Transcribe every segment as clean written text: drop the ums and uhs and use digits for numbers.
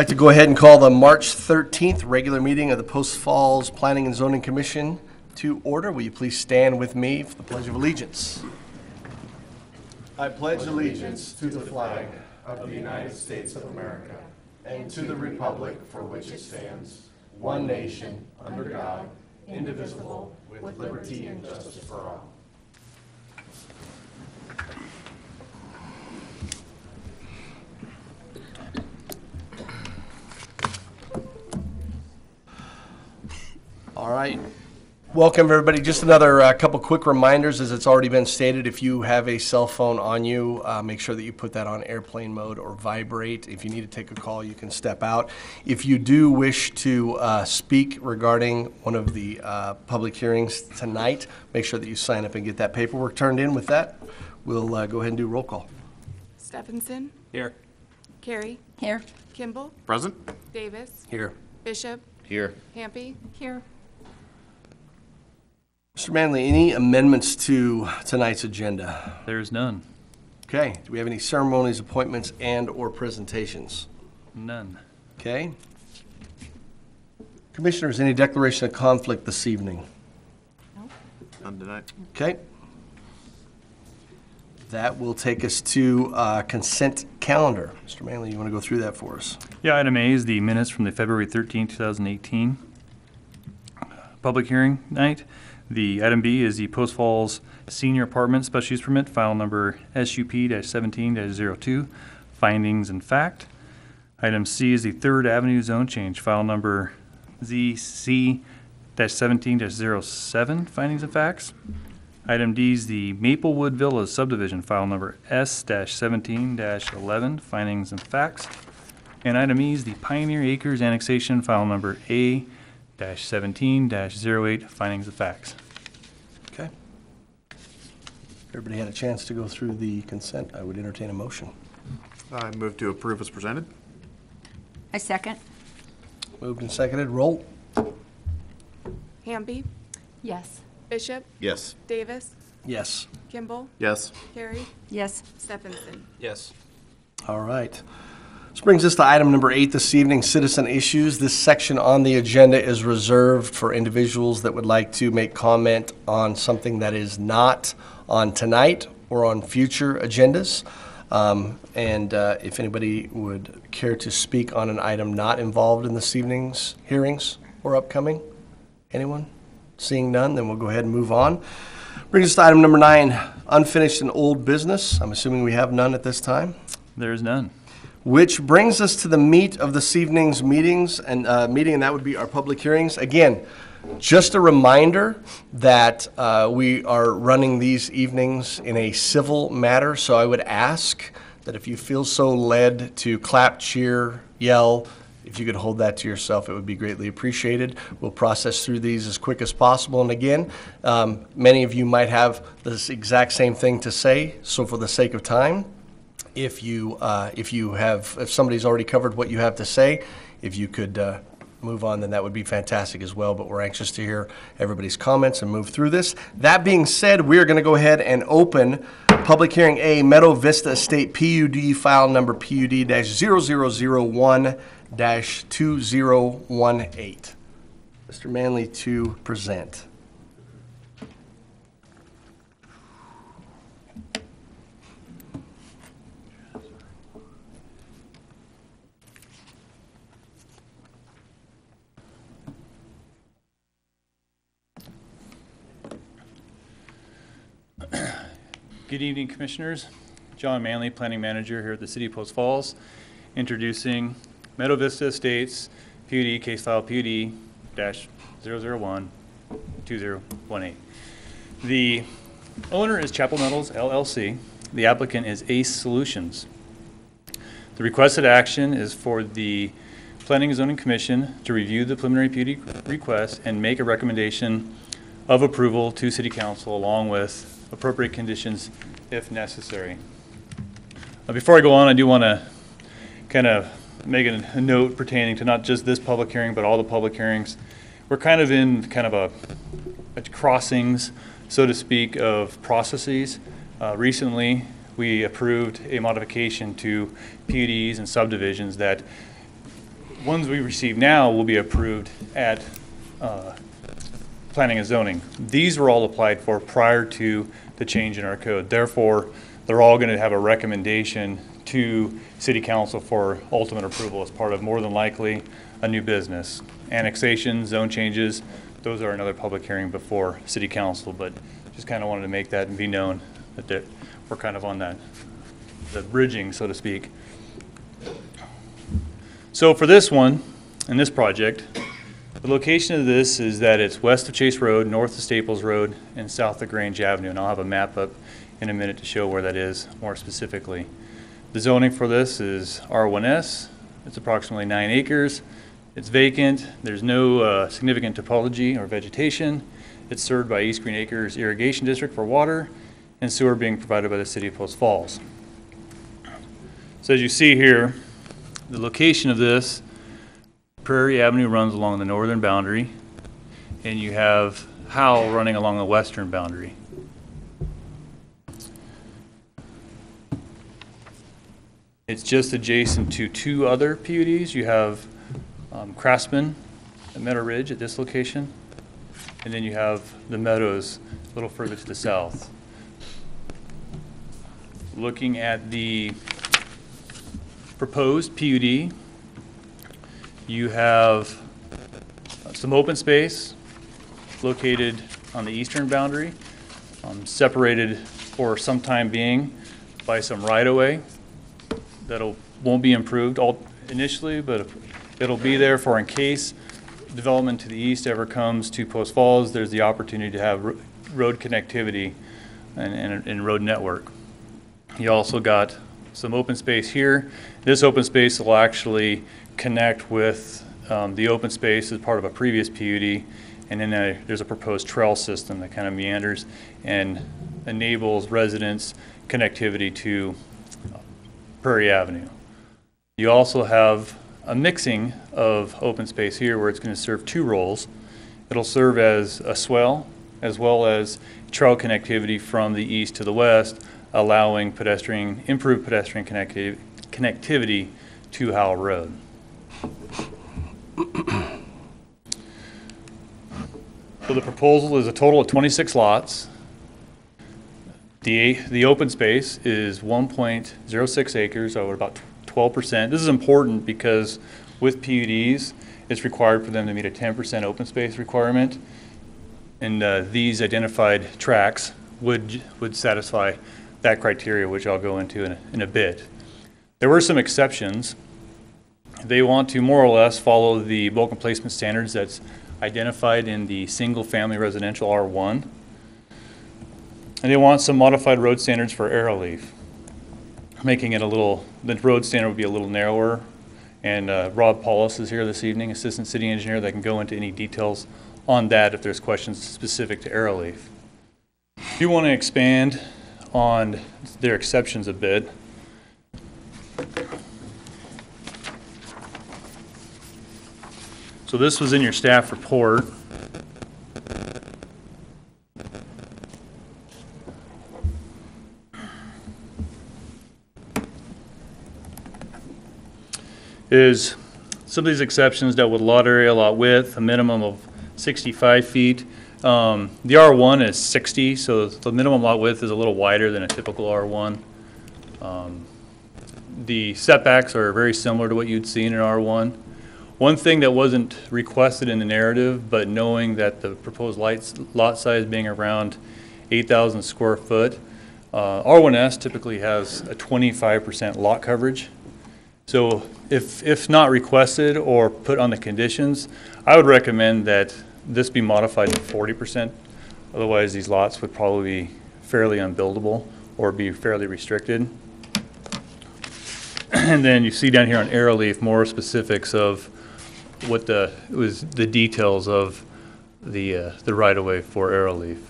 like to go ahead and call the March 13th regular meeting of the Post Falls Planning and Zoning Commission to order. Will you please stand with me for the Pledge of Allegiance? I pledge allegiance to the flag of the United States of America and to the republic for which it stands, one nation, under God, indivisible, with liberty and justice for all. All right. Welcome, everybody. Just another couple quick reminders, as it's already been stated. If you have a cell phone on you, make sure that you put that on airplane mode or vibrate. If you need to take a call, you can step out. If you do wish to speak regarding one of the public hearings tonight, make sure that you sign up and get that paperwork turned in. With that, we'll go ahead and do roll call. Steffensen. Here. Carey. Here. Kimball. Present. Davis. Here. Bishop. Here. Hampe. Here. Mr. Manley, any amendments to tonight's agenda? There's none. Okay. Do we have any ceremonies, appointments, and or presentations? None. Okay. Commissioners, any declaration of conflict this evening? No. None tonight. Okay. That will take us to consent calendar. Mr. Manley, you want to go through that for us? Yeah, item A is the minutes from the February 13, 2018 public hearing night. The item B is the Post Falls Senior Apartment Special Use Permit, file number SUP-17-02, findings and fact. Item C is the Third Avenue zone change, file number ZC-17-07, findings and facts. Item D is the Maplewood Villas subdivision, file number S-17-11, findings and facts. And item E is the Pioneer Acres annexation, file number A-17-08, findings and facts. Okay. Everybody had a chance to go through the consent. I would entertain a motion. I move to approve as presented. I second. Moved and seconded. Roll. Hampe. Yes. Bishop. Yes. Davis. Yes. Kimball. Yes. Carey. Yes. Steffensen. Yes. All right. This brings us to item number 8 this evening, citizen issues. This section on the agenda is reserved for individuals that would like to make comment on something that is not on tonight or on future agendas. If anybody would care to speak on an item not involved in this evening's hearings or upcoming, anyone? Seeing none, then we'll go ahead and move on. Brings us to item number 9, unfinished and old business. I'm assuming we have none at this time. There's none. Which brings us to the meat of this evening's meetings and that would be our public hearings. Again, just a reminder that we are running these evenings in a civil matter, so I would ask that if you feel so led to clap, cheer, yell, if you could hold that to yourself, it would be greatly appreciated. We'll process through these as quick as possible. And again, many of you might have this exact same thing to say, so for the sake of time, if somebody's already covered what you have to say, if you could move on, then that would be fantastic as well. But we're anxious to hear everybody's comments and move through this. That being said, we're going to go ahead and open public hearing A, Meadow Vista Estate PUD, file number PUD-0001-2018. Mr. Manley to present. Good evening, Commissioners. John Manley, Planning Manager here at the City of Post Falls, introducing Meadow Vista Estates PUD, case file PUD-001-2018. The owner is Chapel Metals, LLC. The applicant is Ace Solutions. The requested action is for the Planning and Zoning Commission to review the preliminary PUD request and make a recommendation of approval to City Council along with appropriate conditions if necessary. Before I go on, I do want to kind of make a note pertaining to not just this public hearing, but all the public hearings. We're kind of in kind of a crossings, so to speak, of processes. Recently, we approved a modification to PUDs and subdivisions that ones we receive now will be approved at Planning and Zoning. These were all applied for prior to the change in our code. Therefore, they're all going to have a recommendation to City Council for ultimate approval as part of, more than likely, a new business. Annexation, zone changes, those are another public hearing before City Council, but just kind of wanted to make that and be known that we're kind of on that, the bridging, so to speak. So for this one, in this project, the location of this is that it's west of Chase Road, north of Staples Road, and south of Grange Avenue. And I'll have a map up in a minute to show where that is more specifically. The zoning for this is R1S. It's approximately 9 acres. It's vacant. There's no significant topology or vegetation. It's served by East Green Acres Irrigation District for water, and sewer being provided by the City of Post Falls. So as you see here, the location of this, Prairie Avenue runs along the northern boundary, and you have Howell running along the western boundary. It's just adjacent to 2 other PUDs. You have Craftsman at Meadow Ridge at this location, and then you have the Meadows a little further to the south. Looking at the proposed PUD, you have some open space located on the eastern boundary, separated for some time being by some right-of-way that won't be improved initially, but it'll be there for in case development to the east ever comes to Post Falls, there's the opportunity to have road connectivity and road network. You also got some open space here. This open space will actually connect with the open space as part of a previous PUD, and then there's a proposed trail system that kind of meanders and enables residents connectivity to Prairie Avenue. You also have a mixing of open space here where it's going to serve 2 roles. It'll serve as a swell as well as trail connectivity from the east to the west, allowing improved pedestrian connectivity to Howell Road. So the proposal is a total of 26 lots. The open space is 1.06 acres, or about 12%. This is important because with PUDs, it's required for them to meet a 10% open space requirement, and these identified tracts would satisfy that criteria, which I'll go into in a bit. There were some exceptions. They want to more or less follow the bulk and placement standards that's identified in the single-family residential R1. And they want some modified road standards for air relief, making it the road standard would be a little narrower. And Rob Paulus is here this evening, Assistant City Engineer, that can go into any details on that if there's questions specific to air relief. If you want to expand on their exceptions a bit, so this was in your staff report. Is some of these exceptions dealt with lot area, lot width, a minimum of 65 feet. The R1 is 60, so the minimum lot width is a little wider than a typical R1. The setbacks are very similar to what you'd see in an R1. One thing that wasn't requested in the narrative, but knowing that the proposed lot size being around 8,000 square foot, R1S typically has a 25% lot coverage. So if not requested or put on the conditions, I would recommend that this be modified to 40%. Otherwise, these lots would probably be fairly unbuildable or be fairly restricted. And then you see down here on air relief more specifics of what the details of the right-of-way for air relief.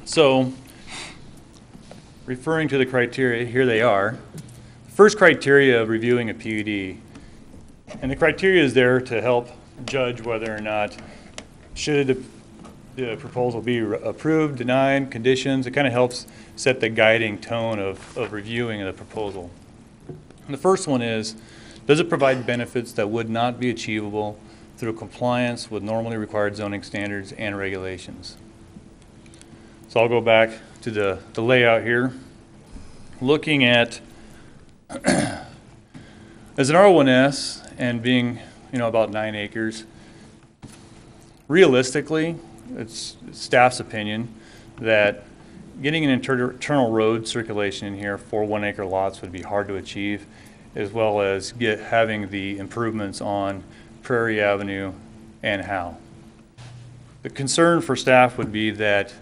So, referring to the criteria, here they are. First criteria of reviewing a PUD, and the criteria is there to help judge whether or not should the proposal be approved, denied, conditions. It kind of helps set the guiding tone of reviewing the proposal. And the first one is, does it provide benefits that would not be achievable through compliance with normally required zoning standards and regulations? So I'll go back to the layout here. Looking at, as an R1S and being, about 9 acres, realistically, it's staff's opinion that getting an internal road circulation in here for 1 acre lots would be hard to achieve, as well as having the improvements on Prairie Avenue and Howe. The concern for staff would be that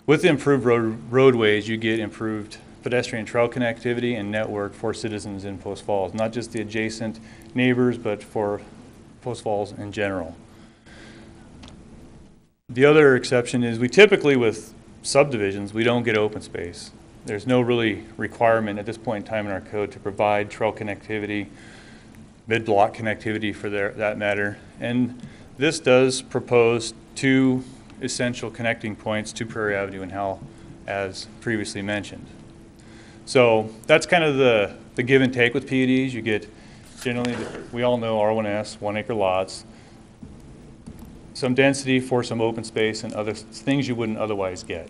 with the improved roadways, you get improved pedestrian trail connectivity and network for citizens in Post Falls, not just the adjacent neighbors, but for Post Falls in general. The other exception is we typically, with subdivisions, we don't get open space. There's no really requirement at this point in time in our code to provide trail connectivity, mid-block connectivity for that matter. And this does propose 2 essential connecting points to Prairie Avenue and Howe, as previously mentioned. So that's kind of the give and take with PUDs. You get generally, we all know R1S, 1 acre lots, some density for some open space and other things you wouldn't otherwise get.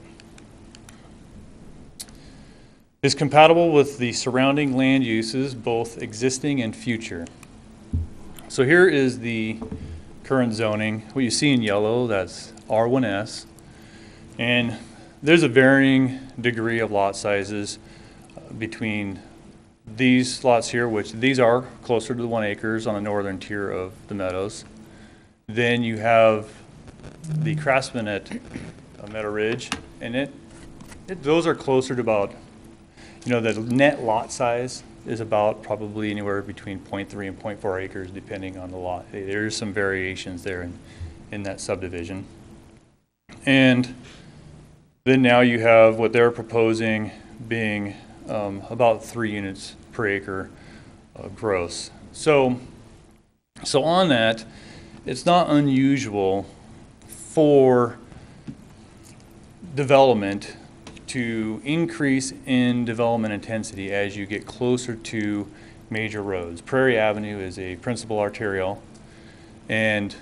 Is compatible with the surrounding land uses, both existing and future. So here is the current zoning. What you see in yellow, that's R1S. And there's a varying degree of lot sizes between these lots here, which these are closer to the 1 acres on the northern tier of the Meadows. Then you have the Craftsman at Meadow Ridge, and those are closer to about, the net lot size is about probably anywhere between 0.3 and 0.4 acres, depending on the lot. There's some variations there in that subdivision. And then now you have what they're proposing being about 3 units per acre gross. So on that, it's not unusual for development to increase in development intensity as you get closer to major roads. Prairie Avenue is a principal arterial, and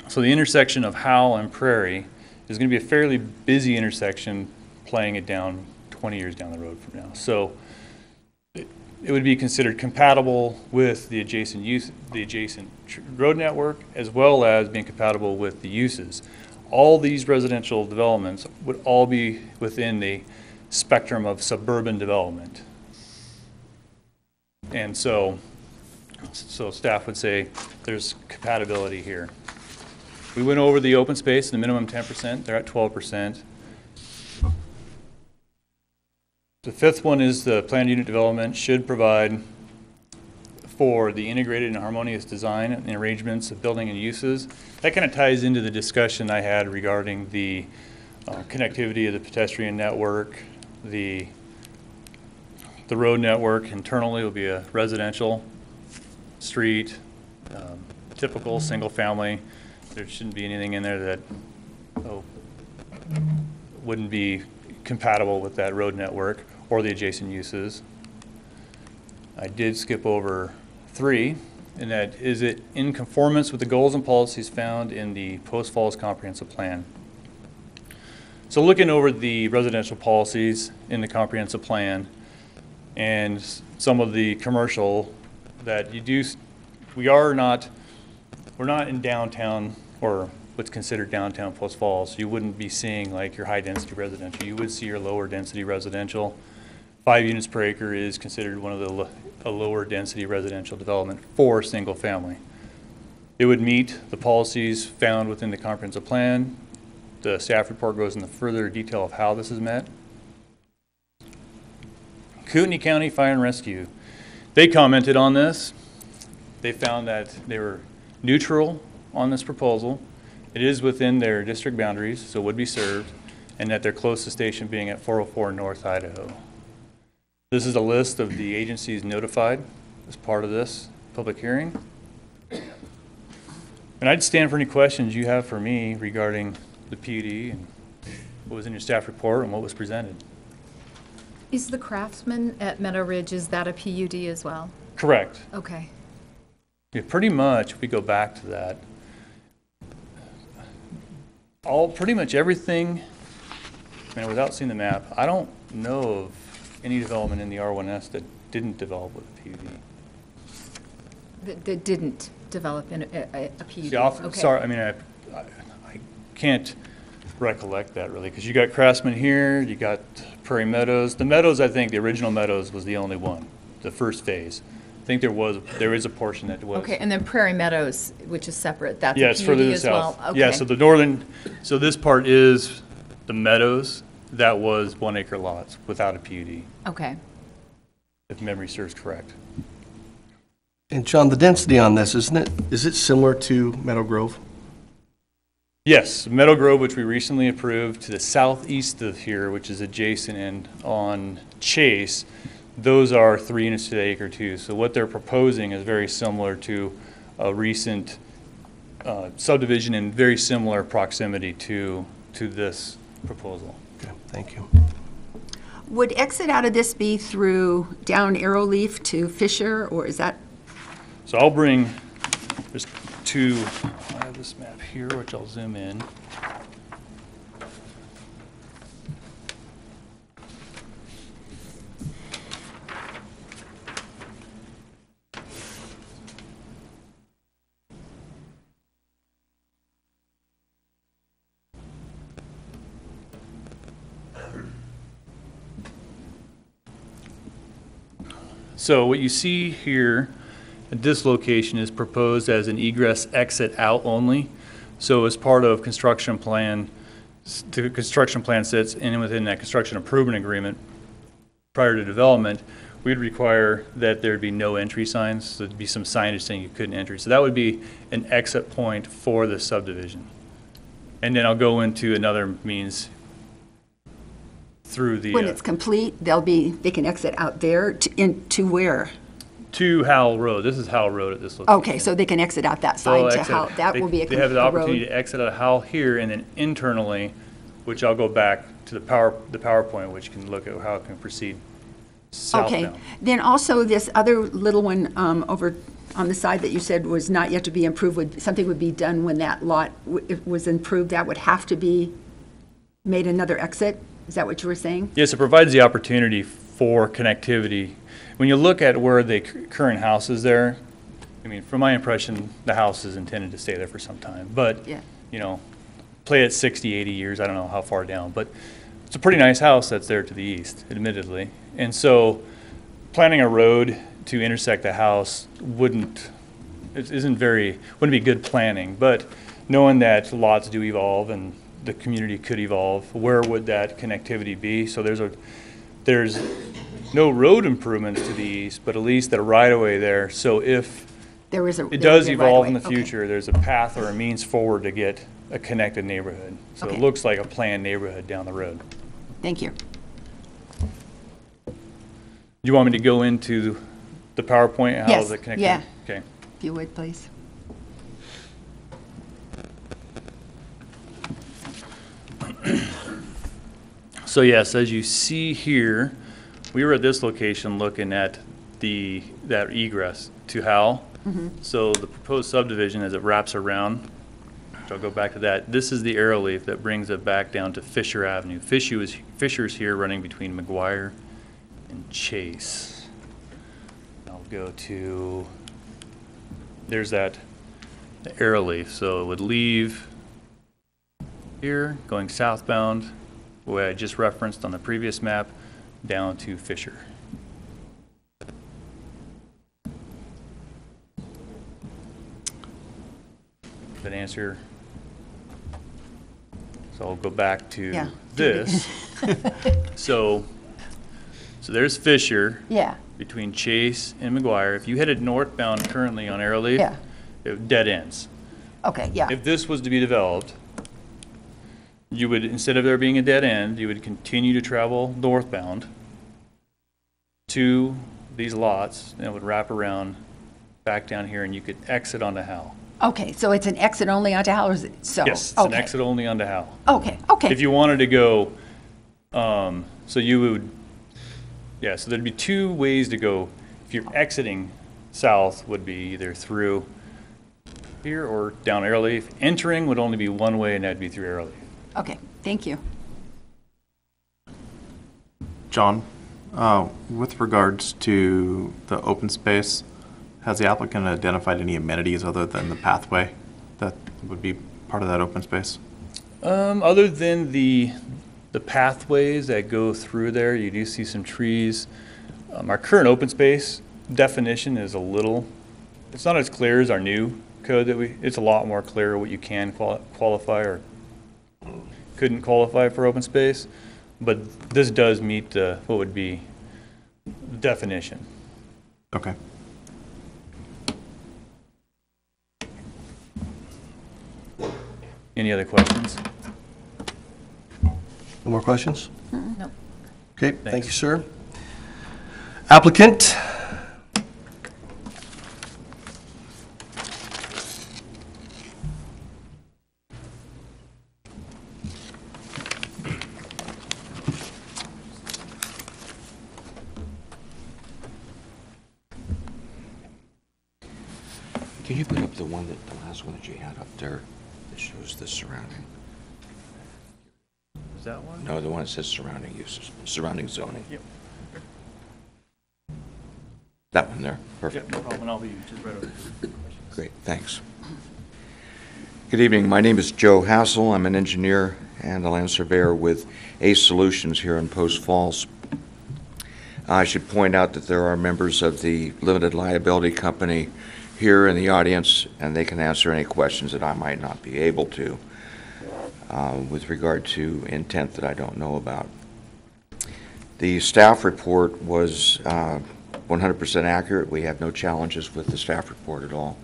so the intersection of Howe and Prairie is going to be a fairly busy intersection, playing it down 20 years down the road from now. So it would be considered compatible with the adjacent road network, as well as being compatible with the uses. All these residential developments would all be within the spectrum of suburban development. And so staff would say there's compatibility here. We went over the open space, the minimum 10%, they're at 12%. The 5th one is the planned unit development should provide for the integrated and harmonious design and arrangements of building and uses. That kind of ties into the discussion I had regarding the connectivity of the pedestrian network. The road network internally will be a residential street, typical single family. There shouldn't be anything in there that wouldn't be compatible with that road network or the adjacent uses. I did skip over 3, and that is it in conformance with the goals and policies found in the Post Falls Comprehensive Plan. So looking over the residential policies in the comprehensive plan and some of the commercial that you do, we're not in downtown or what's considered downtown Post Falls. You wouldn't be seeing like your high density residential. You would see your lower density residential. 5 units per acre is considered one of a lower density residential development for single family. It would meet the policies found within the comprehensive plan. The staff report goes into further detail of how this is met. Kootenai County Fire and Rescue. They commented on this. They found that they were neutral on this proposal. It is within their district boundaries, so would be served, and that their closest station being at 404 North Idaho. This is a list of the agencies notified as part of this public hearing. And And I'd stand for any questions you have for me regarding the PUD and what was in your staff report and what was presented. Is the Craftsman at Meadow Ridge, is that a PUD as well? Correct. Okay. Yeah, pretty much, if we go back to that, pretty much everything, without seeing the map, I don't know of any development in the R1S that didn't develop with a PUD. That didn't develop in a PUD? See, Okay. sorry, I can't recollect that really, because you got Craftsman here, you got Prairie Meadows. The Meadows, I think, the original Meadows was the only one, the first phase. I think there is a portion that was. Okay, and then Prairie Meadows, which is separate, that's Yeah, a it's PUD further to the as well? south. Okay. Yeah, so the northern, so this part is the Meadows, that was 1 acre lots without a PUD, Okay. if memory serves correct. And John, the density on this, is it similar to Meadow Grove? Yes, Meadow Grove, which we recently approved, to the southeast of here, which is adjacent and on Chase, those are 3 units to the acre too. So what they're proposing is very similar to a recent subdivision in very similar proximity to this proposal. Okay, thank you. Would exit out of this be through down Arrowleaf to Fisher, or is that? So I'll bring, there's two, I have this map here, which I'll zoom in. So what you see here at this location is proposed as an egress exit out only. So as part of construction plan, the construction plan sits in within that construction improvement agreement prior to development, we'd require that there'd be no entry signs. So there'd be some signage saying you couldn't enter. So that would be an exit point for the subdivision. And then I'll go into another means through the When it's complete, they can exit out there to where? to Howell Road. This is Howell Road at this location. Okay, so they can exit out that So they'll side to exit- Howell, that will be They have the a opportunity road. to exit out of Howell here, and then internally, which I'll go back to the PowerPoint, which can look at how it can proceed Okay, southbound. then also this other little one over on the side that you said was not yet to be improved, something would be done when that lot was improved, that would have to be made another exit? Is that what you were saying? Yes, it provides the opportunity for connectivity. When you look at where the current house is there, from my impression, the house is intended to stay there for some time. But, Yeah. Play it 60, 80 years, I don't know how far down. But it's a pretty nice house that's there to the east, admittedly. And so planning a road to intersect the house wouldn't be good planning. But knowing that lots do evolve and the community could evolve, where would that connectivity be? So there's no road improvements to the east, but at least a right-of-way there. So if There is a. it does there is a evolve in the right-of-way. Okay. future, there's a path or a means forward to get a connected neighborhood. So it Okay. looks like a planned neighborhood down the road. Thank you. Do you want me to go into the PowerPoint? How Yes, is it connected? yeah. Okay. If you would, please. So yes, as you see here, we were at this location looking at that egress to Howell. So the proposed subdivision, as it wraps around, which I'll go back to that, this is the arrow leaf that brings it back down to Fisher Avenue. Fisher's here running between McGuire and Chase. I'll go to, there's the arrow leaf. So it would leave here, going southbound, the way I just referenced on the previous map, down to Fisher. That answer? So I'll go back to Yeah. this. So there's Fisher Yeah, between Chase and McGuire. If you headed northbound currently on Arrowleaf, Yeah. it dead ends. okay, yeah. If this was to be developed, you would, instead of there being a dead end, you would continue to travel northbound to these lots, and it would wrap around back down here, and you could exit onto Howell. Okay, so it's an exit only onto Howell, or is it, so? Yes, it's an okay. exit only onto Howell. Okay, okay. If you wanted to go, so you would, yeah, so there'd be two ways to go. If you're exiting south, would be either through here or down Airleaf. Entering would only be one way, and that'd be through Airleaf. Okay, thank you. John, with regards to the open space, has the applicant identified any amenities other than the pathway that would be part of that open space? Other than the pathways that go through there, you do see some trees. Our current open space definition is it's not as clear as our new code it's a lot more clear what you can qualify or couldn't qualify for open space, but this does meet what would be the definition. Okay. Any other questions? No more questions? No. Okay, thank you, sir. Applicant? Can you put up the last one that you had up there that shows the surrounding? Is that one? No, the one that says surrounding uses, surrounding zoning. Yep. That one there, perfect. Yep, no problem. I'll be just right over here. Great, thanks. Good evening, my name is Joe Hassel. I'm an engineer and a land surveyor with ACE Solutions here in Post Falls. I should point out that there are members of the limited liability company here in the audience, and they can answer any questions that I might not be able to with regard to intent that I don't know about. The staff report was 100% accurate. We have no challenges with the staff report at all.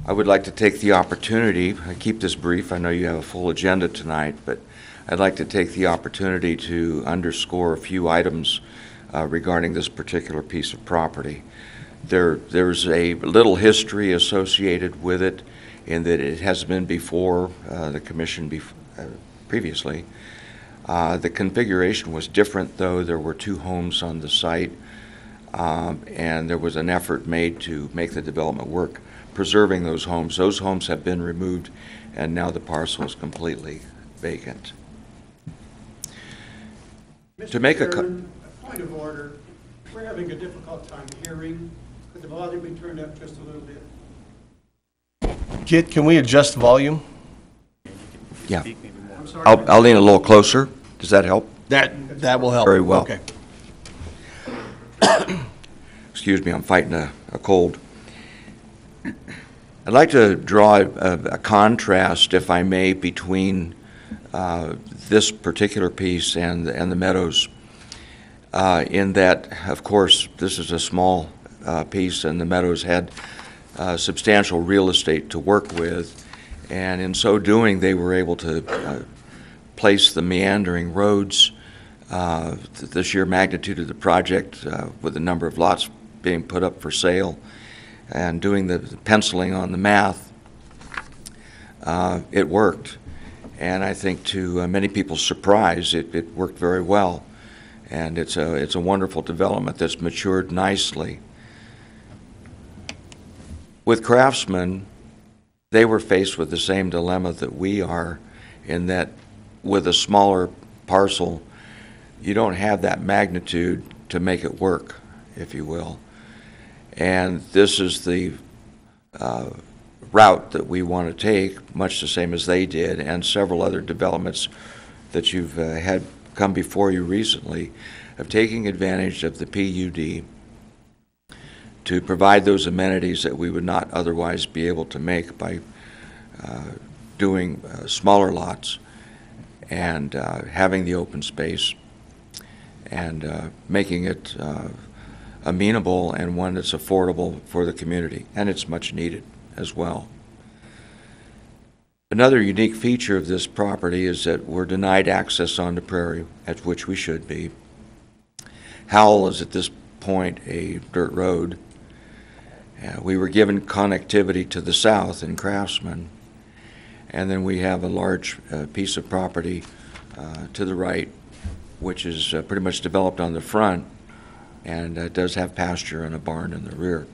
I would like to take the opportunity, I keep this brief, I know you have a full agenda tonight, but I'd like to take the opportunity to underscore a few items regarding this particular piece of property. There's a little history associated with it in that it has been before the commission previously. The configuration was different, though. There were two homes on the site, and there was an effort made to make the development work, preserving those homes. Those homes have been removed, and now the parcel is completely vacant. To make a point of order, we're having a difficult time hearing. Could the volume be turned up just a little bit? Kit, can we adjust volume? Yeah. Speak maybe more. I'm sorry. I'll lean a little closer. Does that help? That will help. Very well. Okay. Excuse me, I'm fighting a cold. I'd like to draw a contrast, if I may, between this particular piece and the Meadows, in that, of course, this is a small piece, and the Meadows had substantial real estate to work with, and in so doing, they were able to place the meandering roads, the sheer magnitude of the project, with the number of lots being put up for sale, and doing the penciling on the math. It worked, and I think to many people's surprise, it worked very well, and it's a wonderful development that's matured nicely. With Craftsman, they were faced with the same dilemma that we are, in that with a smaller parcel, you don't have that magnitude to make it work, if you will. And this is the route that we want to take, much the same as they did, and several other developments that you've had come before you recently, of taking advantage of the PUD to provide those amenities that we would not otherwise be able to make by doing smaller lots and having the open space and making it amenable and one that's affordable for the community, and it's much needed as well. Another unique feature of this property is that we're denied access onto Prairie, at which we should be. Howell is at this point a dirt road, We were given connectivity to the south in Craftsman, and then we have a large piece of property to the right, which is pretty much developed on the front, and does have pasture and a barn in the rear.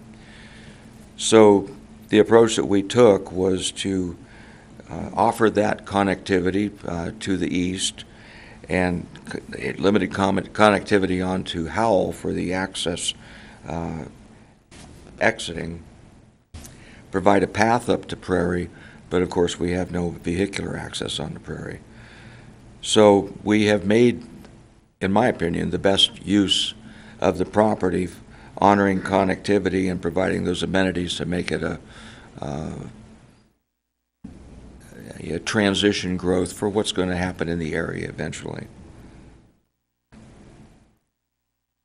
So the approach that we took was to offer that connectivity to the east, and limited connectivity onto Howell for the access exiting, provide a path up to Prairie, but of course we have no vehicular access on the Prairie. So we have made, in my opinion, the best use of the property, honoring connectivity and providing those amenities to make it a transition growth for what's going to happen in the area eventually.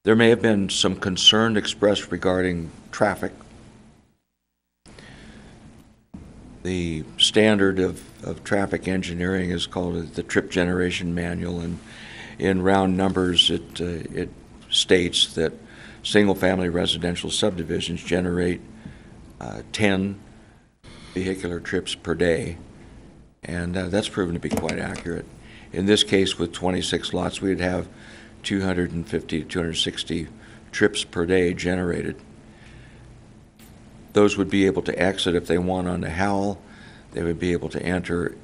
There may have been some concern expressed regarding traffic. The standard of traffic engineering is called the Trip Generation Manual, and in round numbers it states that single-family residential subdivisions generate 10 vehicular trips per day, and that's proven to be quite accurate. In this case, with 26 lots, we'd have 250 to 260 trips per day generated. Those would be able to exit if they want onto Howell. They would be able to enter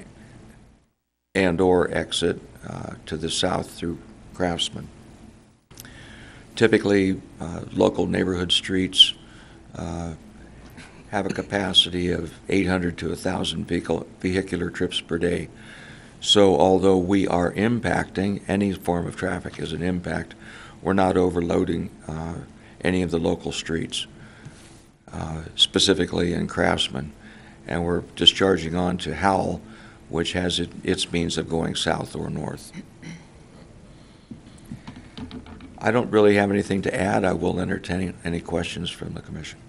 and or exit to the south through Craftsman. Typically, local neighborhood streets have a capacity of 800 to 1,000 vehicular trips per day. So although we are impacting, any form of traffic is an impact, we're not overloading any of the local streets, specifically in Craftsman. And we're discharging on to Howell, which has its means of going south or north. I don't really have anything to add. I will entertain any questions from the commission.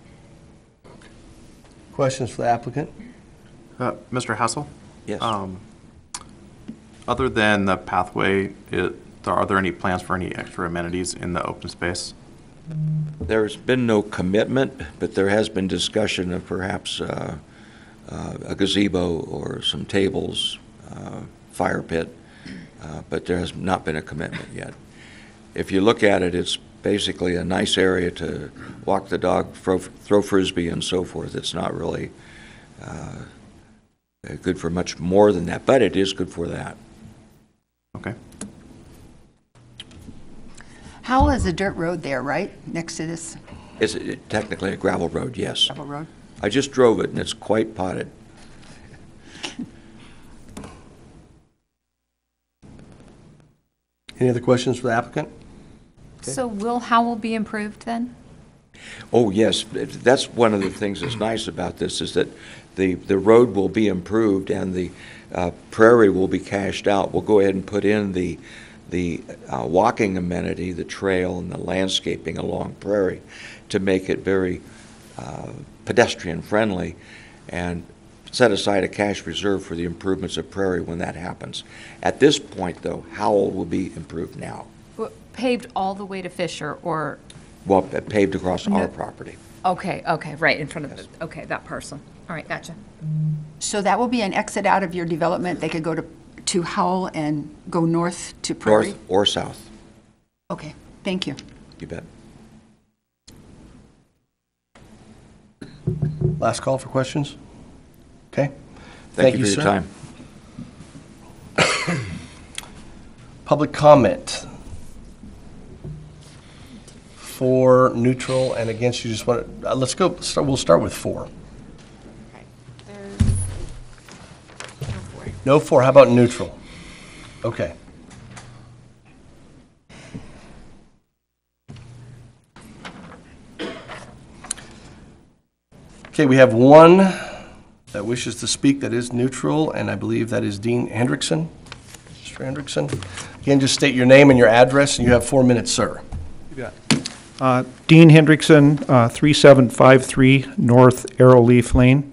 Questions for the applicant? Mr. Hassel? Yes. Other than the pathway, are there any plans for any extra amenities in the open space? There's been no commitment, but there has been discussion of perhaps a gazebo or some tables, fire pit, but there has not been a commitment yet. If you look at it, it's basically a nice area to walk the dog, throw frisbee and so forth. It's not really good for much more than that, but it is good for that. Okay. Howell is a dirt road there, right, next to this It's technically a gravel road, yes. gravel road? I just drove it, and it's quite potted. Any other questions for the applicant? So will Howell be improved then? Oh, yes. That's one of the things that's nice about this, is that the road will be improved and the prairie will be cashed out. We'll go ahead and put in the walking amenity, the trail, and the landscaping along Prairie to make it very pedestrian-friendly, and set aside a cash reserve for the improvements of Prairie when that happens. At this point, though, Howell will be improved now. Paved all the way to Fisher, or, Well, paved across our property. okay, right in front of the, okay, that parcel. All right, gotcha. So that will be an exit out of your development. They could go to Howell and go north to Prairie? North or south, Okay, thank you. you bet. Last call for questions? Okay. Thank you for your sir. time. Public comment. For, neutral, and against. You just want to, let's go, we'll start with for. There's no for. No for, how about neutral? Okay. Okay, we have one that wishes to speak that is neutral, and I believe that is Dean Hendrickson. Mr. Hendrickson. Again, just state your name and your address, and you have 4 minutes, sir. Dean Hendrickson, 3753 North Arrowleaf Lane,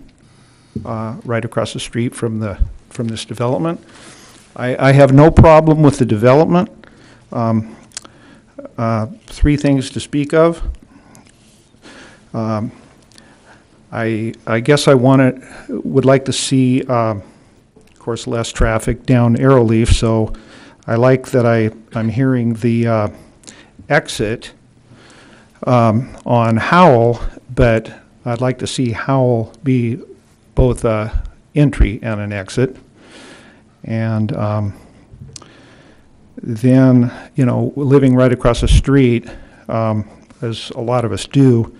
right across the street from this development. I have no problem with the development. 3 things to speak of. I guess I would like to see, of course, less traffic down Arrowleaf, so I like that I'm hearing the exit on Howell, but I'd like to see Howell be both a entry and an exit. And then, living right across the street, as a lot of us do,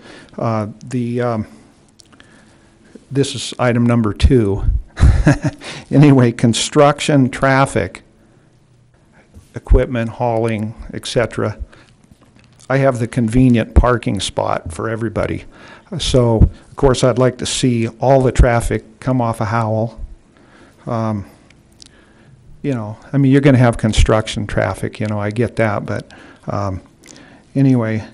this is item number 2. Anyway, construction, traffic, equipment, hauling, etc. I have the convenient parking spot for everybody. So, of course, I'd like to see all the traffic come off of Howell. You're going to have construction traffic, I get that, but anyway,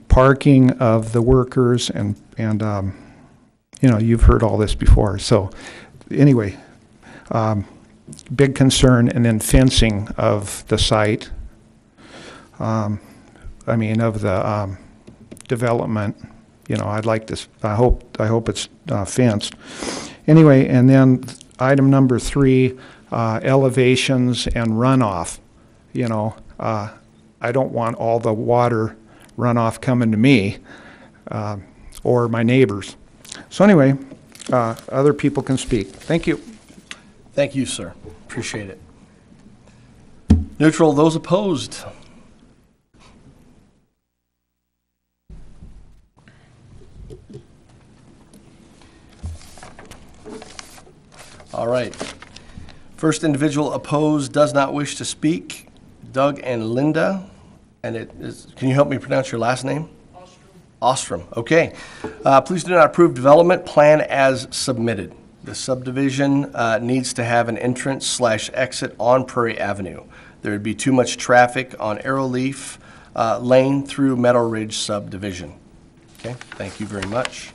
parking of the workers and you've heard all this before. So anyway, big concern, and then fencing of the site, of the development. I'd like this, I hope it's fenced. Anyway, and then item number 3, elevations and runoff. I don't want all the water runoff coming to me or my neighbors. So anyway, other people can speak. Thank you. Thank you, sir. Appreciate it. Neutral, those opposed? All right. First individual opposed does not wish to speak. Doug and Linda. And can you help me pronounce your last name? Ostrom. Okay. Please do not approve development plan as submitted. The subdivision needs to have an entrance/exit on Prairie Avenue. There would be too much traffic on Arrowleaf Lane through Meadow Ridge subdivision. Okay. Thank you very much.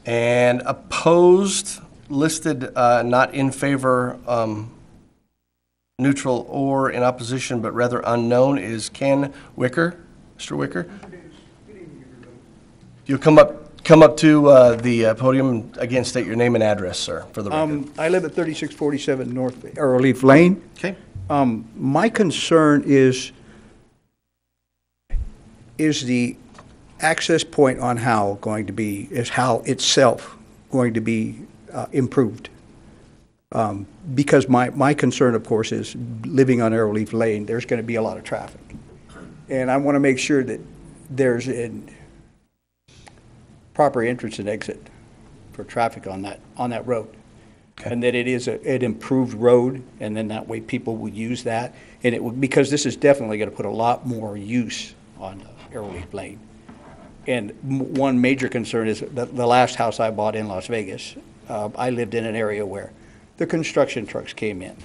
And opposed, listed not in favor, neutral, or in opposition, but rather unknown, is Ken Wicker. Mr. Wicker? You'll come up to the podium and again state your name and address, sir, for the record. I live at 3647 North Arrowleaf Lane. Okay. My concern is the access point on Howell is Howell itself going to be improved? Because my concern, of course, is living on Arrowleaf Lane, there's going to be a lot of traffic. And I want to make sure that there's a proper entrance and exit for traffic on that road. Okay. And that it is an improved road, and then that way people will use that. And because this is definitely going to put a lot more use on Arrowleaf Lane. And one major concern is that the last house I bought in Las Vegas, I lived in an area where the construction trucks came in.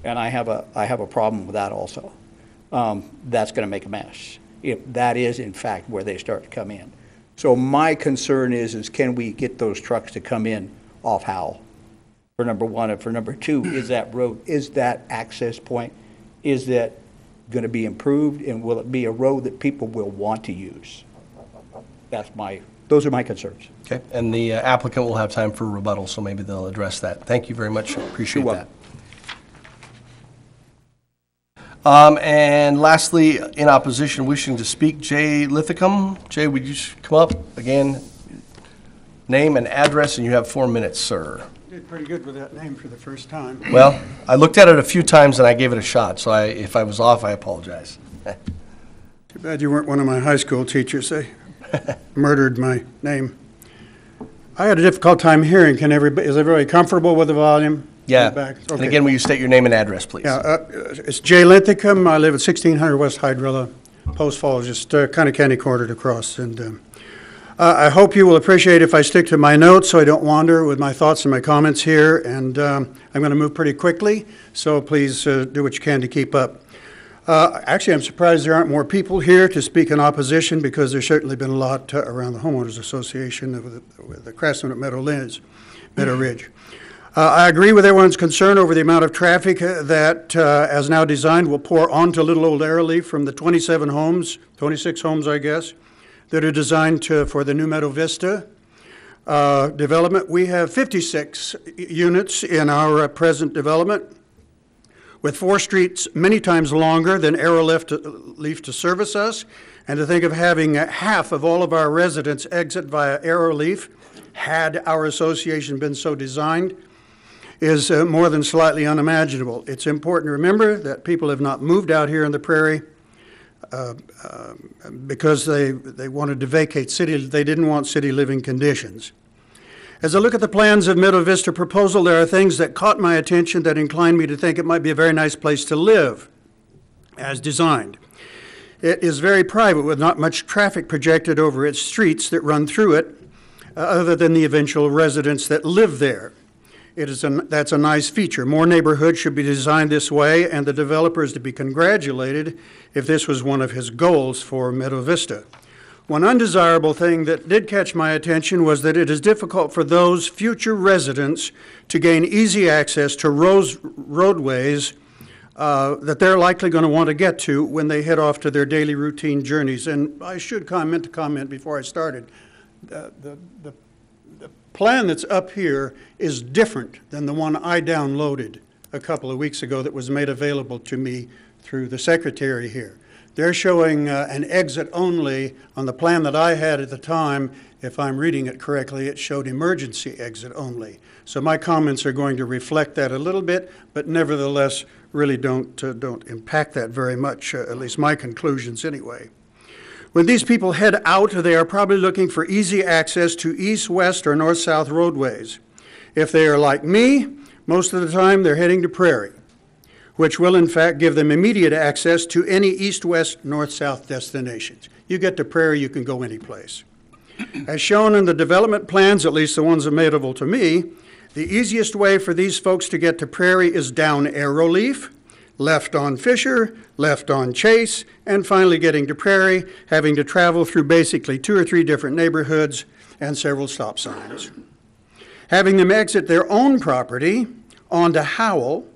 And I have a problem with that also. That's going to make a mess if that is in fact where they start to come in. So my concern is can we get those trucks to come in off Howell, for number one, and for number two, is that access point, is that going to be improved, and will it be a road that people will want to use? Those are my concerns. Okay, and the applicant will have time for rebuttal, so maybe they'll address that. Thank you very much. Appreciate that. And lastly, in opposition, wishing to speak, Jay Lithicum. Jay, would you come up again? Name and address, and you have 4 minutes, sir. Did pretty good with that name for the first time. Well, I looked at it a few times and I gave it a shot, so if I was off, I apologize. Too bad you weren't one of my high school teachers. They murdered my name. I had a difficult time hearing. Is everybody comfortable with the volume? Yeah. Okay. And again, will you state your name and address, please? Yeah, it's Jay Linthicum. I live at 1600 West Hydrilla. Post Falls, just kind of candy cornered across. And I hope you will appreciate if I stick to my notes so I don't wander with my thoughts and my comments here. And I'm going to move pretty quickly, so please do what you can to keep up. Actually, I'm surprised there aren't more people here to speak in opposition, because there's certainly been a lot around the Homeowners Association with the Craftsman at Meadow Ridge. I agree with everyone's concern over the amount of traffic that, as now designed, will pour onto little old Arrowleaf from the 26 homes, I guess, that are designed for the new Meadow Vista development. We have 56 units in our present development, with 4 streets many times longer than Arrowleaf to service us. And to think of having half of all of our residents exit via Arrowleaf, had our association been so designed, is more than slightly unimaginable. It's important to remember that people have not moved out here in the prairie because they wanted to vacate city. They didn't want city living conditions. As I look at the plans of Meadow Vista proposal, there are things that caught my attention that inclined me to think it might be a very nice place to live, as designed. It is very private, with not much traffic projected over its streets that run through it, other than the eventual residents that live there. That's a nice feature. More neighborhoods should be designed this way, and the developer is to be congratulated if this was one of his goals for Meadow Vista. One undesirable thing that did catch my attention was that it is difficult for those future residents to gain easy access to roadways that they're likely going to want to get to when they head off to their daily routine journeys. And I should comment before I started. The plan that's up here is different than the one I downloaded a couple of weeks ago that was made available to me through the secretary here. They're showing an exit only. On the plan that I had at the time, if I'm reading it correctly, it showed emergency exit only. So my comments are going to reflect that a little bit, but nevertheless really don't impact that very much, at least my conclusions anyway. When these people head out, they are probably looking for easy access to east, west, or north-south roadways. If they are like me, most of the time they're heading to Prairie, which will in fact give them immediate access to any east, west, north, south destinations. You get to Prairie, you can go any place. As shown in the development plans, at least the ones available to me, the easiest way for these folks to get to Prairie is down Arrowleaf, left on Fisher, left on Chase, and finally getting to Prairie, having to travel through basically 2 or 3 different neighborhoods and several stop signs. Having them exit their own property onto Howell.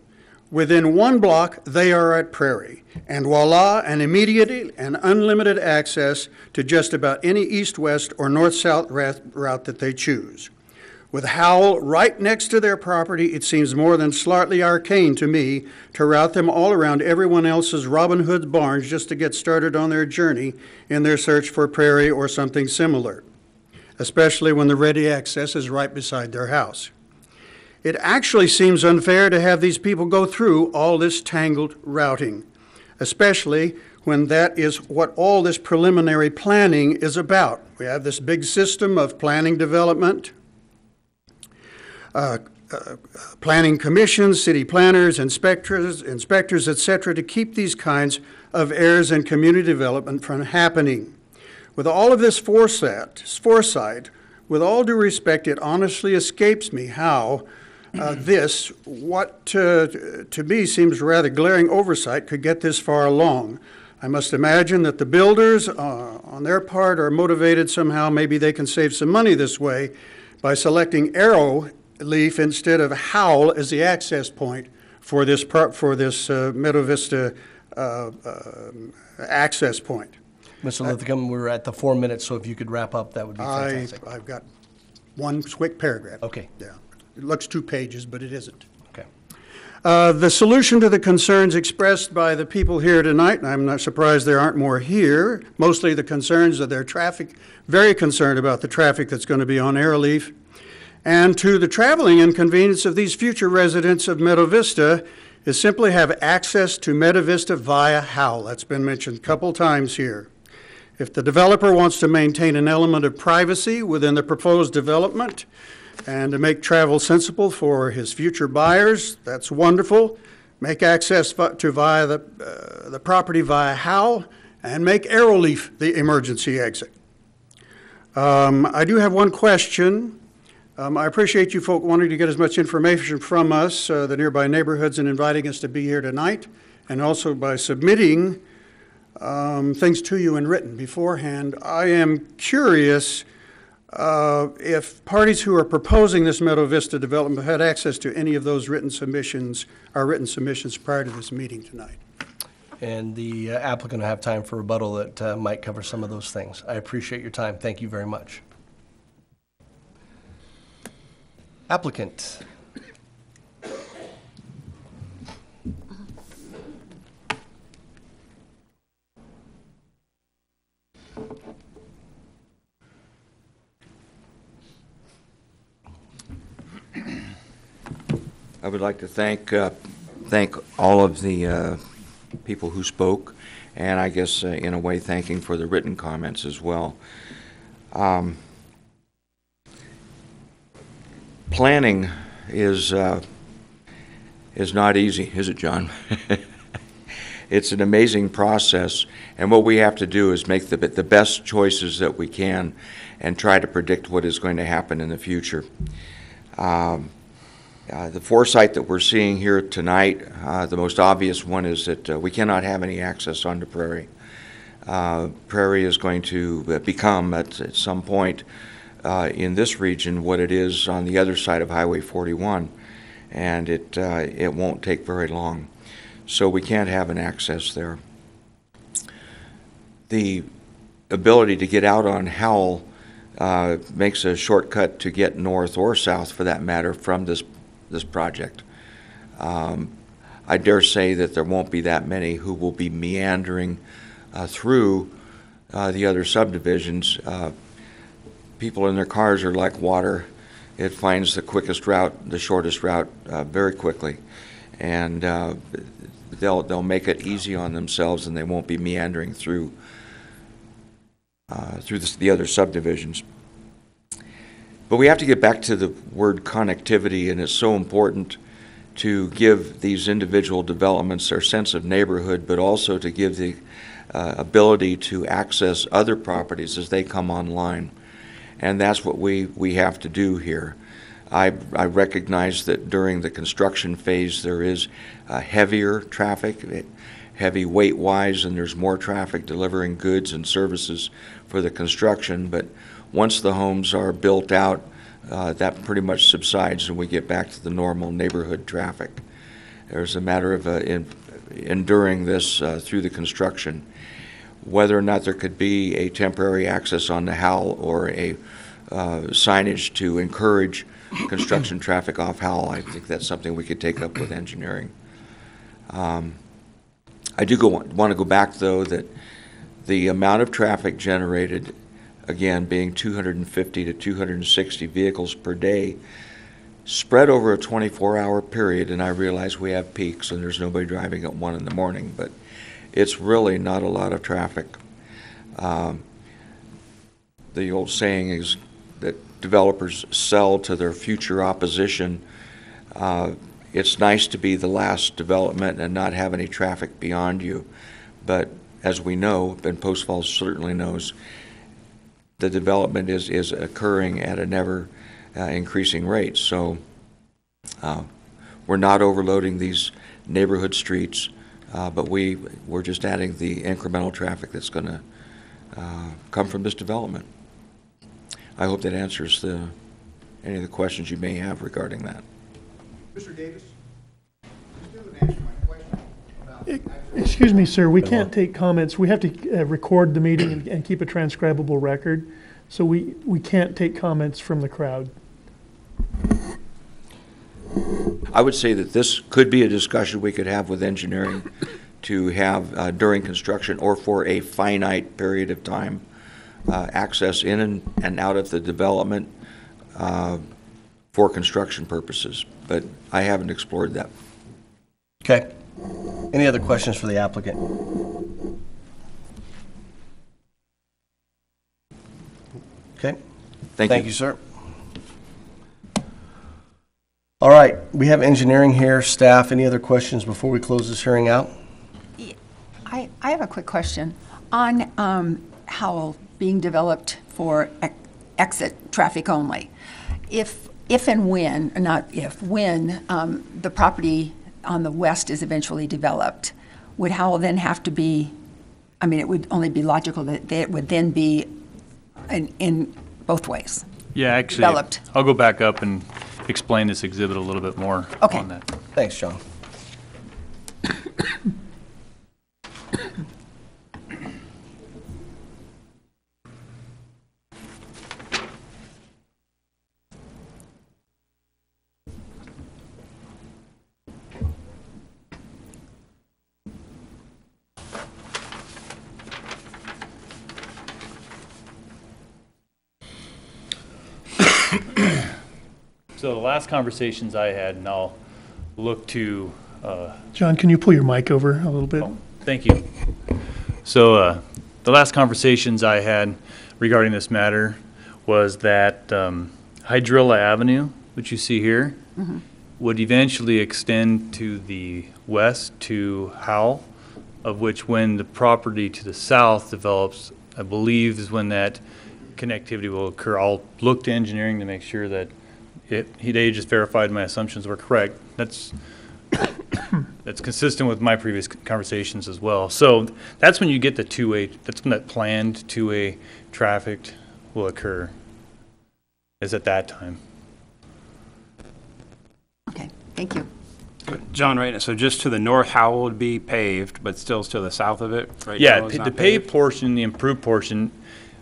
Within 1 block, they are at Prairie, and voila, an immediate and unlimited access to just about any east, west, or north-south route that they choose. With Howell right next to their property, it seems more than slightly arcane to me to route them all around everyone else's Robin Hood barns just to get started on their journey in their search for Prairie or something similar, especially when the ready access is right beside their house. It actually seems unfair to have these people go through all this tangled routing, especially when that is what all this preliminary planning is about. We have this big system of planning development, planning commissions, city planners, inspectors, etc., to keep these kinds of errors in community development from happening. With all of this foresight, with all due respect, it honestly escapes me how what to me seems rather glaring oversight, could get this far along. I must imagine that the builders, on their part, are motivated somehow. Maybe they can save some money this way by selecting Arrowleaf instead of Howell as the access point for this Meadow Vista access point. Mr. Latham, we're at the 4 minutes, so if you could wrap up, that would be fantastic. I've got 1 quick paragraph. Okay. Yeah. It looks 2 pages, but it isn't. Okay. The solution to the concerns expressed by the people here tonight, and I'm not surprised there aren't more here, mostly the concerns of their traffic, very concerned about the traffic that's going to be on Arrowleaf, and to the traveling inconvenience of these future residents of Meadow Vista, is simply have access to Meadow Vista via Howell. That's been mentioned a couple times here. If the developer wants to maintain an element of privacy within the proposed development, and to make travel sensible for his future buyers, that's wonderful. Make access to via the property via Howell, and make Arrowleaf the emergency exit. I do have 1 question. I appreciate you folk wanting to get as much information from us, the nearby neighborhoods, and inviting us to be here tonight, and also by submitting things to you in written beforehand. I am curious if parties who are proposing this Meadow Vista development had access to any of those written submissions prior to this meeting tonight. and the applicant will have time for rebuttal that might cover some of those things. I appreciate your time. Thank you very much. Applicant. I would like to thank all of the people who spoke, and I guess in a way thanking for the written comments as well. Planning is not easy, is it, John? It's an amazing process, and what we have to do is make the best choices that we can and try to predict what is going to happen in the future. The foresight that we're seeing here tonight, the most obvious one is that we cannot have any access onto Prairie. Prairie is going to become, at some point in this region, what it is on the other side of Highway 41, and it won't take very long. So we can't have an access there. The ability to get out on Howell makes a shortcut to get north or south, for that matter, from this project. I dare say that there won't be that many who will be meandering through the other subdivisions. People in their cars are like water. It finds the quickest route, the shortest route very quickly. And they'll make it easy on themselves, and they won't be meandering through the other subdivisions. But we have to get back to the word connectivity, and it's so important to give these individual developments their sense of neighborhood, but also to give the ability to access other properties as they come online. And that's what we have to do here. I recognize that during the construction phase there is heavier traffic, heavy weight-wise, and there's more traffic delivering goods and services for the construction, but once the homes are built out, that pretty much subsides and we get back to the normal neighborhood traffic. There's a matter of enduring this through the construction. Whether or not there could be a temporary access on the Howell or a signage to encourage construction traffic off Howell, I think that's something we could take up with engineering. I do want to go back, though, that the amount of traffic generated, again, being 250 to 260 vehicles per day, spread over a 24-hour period, and I realize we have peaks and there's nobody driving at 1 in the morning, but it's really not a lot of traffic. The old saying is that developers sell to their future opposition. It's nice to be the last development and not have any traffic beyond you, but as we know, and Post Falls certainly knows, the development is occurring at an ever increasing rate. So we're not overloading these neighborhood streets, but we're just adding the incremental traffic that's going to come from this development. I hope that answers any of the questions you may have regarding that. Mr. Davis, you still didn't answer my question about... Excuse me, sir, we can't take comments. We have to record the meeting and keep a transcribable record, so we can't take comments from the crowd. I would say that this could be a discussion we could have with engineering to have during construction or for a finite period of time access in and out of the development for construction purposes, but I haven't explored that. Okay. Any other questions for the applicant? Okay. Thank you, sir. All right, we have engineering here. Staff, any other questions before we close this hearing out? I have a quick question. On Howell being developed for exit traffic only, when the property on the west is eventually developed, would Howell then have to be, I mean, it would only be logical that it would then be in both ways? Yeah, actually, developed. I'll go back up and explain this exhibit a little bit more on that. Thanks, John. So the last conversations I had, and I'll look to, John, can you pull your mic over a little bit? oh, thank you. So the last conversations I had regarding this matter was that Hydrilla Avenue, which you see here, would eventually extend to the west to Howell, of which when the property to the south develops, I believe is when that connectivity will occur. I'll look to engineering to make sure that they just verified my assumptions were correct. That's consistent with my previous conversations as well. So that's when you get the two-way, that's when that planned two-way traffic will occur, is at that time. Okay, thank you. John, right, so just to the north, Howell would be paved, but still to the south of it? Right Yeah, now it's the not paved portion, the improved portion,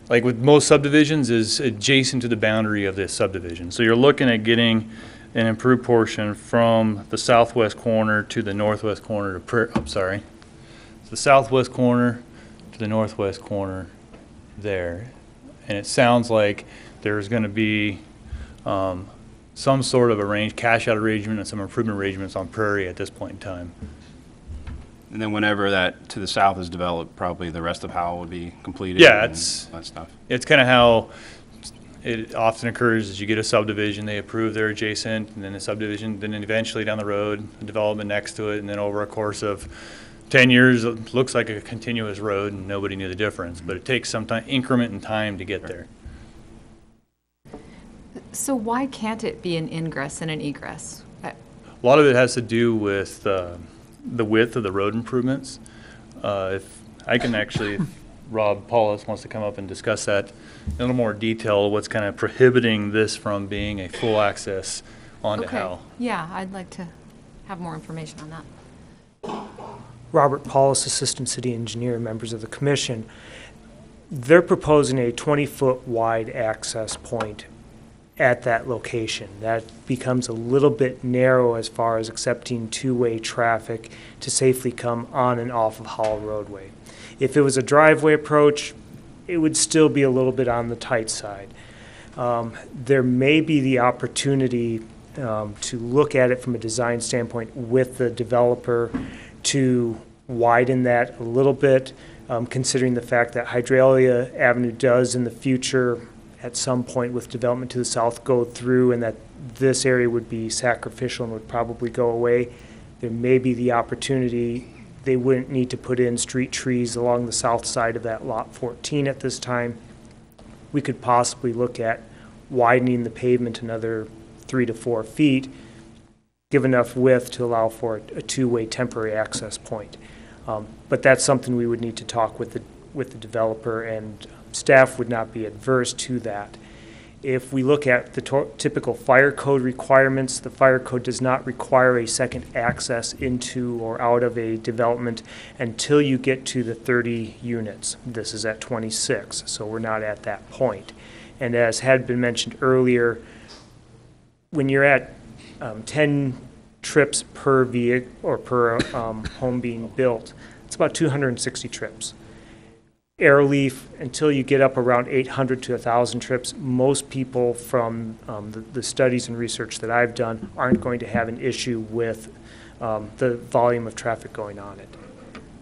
like with most subdivisions, is adjacent to the boundary of this subdivision. So you're looking at getting an improved portion from the southwest corner to the northwest corner to, the southwest corner to the northwest corner there. And it sounds like there's going to be some sort of cash out arrangement and some improvement arrangements on Prairie at this point in time. And then whenever that to the south is developed, probably the rest of Howell would be completed? Yeah, and it's that stuff. It's kind of how it often occurs is you get a subdivision, they approve their adjacent, and then the subdivision, then eventually down the road, the development next to it, and then over a course of 10 years, it looks like a continuous road and nobody knew the difference, but it takes some time, increment in time to get there. So why can't it be an ingress and an egress? A lot of it has to do with the width of the road improvements. If I can actually, if Rob Paulus wants to come up and discuss that in a little more detail, what's kind of prohibiting this from being a full access onto Howell. Yeah, I'd like to have more information on that. Robert Paulus, Assistant City Engineer, members of the Commission. They're proposing a 20-foot wide access point at that location. That becomes a little bit narrow as far as accepting two-way traffic to safely come on and off of Howell roadway. If it was a driveway approach, it would still be a little bit on the tight side. There may be the opportunity to look at it from a design standpoint with the developer to widen that a little bit, considering the fact that Hydralia Avenue does in the future at some point with development to the south go through, and that this area would be sacrificial and would probably go away. There may be the opportunity, they wouldn't need to put in street trees along the south side of that lot 14 at this time. We could possibly look at widening the pavement another 3 to 4 feet, give enough width to allow for a two-way temporary access point. But that's something we would need to talk with the developer, and staff would not be adverse to that. If we look at the typical fire code requirements, the fire code does not require a second access into or out of a development until you get to the 30 units. This is at 26, so we're not at that point. And as had been mentioned earlier, when you're at 10 trips per vehicle or per home being built, it's about 260 trips. Airleaf, until you get up around 800 to 1,000 trips, most people from the studies and research that I've done aren't going to have an issue with the volume of traffic going on it.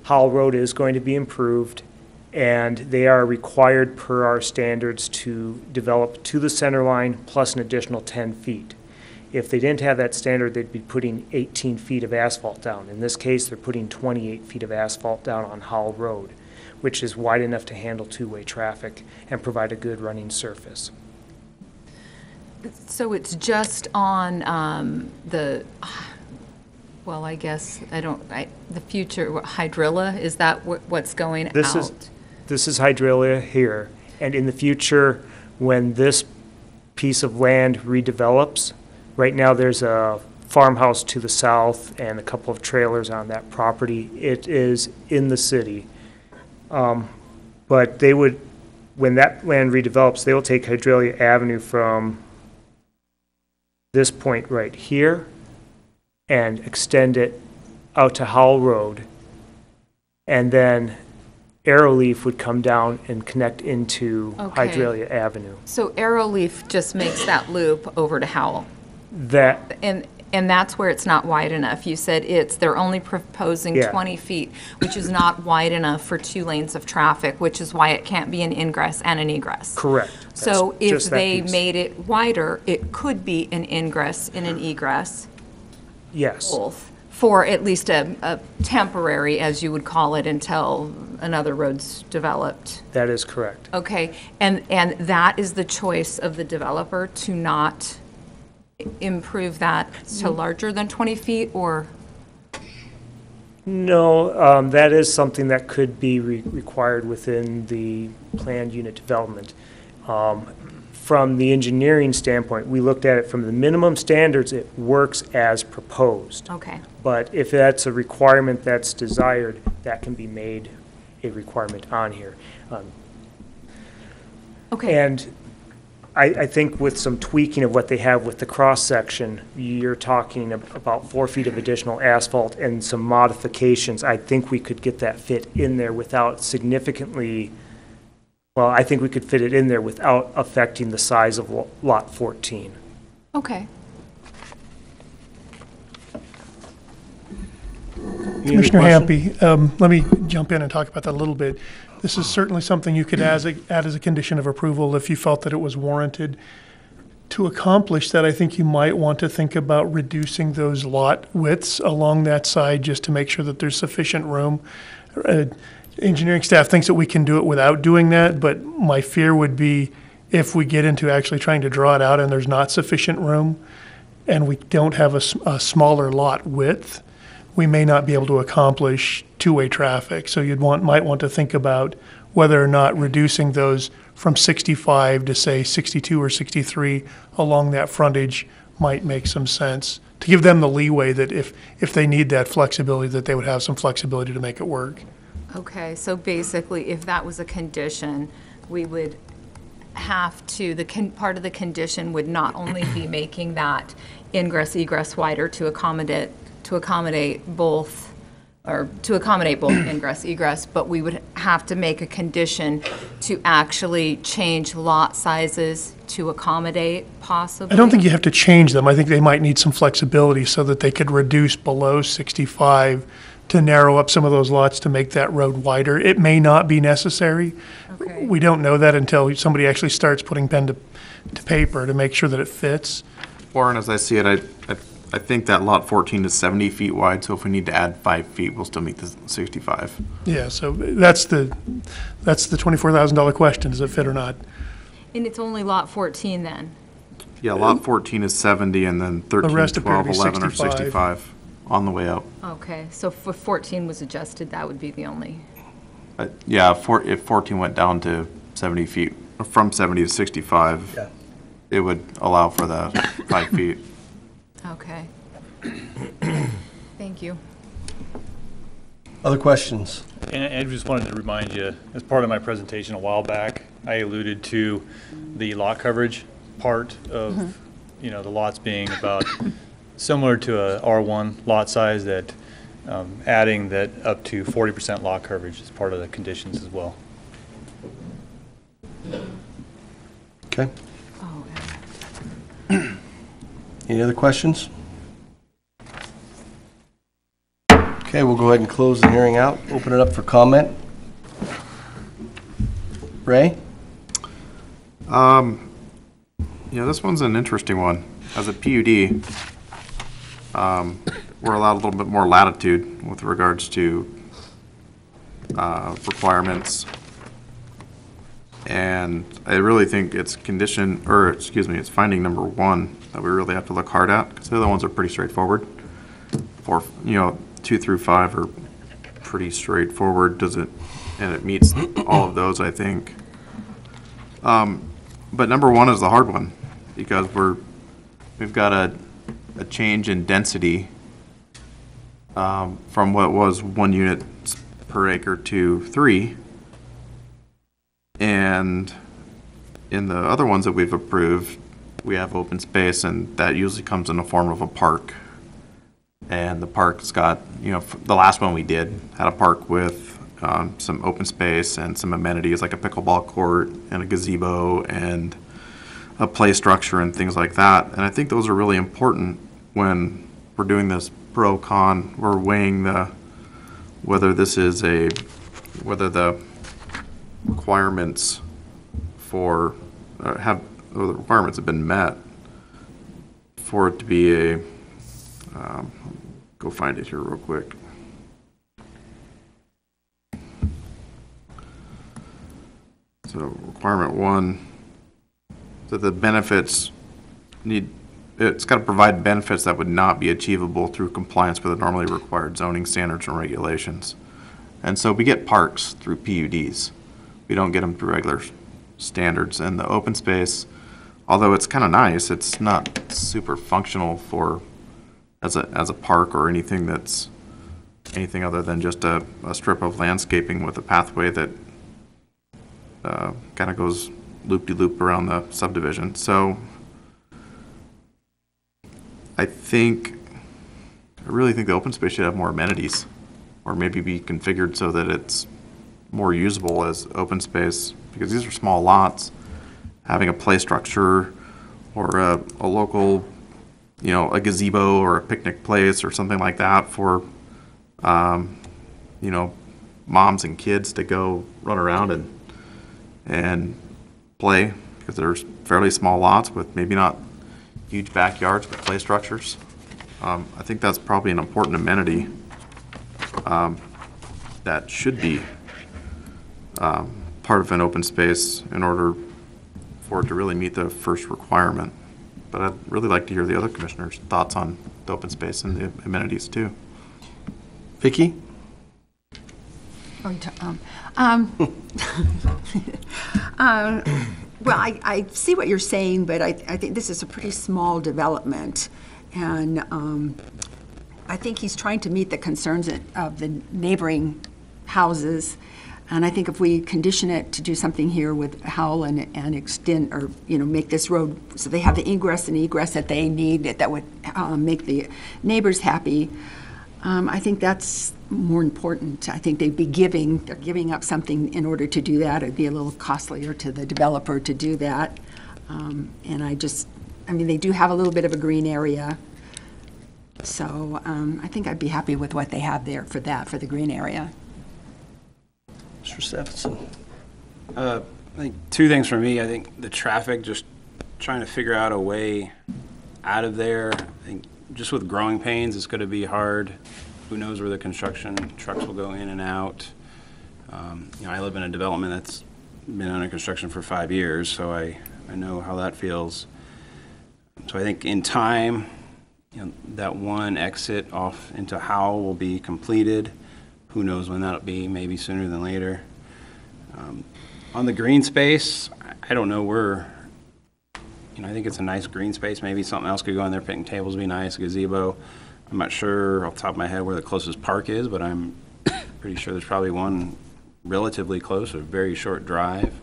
Howell Road is going to be improved, and they are required per our standards to develop to the center line plus an additional 10 feet. If they didn't have that standard, they'd be putting 18 feet of asphalt down. In this case, they're putting 28 feet of asphalt down on Howell Road, which is wide enough to handle two-way traffic and provide a good running surface. So it's just on well, I guess, the future, Hydrilla, is that what's going out? This is Hydrilla here, and in the future, when this piece of land redevelops, right now there's a farmhouse to the south and a couple of trailers on that property. It is in the city. But they would, when that land redevelops, they will take Hydrilla Avenue from this point right here and extend it out to Howell Road. And then Arrowleaf would come down and connect into Okay. Hydralia Avenue. So Arrowleaf just makes that loop over to Howell. That, And that's where it's not wide enough. You said they're only proposing Yeah. 20 feet, which is not wide enough for 2 lanes of traffic, which is why it can't be an ingress and an egress. correct. So That's if just that they piece. made it wider, it could be an ingress and an egress, Yes, both, for at least a temporary, as you would call it, until another road's developed. that is correct. Okay, and that is the choice of the developer to not improve that to larger than 20 feet, or? No, that is something that could be required within the planned unit development. From the engineering standpoint, we looked at it from the minimum standards, it works as proposed. Okay, But if that's a requirement that's desired, that can be made a requirement on here. okay. And I think with some tweaking of what they have with the cross-section, you're talking about 4 feet of additional asphalt and some modifications. I think we could get that fit in there without significantly, well, I think we could fit it in there without affecting the size of Lot 14. Okay. Commissioner questions? Hampe, let me jump in and talk about that a little bit. This is certainly something you could add as a condition of approval if you felt that it was warranted. To accomplish that, I think you might want to think about reducing those lot widths along that side just to make sure that there's sufficient room. Engineering staff thinks that we can do it without doing that, but my fear would be if we get into actually trying to draw it out and there's not sufficient room and we don't have a smaller lot width, we may not be able to accomplish two-way traffic. So might want to think about whether or not reducing those from 65 to say 62 or 63 along that frontage might make some sense, to give them the leeway that if they need that flexibility, that they would have some flexibility to make it work. Okay, so basically, if that was a condition, we would have to, part of the condition would not only be making that ingress egress wider to accommodate both ingress egress, but we would have to make a condition to actually change lot sizes to accommodate possibly. I don't think you have to change them. I think they might need some flexibility so that they could reduce below 65 to narrow up some of those lots to make that road wider. It may not be necessary. Okay. We don't know that until somebody actually starts putting pen to paper to make sure that it fits. Warren, as I see it, I think that lot 14 is 70 feet wide, so if we need to add 5 feet, we'll still meet the 65. Yeah, so that's the $24,000 question, does it fit or not? And it's only lot 14 then? Yeah, lot 14 is 70, and then 13, rest appear to 12, be 11 are 65. 65 on the way up. Okay, so if 14 was adjusted, that would be the only, Yeah, if 14 went down to 70 feet, or from 70 to 65, Yeah. it would allow for the 5 feet. okay. Thank you. Other questions? And I just wanted to remind you, as part of my presentation a while back, I alluded to the lot coverage part of, the lots being about similar to a R1 lot size, that adding that up to 40% lot coverage is part of the conditions as well. Okay. Oh, Any other questions? Okay, we'll go ahead and close the hearing out, open it up for comment. Ray? Yeah, this one's an interesting one. As a PUD, we're allowed a little bit more latitude with regards to requirements. And I really think it's it's finding number 1 that we really have to look hard at, because the other ones are pretty straightforward. 2 through 5 are pretty straightforward, and it meets all of those, I think. But number 1 is the hard one, because we've got a change in density from what was 1 unit per acre to 3. And in the other ones that we've approved, we have open space, and that usually comes in the form of a park. And the park's got, the last one we did had a park with some open space and some amenities like a pickleball court and a gazebo and a play structure and things like that. And I think those are really important when we're doing this pro-con. We're weighing whether the requirements the requirements have been met for it to be a, go find it here real quick. So requirement 1, that the benefits it's got to provide benefits that would not be achievable through compliance with the normally required zoning standards and regulations. And so we get parks through PUDs. We don't get them through regular standards. And the open space, although it's kind of nice, it's not super functional as a park or anything other than just a strip of landscaping with a pathway that kind of goes loop-de-loop around the subdivision. So I really think the open space should have more amenities, or maybe be configured so that it's more usable as open space, because these are small lots. Having a play structure or a local, a gazebo or a picnic place or something like that for, moms and kids to go run around and play, because there's fairly small lots with maybe not huge backyards, but play structures. I think that's probably an important amenity that should be part of an open space in order for it to really meet the first requirement. But I'd really like to hear the other commissioners' thoughts on the open space and the amenities too. Vicki? Well, I see what you're saying, but I think this is a pretty small development. And I think he's trying to meet the concerns of the neighboring houses. And I think if we condition it to do something here with Howell and extend, or, make this road so they have the ingress and egress that they need, that would make the neighbors happy, I think that's more important. I think they're giving up something in order to do that. It'd be a little costlier to the developer to do that. And they do have a little bit of a green area. So I think I'd be happy with what they have there for the green area. Mr. Steffensen. I think two things for me. I think the traffic, just trying to figure out a way out of there. I think just with growing pains, it's going to be hard. Who knows where the construction trucks will go in and out. I live in a development that's been under construction for 5 years, so I know how that feels. So I think in time, that one exit off into Howell will be completed. Who knows when that'll be, maybe sooner than later. On the green space, I don't know where, I think it's a nice green space. Maybe something else could go in there. Picnic tables would be nice, a gazebo. I'm not sure off the top of my head where the closest park is, but I'm pretty sure there's probably one relatively close, a very short drive.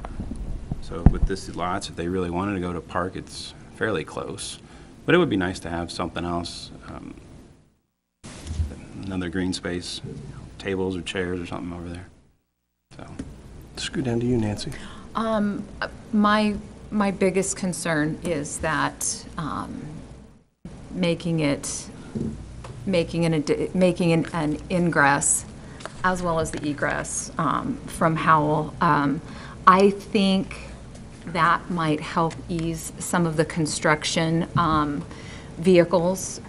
So with this lots, if they really wanted to go to a park, it's fairly close. But it would be nice to have something else, another green space, tables or chairs or something over there. So, let's go down to you, Nancy. My biggest concern is that making an ingress as well as the egress from Howell. I think that might help ease some of the construction vehicles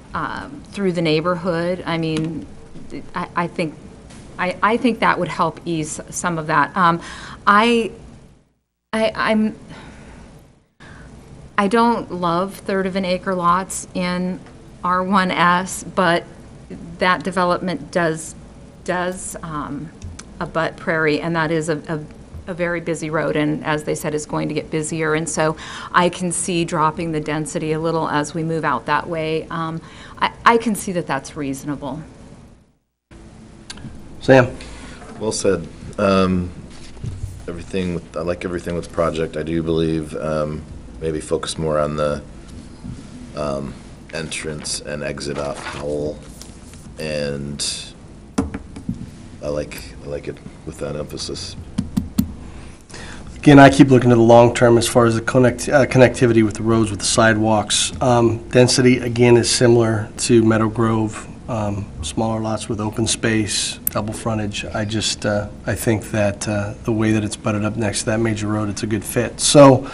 through the neighborhood. I think that would help ease some of that. I don't love third of an acre lots in R1S, but that development does abut Prairie, and that is a very busy road, and as they said, it's going to get busier, and so I can see dropping the density a little as we move out that way. I can see that that's reasonable. Sam? Well said. I like everything with the project. I do believe maybe focus more on the entrance and exit off Howell, and I like it with that emphasis. Again, I keep looking to the long term as far as the connectivity with the roads, with the sidewalks. Density, again, is similar to Meadow Grove, smaller lots with open space, double frontage. I think that the way that it's butted up next to that major road, it's a good fit. So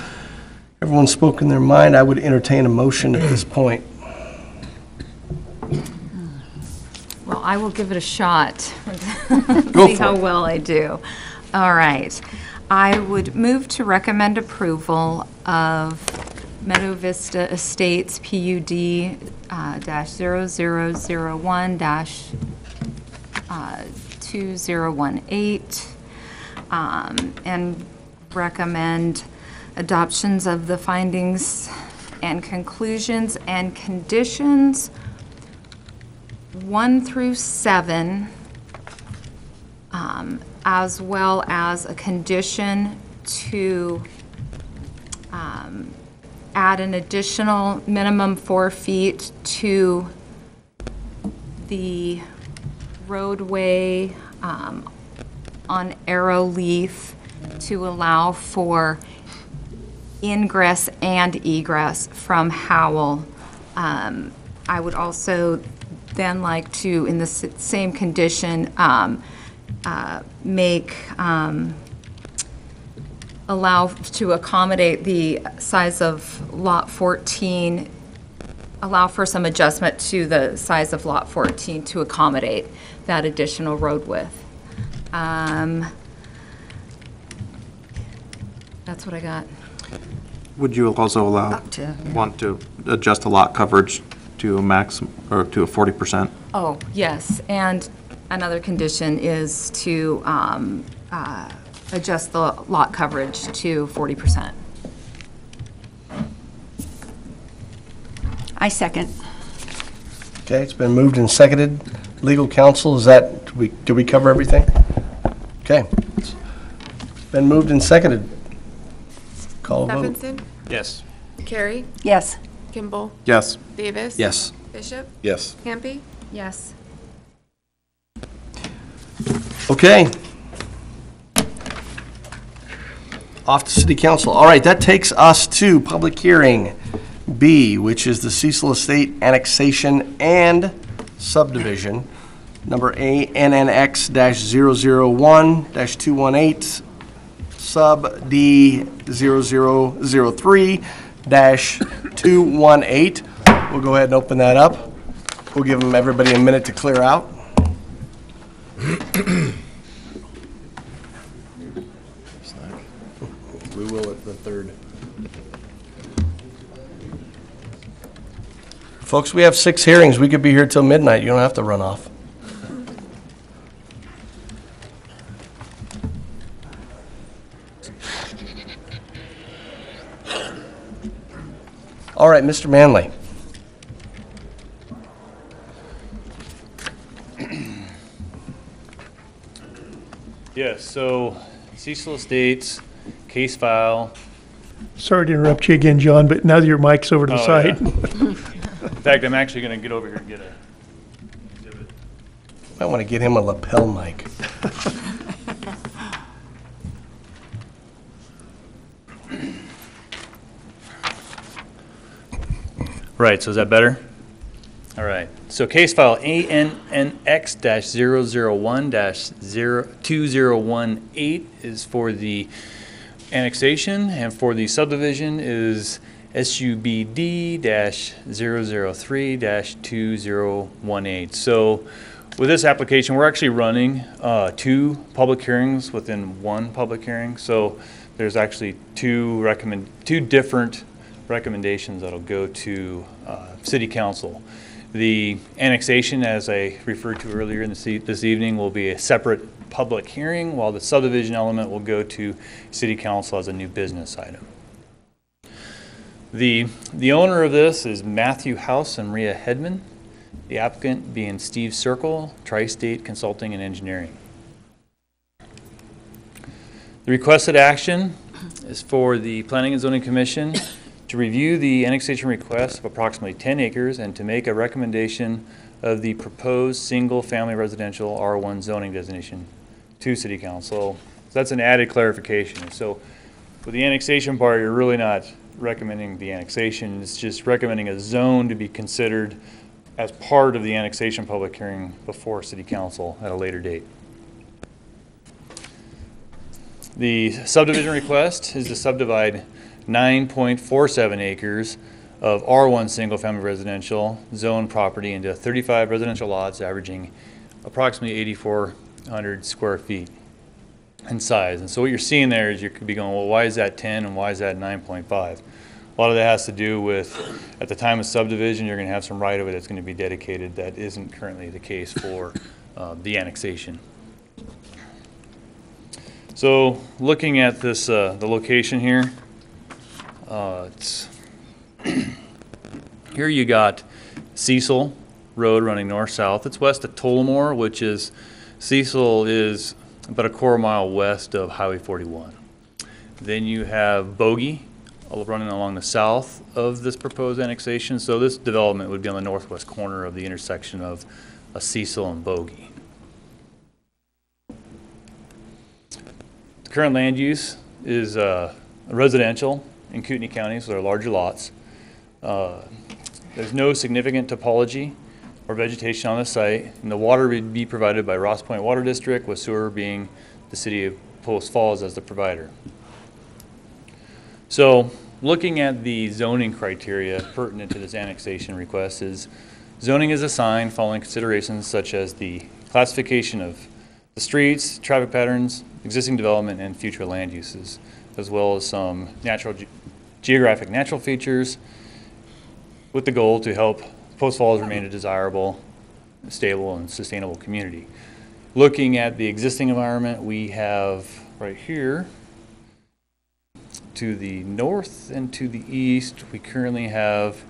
everyone's spoken their mind. I would entertain a motion at this point. Well, I will give it a shot. Go See for how it. well I do. All right. I would move to recommend approval of Meadow Vista Estates PUD -0001 -2018 and recommend adoptions of the findings and conclusions and conditions 1 through 7, as well as a condition to add an additional minimum 4 feet to the roadway on Arrow Leaf to allow for ingress and egress from Howell. I would also then like to, in the same condition, allow to accommodate the size of Lot 14, allow for some adjustment to the size of Lot 14 to accommodate that additional road width. That's what I got. Would you also want to adjust the lot coverage to a max, or to a 40%? Oh, yes, and another condition is to adjust the lot coverage to 40%. I second. Okay, it's been moved and seconded. Legal counsel, is that, did we cover everything? Okay. It's been moved and seconded. Call a vote. Steffensen? Yes. Carey? Yes. Kimball? Yes. Davis? Yes. Bishop? Yes. Hampe? Yes. Okay. Off to city council. All right, that takes us to public hearing B, which is the Cecil Estate Annexation and Subdivision, number ANNX-001-218, sub D0003-218. We'll go ahead and open that up. We'll give them, everybody, a minute to clear out. We will at the third. Folks, we have 6 hearings. We could be here till midnight. You don't have to run off. All right, Mr. Manley. Yes, so Cecil Estates, case file. Sorry to interrupt you again, John, but now that your mic's over to the Oh, side. yeah. In fact, I'm actually going to get over here and get a exhibit. I want to get him a lapel mic. Right, so is that better? All right, so case file ANNX-001-2018 is for the annexation, and for the subdivision is SUBD-003-2018. So with this application, we're actually running 2 public hearings within 1 public hearing. So there's actually two different recommendations that'll go to City Council. The annexation, as I referred to earlier in this evening, will be a separate public hearing, while the subdivision element will go to City Council as a new business item. The owner of this is Matthew House and Maria Hedman, the applicant being Steve Circle, Tri-State Consulting and Engineering. The requested action is for the Planning and Zoning Commission to review the annexation request of approximately 10 acres and to make a recommendation of the proposed single-family residential R1 zoning designation to City Council. So that's an added clarification. So with the annexation part, you're really not recommending the annexation. It's just recommending a zone to be considered as part of the annexation public hearing before City Council at a later date. The subdivision request is to subdivide 9.47 acres of R1 single-family residential zone property into 35 residential lots averaging approximately 8,400 square feet in size. And so what you're seeing there is you could be going, well, why is that 10 and why is that 9.5? A lot of that has to do with, at the time of subdivision, you're going to have some right-of-way that's going to be dedicated. That isn't currently the case for the annexation. So looking at this, the location here, here you got Cecil Road running north-south. It's west of Tullamore, which is, Cecil is about a quarter mile west of Highway 41. Then you have Bogey running along the south of this proposed annexation. So this development would be on the northwest corner of the intersection of Cecil and Bogey. The current land use is residential in Kootenai County, so they're larger lots. There's no significant topology or vegetation on the site, and the water would be provided by Ross Point Water District, with sewer being the city of Post Falls as the provider. So looking at the zoning criteria pertinent to this annexation request is zoning is assigned following considerations such as the classification of the streets, traffic patterns, existing development, and future land uses, as well as some geographic natural features, with the goal to help Post Falls remain a desirable, stable, and sustainable community. Looking at the existing environment, we have right here to the north and to the east, we currently have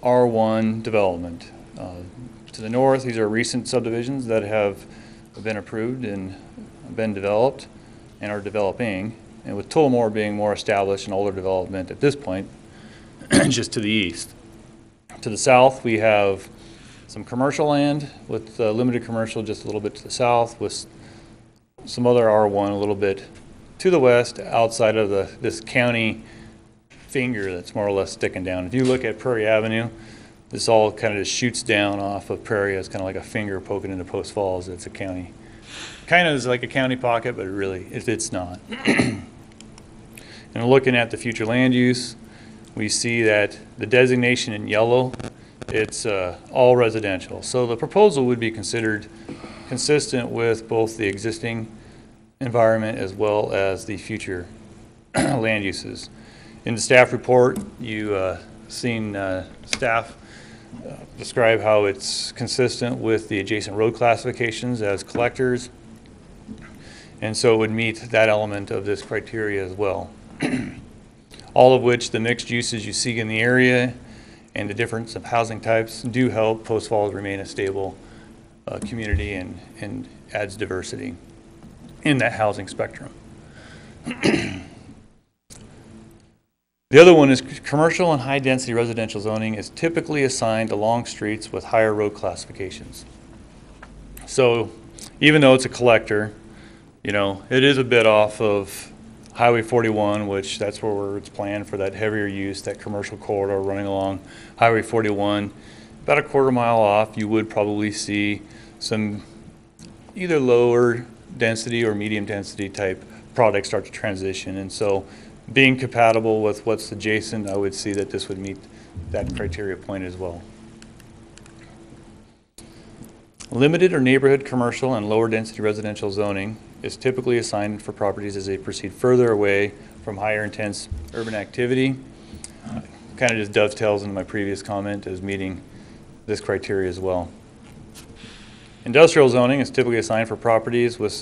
R1 development. To the north, these are recent subdivisions that have been approved and been developed and are developing, and with Tullamore being more established and older development at this point, just to the east. To the south, we have some commercial land with limited commercial just a little bit to the south, with some other R1 a little bit to the west outside of this county finger that's more or less sticking down. If you look at Prairie Avenue, this all kind of just shoots down off of Prairie. It's kind of like a finger poking into Post Falls. It's a county. Kind of is like a county pocket, but really it's not. And looking at the future land use, we see that the designation in yellow, it's all residential. So the proposal would be considered consistent with both the existing environment as well as the future land uses. In the staff report, you seen staff describe how it's consistent with the adjacent road classifications as collectors, and so it would meet that element of this criteria as well. All of which the mixed uses you see in the area and the difference of housing types do help Post Falls remain a stable community and adds diversity in that housing spectrum. The other one is commercial and high density residential zoning is typically assigned along streets with higher road classifications. So even though it's a collector, you know, it is a bit off of Highway 41, which that's where it's planned for that heavier use, that commercial corridor running along Highway 41. About a quarter mile off, you would probably see some either lower density or medium density type products start to transition. And so being compatible with what's adjacent, I would see that this would meet that criteria point as well. Limited or neighborhood commercial and lower density residential zoning is typically assigned for properties as they proceed further away from higher intense urban activity. Kind of just dovetails into my previous comment as meeting this criteria as well. Industrial zoning is typically assigned for properties with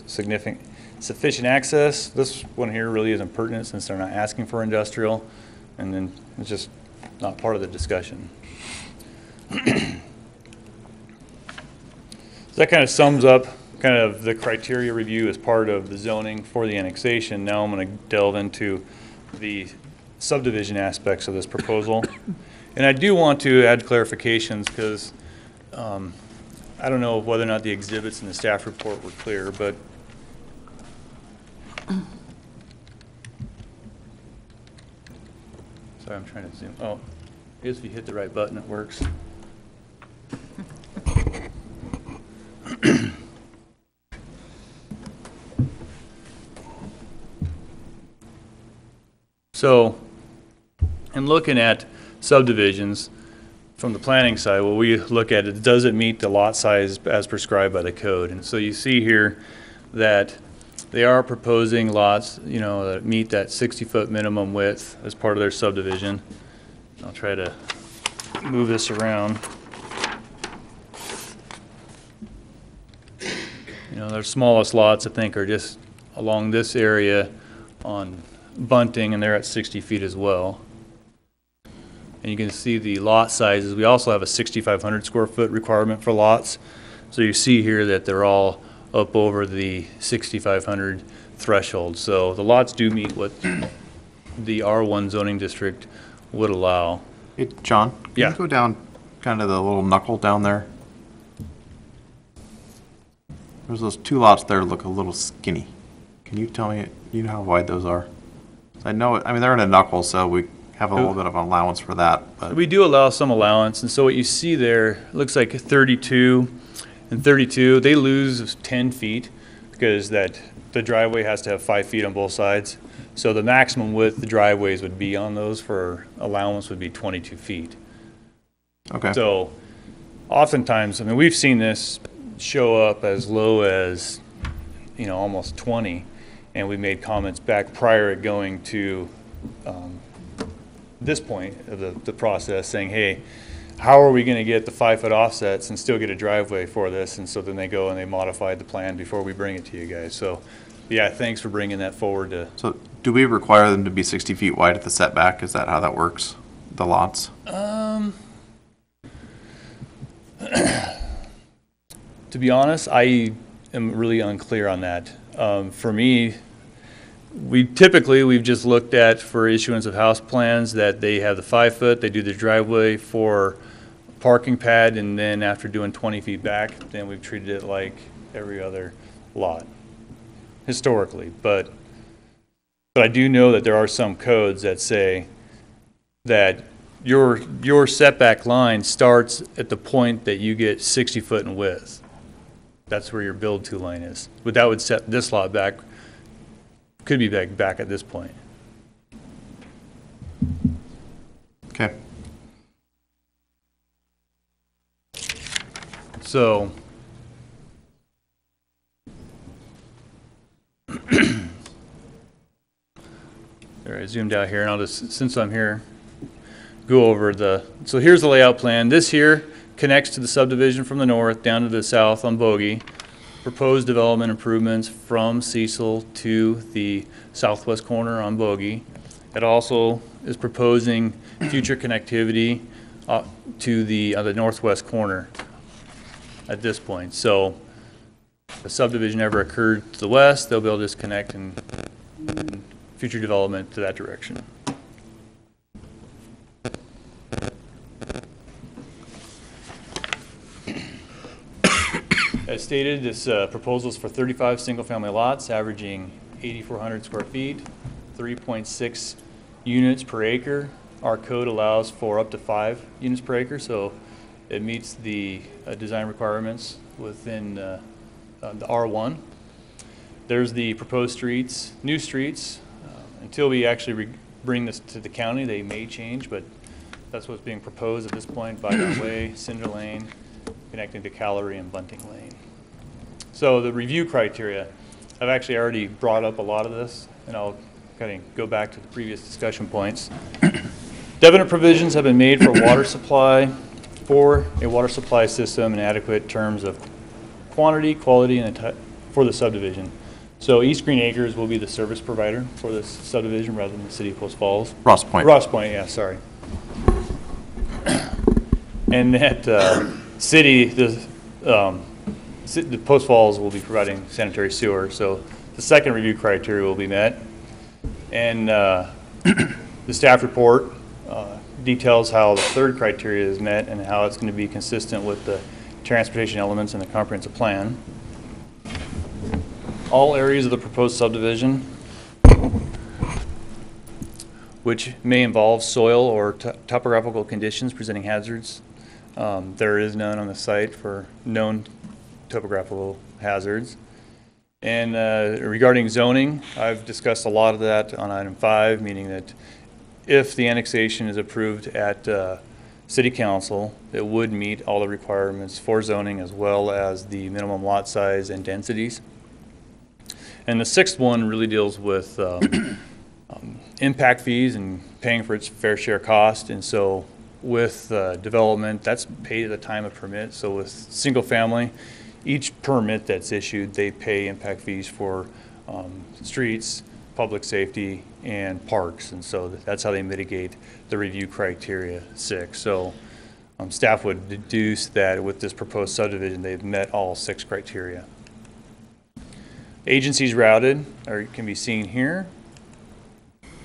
sufficient access. This one here really isn't pertinent since they're not asking for industrial, and then it's just not part of the discussion. So that kind of sums up kind of the criteria review as part of the zoning for the annexation. Now I'm going to delve into the subdivision aspects of this proposal. And I do want to add clarifications because I don't know whether or not the exhibits in the staff report were clear, but sorry, I'm trying to zoom. Oh, I guess if you hit the right button, it works. So, in looking at subdivisions from the planning side, what we look at is, does it meet the lot size as prescribed by the code? And so you see here that they are proposing lots, you know, that meet that 60-foot minimum width as part of their subdivision. I'll try to move this around. You know, their smallest lots, I think, are just along this area on Bunting, and they're at 60 feet as well. And you can see the lot sizes. We also have a 6,500 square foot requirement for lots. So you see here that they're all up over the 6,500 threshold. So the lots do meet what the R1 zoning district would allow. Hey, John, can Yeah. you go down kind of the little knuckle down there? There's those two lots there look a little skinny. Can you tell me, you know how wide those are? I know, I mean, they're in a knuckle, so we have a little bit of an allowance for that. But We do allow some allowance, and so what you see there looks like 32 and 32. They lose 10 feet because the driveway has to have 5 feet on both sides. So the maximum width the driveways would be on those for allowance would be 22 feet. Okay. So oftentimes, I mean, we've seen this show up as low as, you know, almost 20. And we made comments back prior to going to this point of the process saying, hey, how are we going to get the 5-foot offsets and still get a driveway for this? And so then they go and they modified the plan before we bring it to you guys. So yeah, thanks for bringing that forward. So do we require them to be 60 feet wide at the setback? Is that how that works, the lots? To be honest, I am really unclear on that. For me, we've just looked at for issuance of house plans that they have the 5-foot, they do the driveway for parking pad, and then after doing 20 feet back, then we've treated it like every other lot historically. But I do know that there are some codes that say that your setback line starts at the point that you get 60 foot in width. That's where your build to line is. But that would set this lot back, could be back at this point. Okay. So, there, I zoomed out here, and I'll just, since I'm here, go over so here's the layout plan. This here connects to the subdivision from the north down to the south on Bogey. Proposed development improvements from Cecil to the southwest corner on Bogey. It also is proposing future connectivity to the northwest corner at this point. So if the subdivision ever occurred to the west, they'll be able to just connect and future development to that direction. As stated, this proposal is for 35 single-family lots, averaging 8,400 square feet, 3.6 units per acre. Our code allows for up to 5 units per acre, so it meets the design requirements within the R1. There's the proposed streets, new streets. Until we actually bring this to the county, they may change, but that's what's being proposed at this point. Bygone Way, Cinder Lane, connecting to Callery and Bunting Lane. So the review criteria, I've actually already brought up a lot of this, and I'll kind of go back to the previous discussion points. Definite provisions have been made for water supply, for a water supply system in adequate terms of quantity, quality, and for the subdivision. So East Green Acres will be the service provider for this subdivision rather than the city of Post Falls. Ross Point. Ross Point, yeah, sorry. And that the Post Falls will be providing sanitary sewer. So the second review criteria will be met. And the staff report details how the third criteria is met and how it's going to be consistent with the transportation elements in the comprehensive plan. All areas of the proposed subdivision which may involve soil or topographical conditions presenting hazards. There is none on the site for known topographical hazards. And regarding zoning, I've discussed a lot of that on item 5, meaning that if the annexation is approved at City Council, it would meet all the requirements for zoning as well as the minimum lot size and densities. And the 6th one really deals with impact fees and paying for its fair share cost. And so with development, that's paid at the time of permit. So with single family, each permit that's issued, they pay impact fees for streets, public safety, and parks. And so that's how they mitigate the review criteria 6. So staff would deduce that with this proposed subdivision, they've met all 6 criteria. Agencies routed can be seen here.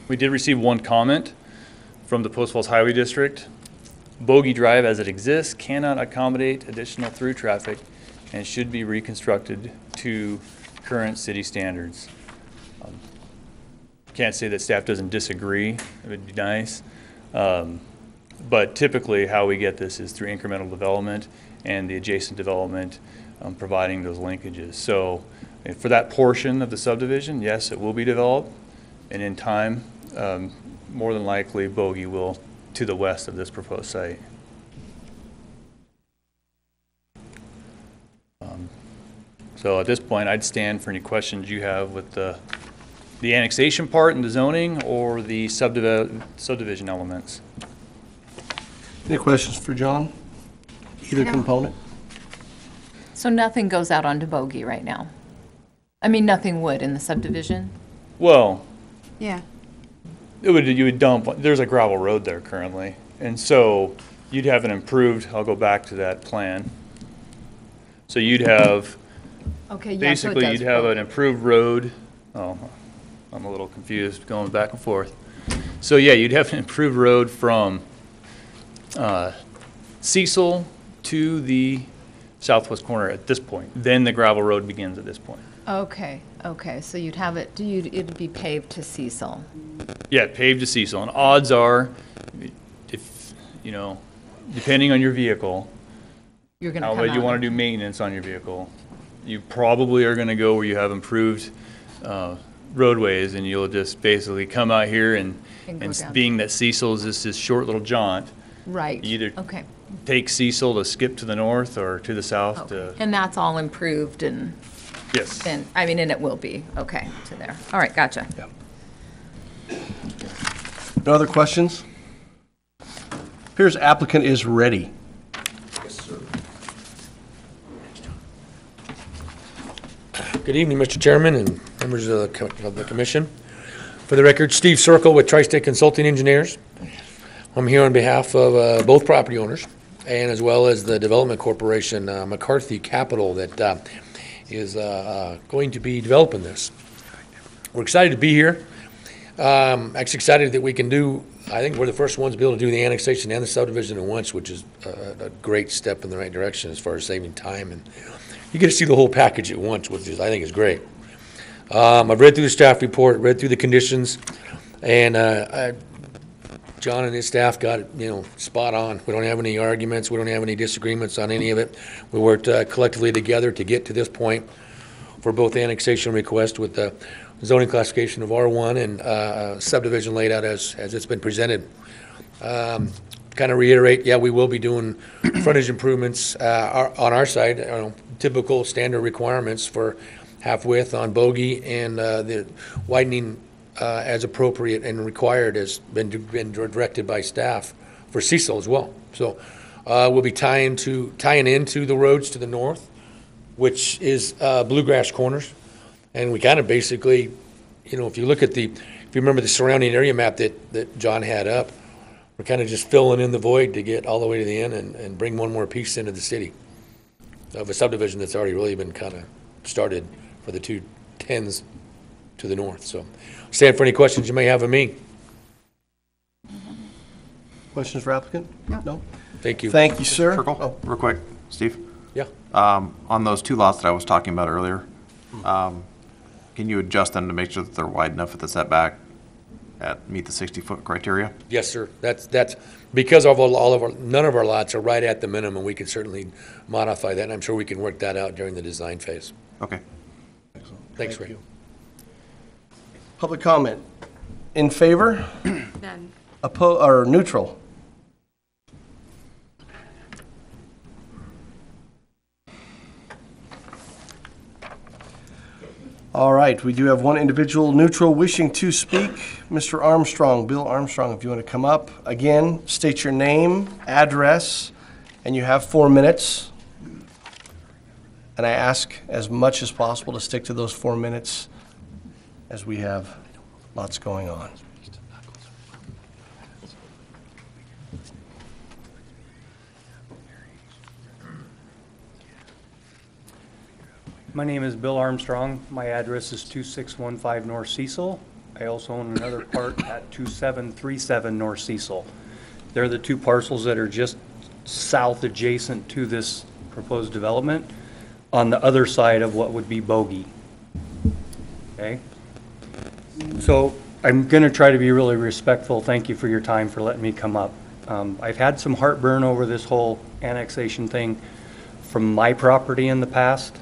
We did receive 1 comment from the Post Falls Highway District. Bogey Drive as it exists cannot accommodate additional through traffic and should be reconstructed to current city standards. Can't say that staff doesn't disagree. It would be nice. But typically how we get this is through incremental development and the adjacent development providing those linkages. So for that portion of the subdivision, yes, it will be developed. And in time, more than likely, Bogey will to the west of this proposed site. So at this point, I'd stand for any questions you have with the annexation part and the zoning or the subdivision elements. Any questions for John? Either component? So nothing goes out onto Bogey right now? I mean, nothing would in the subdivision? Well, Yeah. you would dump, there's a gravel road there currently. And so you'd have an improved, I'll go back to that plan. So you'd have, Okay, yeah, so it basically does you'd have both. an improved road. Oh, I'm a little confused going back and forth. So yeah, you'd have an improved road from Cecil to the southwest corner at this point. Then the gravel road begins at this point. Okay, so you'd have it, it'd be paved to Cecil. Yeah, paved to Cecil. And odds are, if, depending on your vehicle, You're gonna how come bad you out want to do maintenance on your vehicle, you probably are going to go where you have improved roadways, and you'll just basically come out here and go down. being that Cecil is just this short little jaunt, Right, you either okay. take Cecil to skip to the north or to the south to, And that's all improved and, yes. and it will be, okay, to there. All right, gotcha. No other questions? Appears applicant is ready. Good evening, Mr. Chairman and members of the commission. For the record, Steve Circle with Tri-State Consulting Engineers. I'm here on behalf of both property owners and as well as the Development Corporation, McCarthy Capital, that is going to be developing this. We're excited to be here. Actually excited that we can do, I think we're the first ones to be able to do the annexation and the subdivision at once, which is a great step in the right direction as far as saving time, and you get to see the whole package at once, which is, I think, is great. I've read through the staff report, read through the conditions, and John and his staff got it, spot on. We don't have any arguments. We don't have any disagreements on any of it. We worked collectively together to get to this point for both annexation request with the zoning classification of R1 and subdivision laid out as it's been presented. Kind of reiterate, yeah, we will be doing frontage improvements on our side, typical standard requirements for half width on Bogey, and the widening as appropriate and required has been directed by staff for Cecil as well. So we'll be tying into the roads to the north, which is Bluegrass Corners. And we kind of basically, if you look at if you remember the surrounding area map that John had up, we're kind of just filling in the void to get all the way to the end and bring one more piece into the city of a subdivision that's already really been kind of started for the 210s to the north. So stand for any questions you may have of me. Questions for applicant? No. Thank you. Thank you, sir. Circle, Oh, real quick, Steve. Yeah. On those two lots that I was talking about earlier, can you adjust them to make sure that they're wide enough at the setback meet the 60-foot criteria? Yes, sir. That's because of all of our, none of our lots are right at the minimum. We can certainly modify that, and I'm sure we can work that out during the design phase. Okay. Thanks, Ray. Public comment. In favor? None. Or neutral? All right, we do have one individual neutral wishing to speak. Mr. Armstrong, Bill Armstrong, if you want to come up. Again, state your name, address, and you have 4 minutes. And I ask as much as possible to stick to those 4 minutes as we have lots going on. My name is Bill Armstrong. My address is 2615 North Cecil. I also own another part at 2737 North Cecil. They're the two parcels that are just south adjacent to this proposed development on the other side of what would be Bogey. Okay? So I'm going to try to be really respectful. Thank you for your time for letting me come up. I've had some heartburn over this whole annexation thing from my property in the past.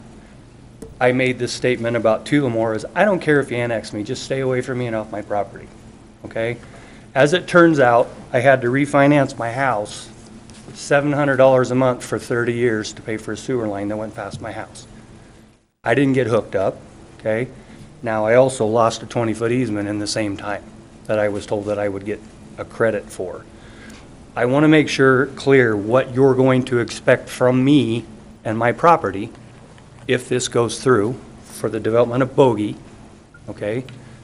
I made this statement about Tullamore is, I don't care if you annex me, just stay away from me and off my property, okay? As it turns out, I had to refinance my house, $700 a month for 30 years to pay for a sewer line that went past my house. I didn't get hooked up, okay? Now, I also lost a 20-foot easement in the same time that I was told that I would get a credit for. I want to make sure clear what you're going to expect from me and my property if this goes through for the development of Bogey, okay?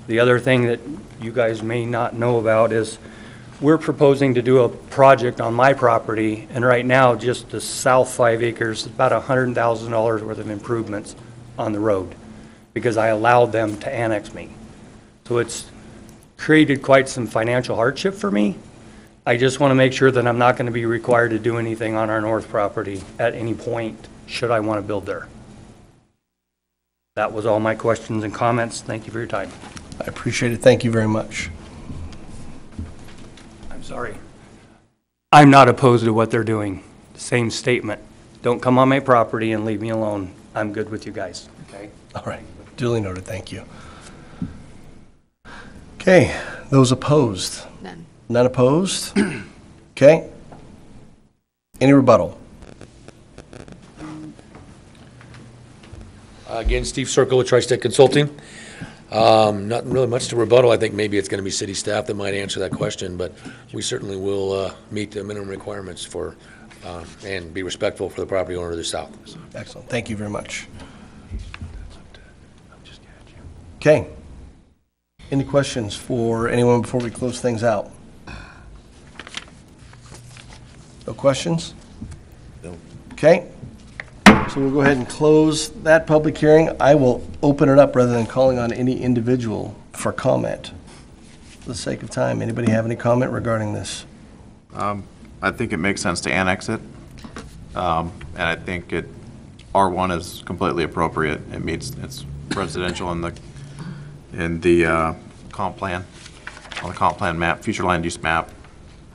The other thing that you guys may not know about is we're proposing to do a project on my property, and right now, just the south 5 acres, about $100,000 worth of improvements on the road because I allowed them to annex me. So it's created quite some financial hardship for me. I just want to make sure that I'm not going to be required to do anything on our north property at any point should I want to build there. That was all my questions and comments. Thank you for your time. I appreciate it. Thank you very much. I'm sorry. I'm not opposed to what they're doing. Same statement. Don't come on my property and leave me alone. I'm good with you guys, okay? All right. Duly noted. Thank you. Okay. Those opposed? None. None opposed? Okay. Any rebuttal? Again, Steve Circle with Tri-State Consulting. Not really much to rebuttal. I think maybe it's going to be city staff that might answer that question, but we certainly will meet the minimum requirements for and be respectful for the property owner to the south. Excellent. Thank you very much. Okay. Any questions for anyone before we close things out? No questions? No. Okay. So we'll go ahead and close that public hearing. I will open it up rather than calling on any individual for comment. For the sake of time, anybody have any comment regarding this? I think it makes sense to annex it. And I think R1 is completely appropriate. It meets, it's residential in the comp plan, on the comp plan map, future land use map.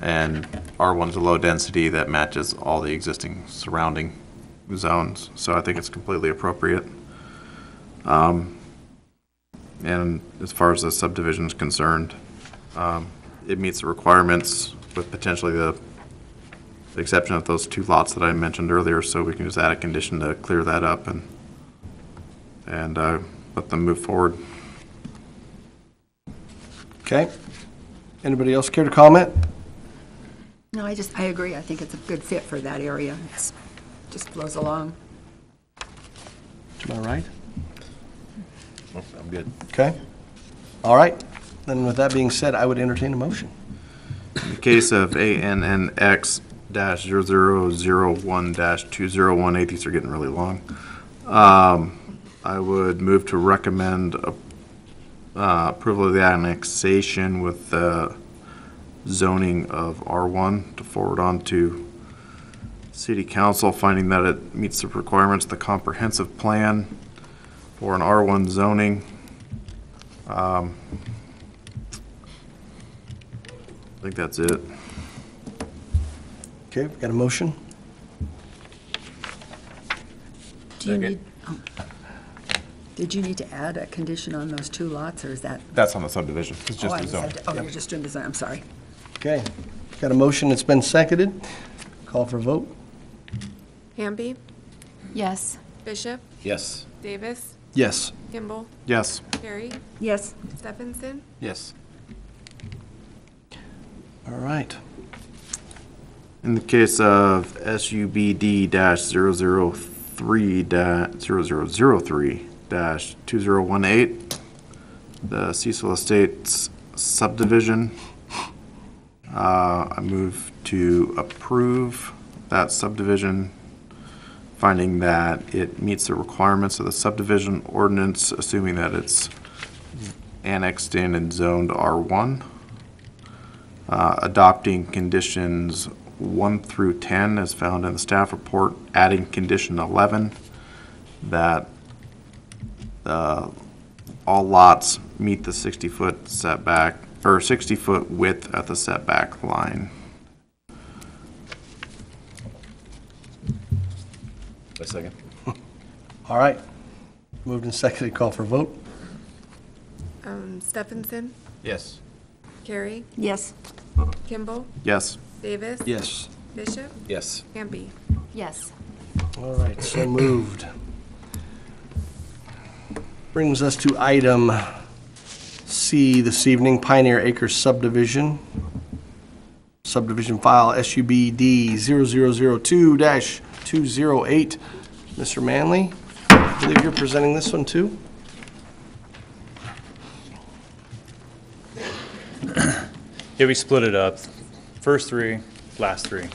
And R1's a low density that matches all the existing surrounding zones, so I think it's completely appropriate. And as far as the subdivision is concerned, it meets the requirements with potentially the exception of those two lots that I mentioned earlier, so we can just add a condition to clear that up and let them move forward. Okay. Anybody else care to comment? No, I agree. I think it's a good fit for that area. It's just flows along. Am I right? I'm good. Okay. All right. Then with that being said, I would entertain a motion. In the case of ANNX-0001-2018, these are getting really long. I would move to recommend approval of the annexation with the zoning of R1 to forward on to City Council finding that it meets the requirements of the comprehensive plan for an R1 zoning. I think that's it. Okay, we got a motion? Do you need, did you need to add a condition on those 2 lots, or is that? That's on the subdivision. It's just I the zone. Oh, you're just doing the zone, I'm sorry. Okay, got a motion that's been seconded. Call for vote. Hampe, Yes. Bishop, Yes. Davis, Yes. Kimball, Yes. Carey, Yes. Steffensen, Yes. All right. In the case of SUBD-003-0003-2018, the Cecil Estates subdivision, I move to approve that subdivision, finding that it meets the requirements of the subdivision ordinance, assuming that it's annexed in and zoned R1. Adopting conditions 1 through 10 as found in the staff report, adding condition 11 that all lots meet the 60-foot setback, or 60-foot width at the setback line. A second. All right. Moved and seconded. Call for vote. Steffensen, Yes. Carey, Yes. Kimball, Yes. Davis, Yes. Bishop, Yes. Hampe. Yes. All right, so moved. Brings us to item C this evening, Pioneer Acres subdivision. Subdivision file SUBD 0002-208. Mr. Manley, I believe you're presenting this one too? Yeah, we split it up. First 3, last 3.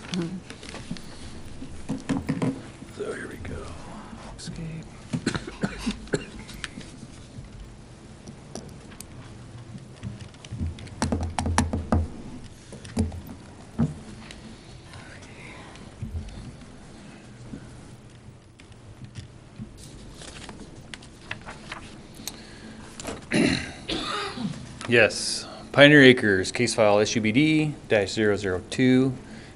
So here we go. Escape. Yes, Pioneer Acres, case file SUBD-002,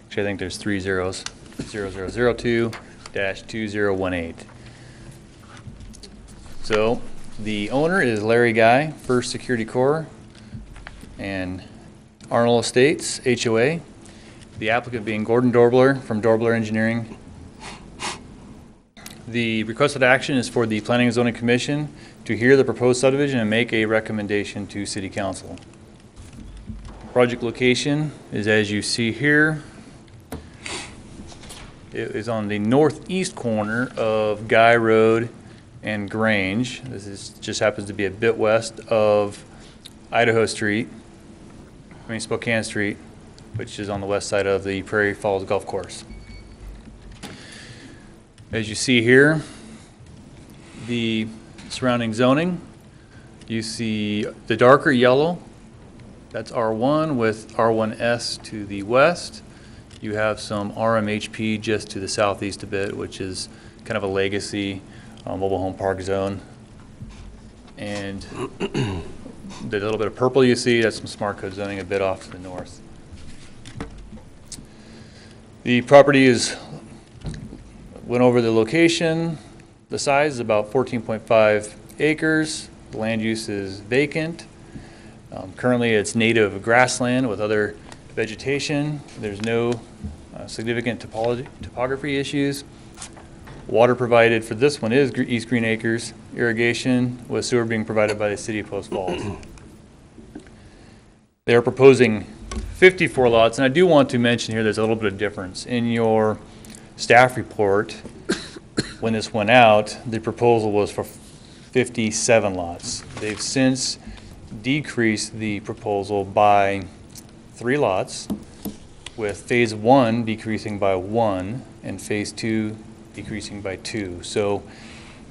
actually I think there's 3 zeros, 0002-2018. So, the owner is Larry Guy, First Security Corps, and Arnold Estates, HOA. The applicant being Gordon Dorbler from Dorbler Engineering. The requested action is for the Planning and Zoning Commission to hear the proposed subdivision and make a recommendation to City Council. Project location is, as you see here, it is on the northeast corner of Guy Road and Grange. Just happens to be a bit west of Idaho Street, Spokane Street, which is on the west side of the Prairie Falls Golf Course. As you see here, the surrounding zoning, you see the darker yellow, that's R1 with R1S to the west. You have some RMHP just to the southeast a bit, which is kind of a legacy mobile home park zone. And the little bit of purple you see, that's some smart code zoning a bit off to the north. The property went over the location. The size is about 14.5 acres. The land use is vacant. Currently, it's native grassland with other vegetation. There's no significant topography issues. Water provided for this one is East Green Acres irrigation, with sewer being provided by the city of Post Falls. They are proposing 54 lots, and I do want to mention here there's a little bit of difference. In your staff report, when this went out, the proposal was for 57 lots. They've since decreased the proposal by 3 lots, with phase 1 decreasing by 1 and phase 2 decreasing by 2. So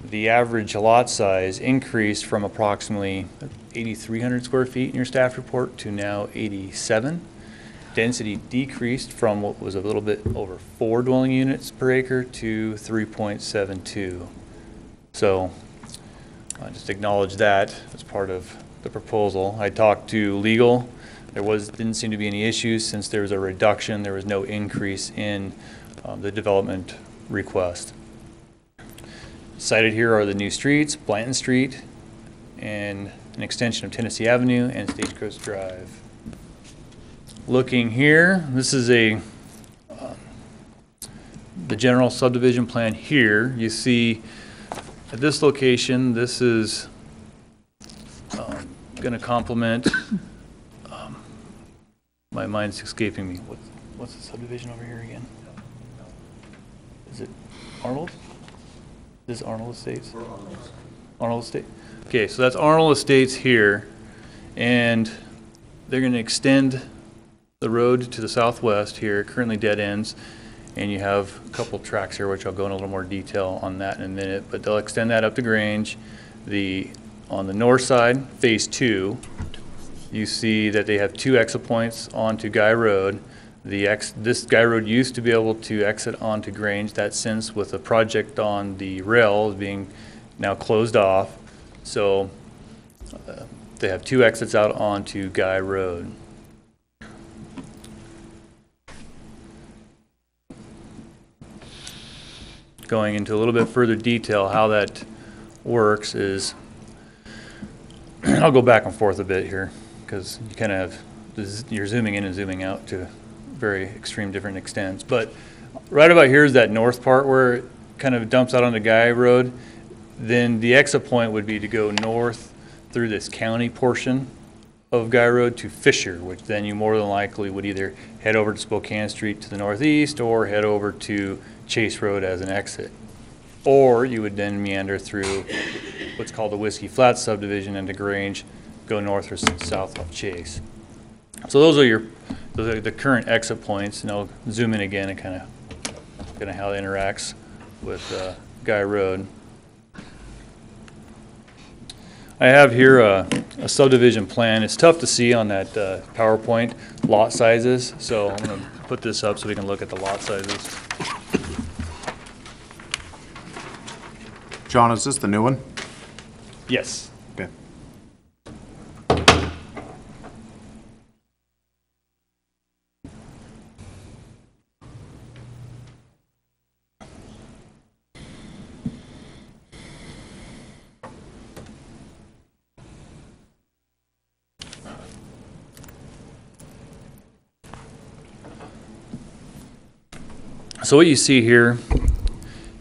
the average lot size increased from approximately 8,300 square feet in your staff report to now 87. density decreased from what was a little bit over 4 dwelling units per acre to 3.72. So I just acknowledge that as part of the proposal. I talked to legal. Didn't seem to be any issues since there was a reduction. There was no increase in the development request. Cited here are the new streets, Blanton Street, and an extension of Tennessee Avenue and Stagecoach Drive. Looking here, this is the general subdivision plan here. You see at this location, this is going to complement, my mind's escaping me. What's the subdivision over here again? Is it Arnold? This is Arnold Estates? Arnold Estate? Okay, so that's Arnold Estates here, and they're going to extend the road to the southwest here, currently dead ends, and you have a couple tracks here, which I'll go in a little more detail on that in a minute, but they'll extend that up to Grange. On the north side, phase 2, you see that they have 2 exit points onto Guy Road. This Guy Road used to be able to exit onto Grange. That since with the project on the rail being now closed off, so they have 2 exits out onto Guy Road. Going into a little bit further detail, how that works is, I'll go back and forth a bit here because you kind of have, you're zooming in and zooming out to very extreme different extents. But right about here is that north part where it kind of dumps out onto Guy Road. Then the exit point would be to go north through this county portion of Guy Road to Fisher, which then you more than likely would either head over to Spokane Street to the northeast or head over to Chase Road as an exit. Or you would then meander through what's called the Whiskey Flats subdivision into Grange, go north or south of Chase. So those are the current exit points, and I'll zoom in again and kind of how it interacts with Guy Road. I have here a subdivision plan. It's tough to see on that PowerPoint lot sizes, so I'm going to put this up so we can look at the lot sizes. John, is this the new one? Yes. Okay. So what you see here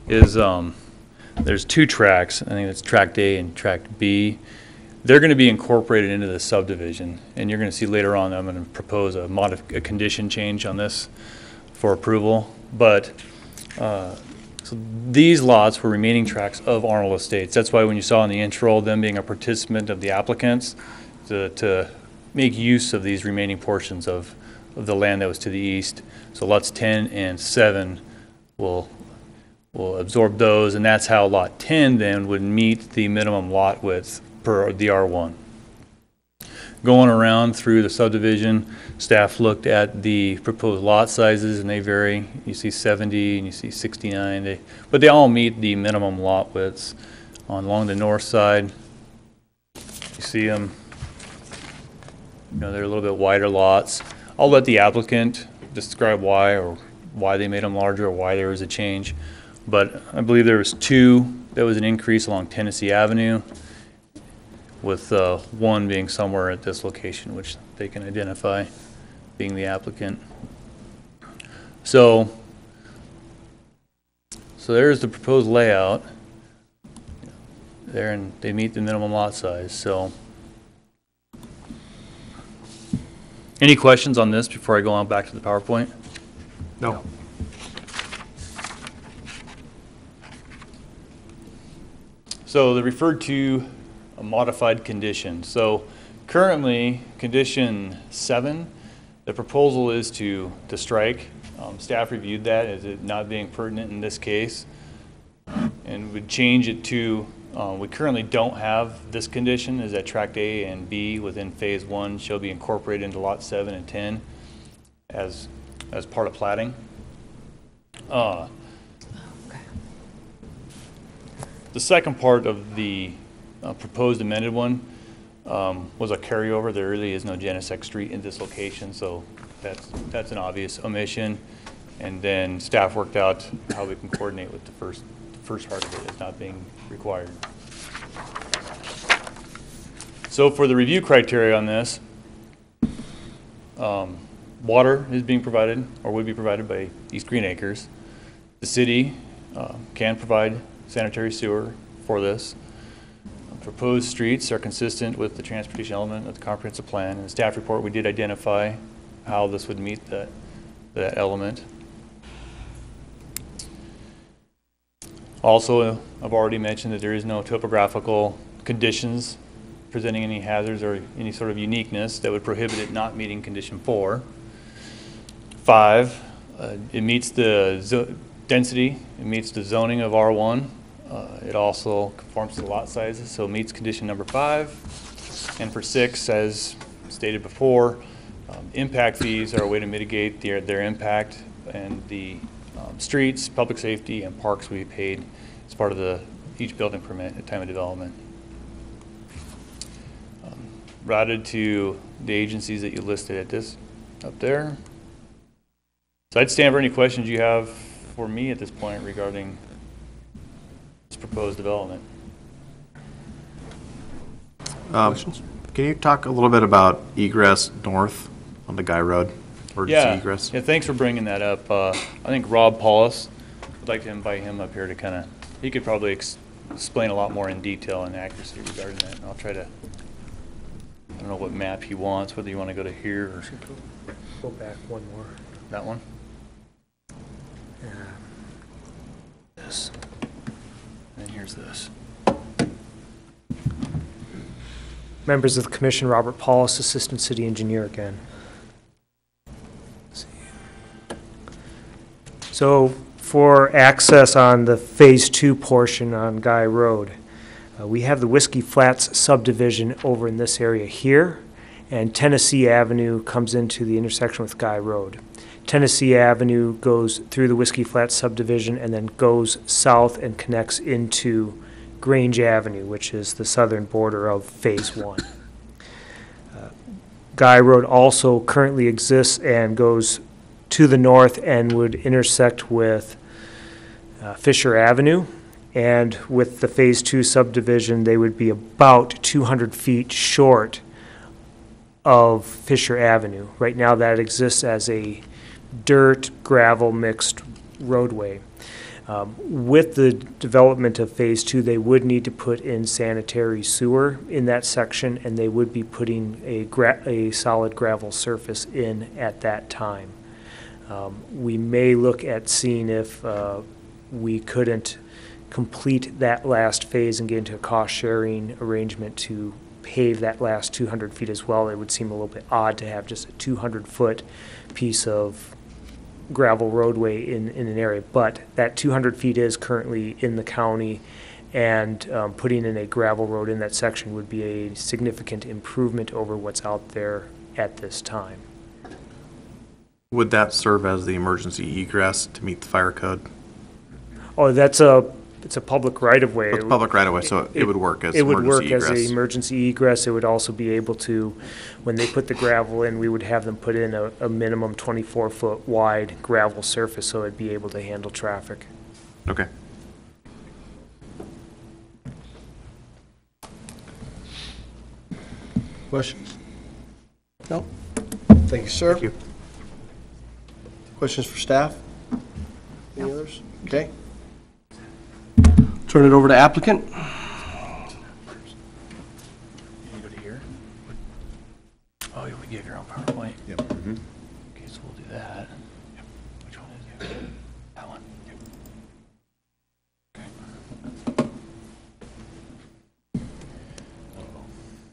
is there's 2 tracks. I think it's tract A and tract B. They're going to be incorporated into the subdivision, and you're going to see later on I'm going to propose a condition change on this for approval. But so these lots were remaining tracts of Arnold Estates. That's why when you saw in the intro them being a participant of the applicants to make use of these remaining portions of the land that was to the east. So lots 10 and 7 will absorb those, and that's how lot 10 then would meet the minimum lot width per the R1. Going around through the subdivision, staff looked at the proposed lot sizes, and they vary. You see 70 and you see 69, but they all meet the minimum lot widths. Along the north side, you see them, they're a little bit wider lots. I'll let the applicant describe why, or why they made them larger, or why there was a change. But I believe there was 2, there was an increase along Tennessee Avenue, with 1 being somewhere at this location, which they can identify being the applicant. So there's the proposed layout there, and they meet the minimum lot size. So any questions on this before I go on back to the PowerPoint? No. So they referred to a modified condition. So currently, condition 7, the proposal is to strike. Staff reviewed that as it not being pertinent in this case, and would change it to, we currently don't have this condition, is that tract A and B within phase 1 shall be incorporated into lot 7 and 10. as part of plating. The second part of the proposed amended one was a carryover. There really is no Genesec Street in this location, so that's an obvious omission. And then staff worked out how we can coordinate with the first part of it as not being required. So for the review criteria on this, water is being provided or would be provided by East Green Acres. The city can provide sanitary sewer for this. Proposed streets are consistent with the transportation element of the comprehensive plan. In the staff report, we did identify how this would meet that element. Also, I've already mentioned that there is no topographical conditions presenting any hazards or any sort of uniqueness that would prohibit it not meeting condition 4. 5, it meets the density, it meets the zoning of R1. It also conforms to the lot sizes, so it meets condition number 5. And for 6, as stated before, impact fees are a way to mitigate their impact, and the streets, public safety, and parks will be paid as part of each building permit at time of development. Routed to the agencies that you listed at this up there. So I'd stand for any questions you have for me at this point regarding this proposed development. Can you talk a little bit about egress north on the Guy Road? Emergency egress? Yeah, thanks for bringing that up. I think Rob Paulus, I'd like to invite him up here to kind of, he could probably explain a lot more in detail and accuracy regarding that. And I'll try to, I don't know what map he wants, whether you want to go to here or Go back one more. that one. This. And here's this. Members of the Commission, Robert Paulus, Assistant City Engineer again. Let's see. So for access on the Phase 2 portion on Guy Road, we have the Whiskey Flats subdivision over in this area here, and Tennessee Avenue comes into the intersection with Guy Road. Tennessee Avenue goes through the Whiskey Flats subdivision and then goes south and connects into Grange Avenue, which is the southern border of Phase 1. Guy Road also currently exists and goes to the north and would intersect with Fisher Avenue. And with the Phase 2 subdivision, they would be about 200 feet short of Fisher Avenue. Right now that exists as a dirt gravel mixed roadway. With the development of Phase 2, they would need to put in sanitary sewer in that section, and they would be putting a solid gravel surface in at that time. We may look at seeing if we couldn't complete that last phase and get into a cost-sharing arrangement to pave that last 200 feet as well. It would seem a little bit odd to have just a 200-foot piece of gravel roadway in an area, but that 200 feet is currently in the county, and putting in a gravel road in that section would be a significant improvement over what's out there at this time. Would that serve as the emergency egress to meet the fire code? Oh, it's a public right-of-way. It's public right-of-way, so it would work as egress. It would work as an egress. emergency egress. It would also be able to, when they put the gravel in, we would have them put in a minimum 24-foot wide gravel surface, so it'd be able to handle traffic. Okay. Questions? No? Thank you, sir. Thank you. Questions for staff? Any others? Okay. Turn it over to applicant. You go to here? Oh, you have your own PowerPoint? Yep. Mm-hmm. Okay, so we'll do that. Yep. Which one is it? That one? Yep. Okay.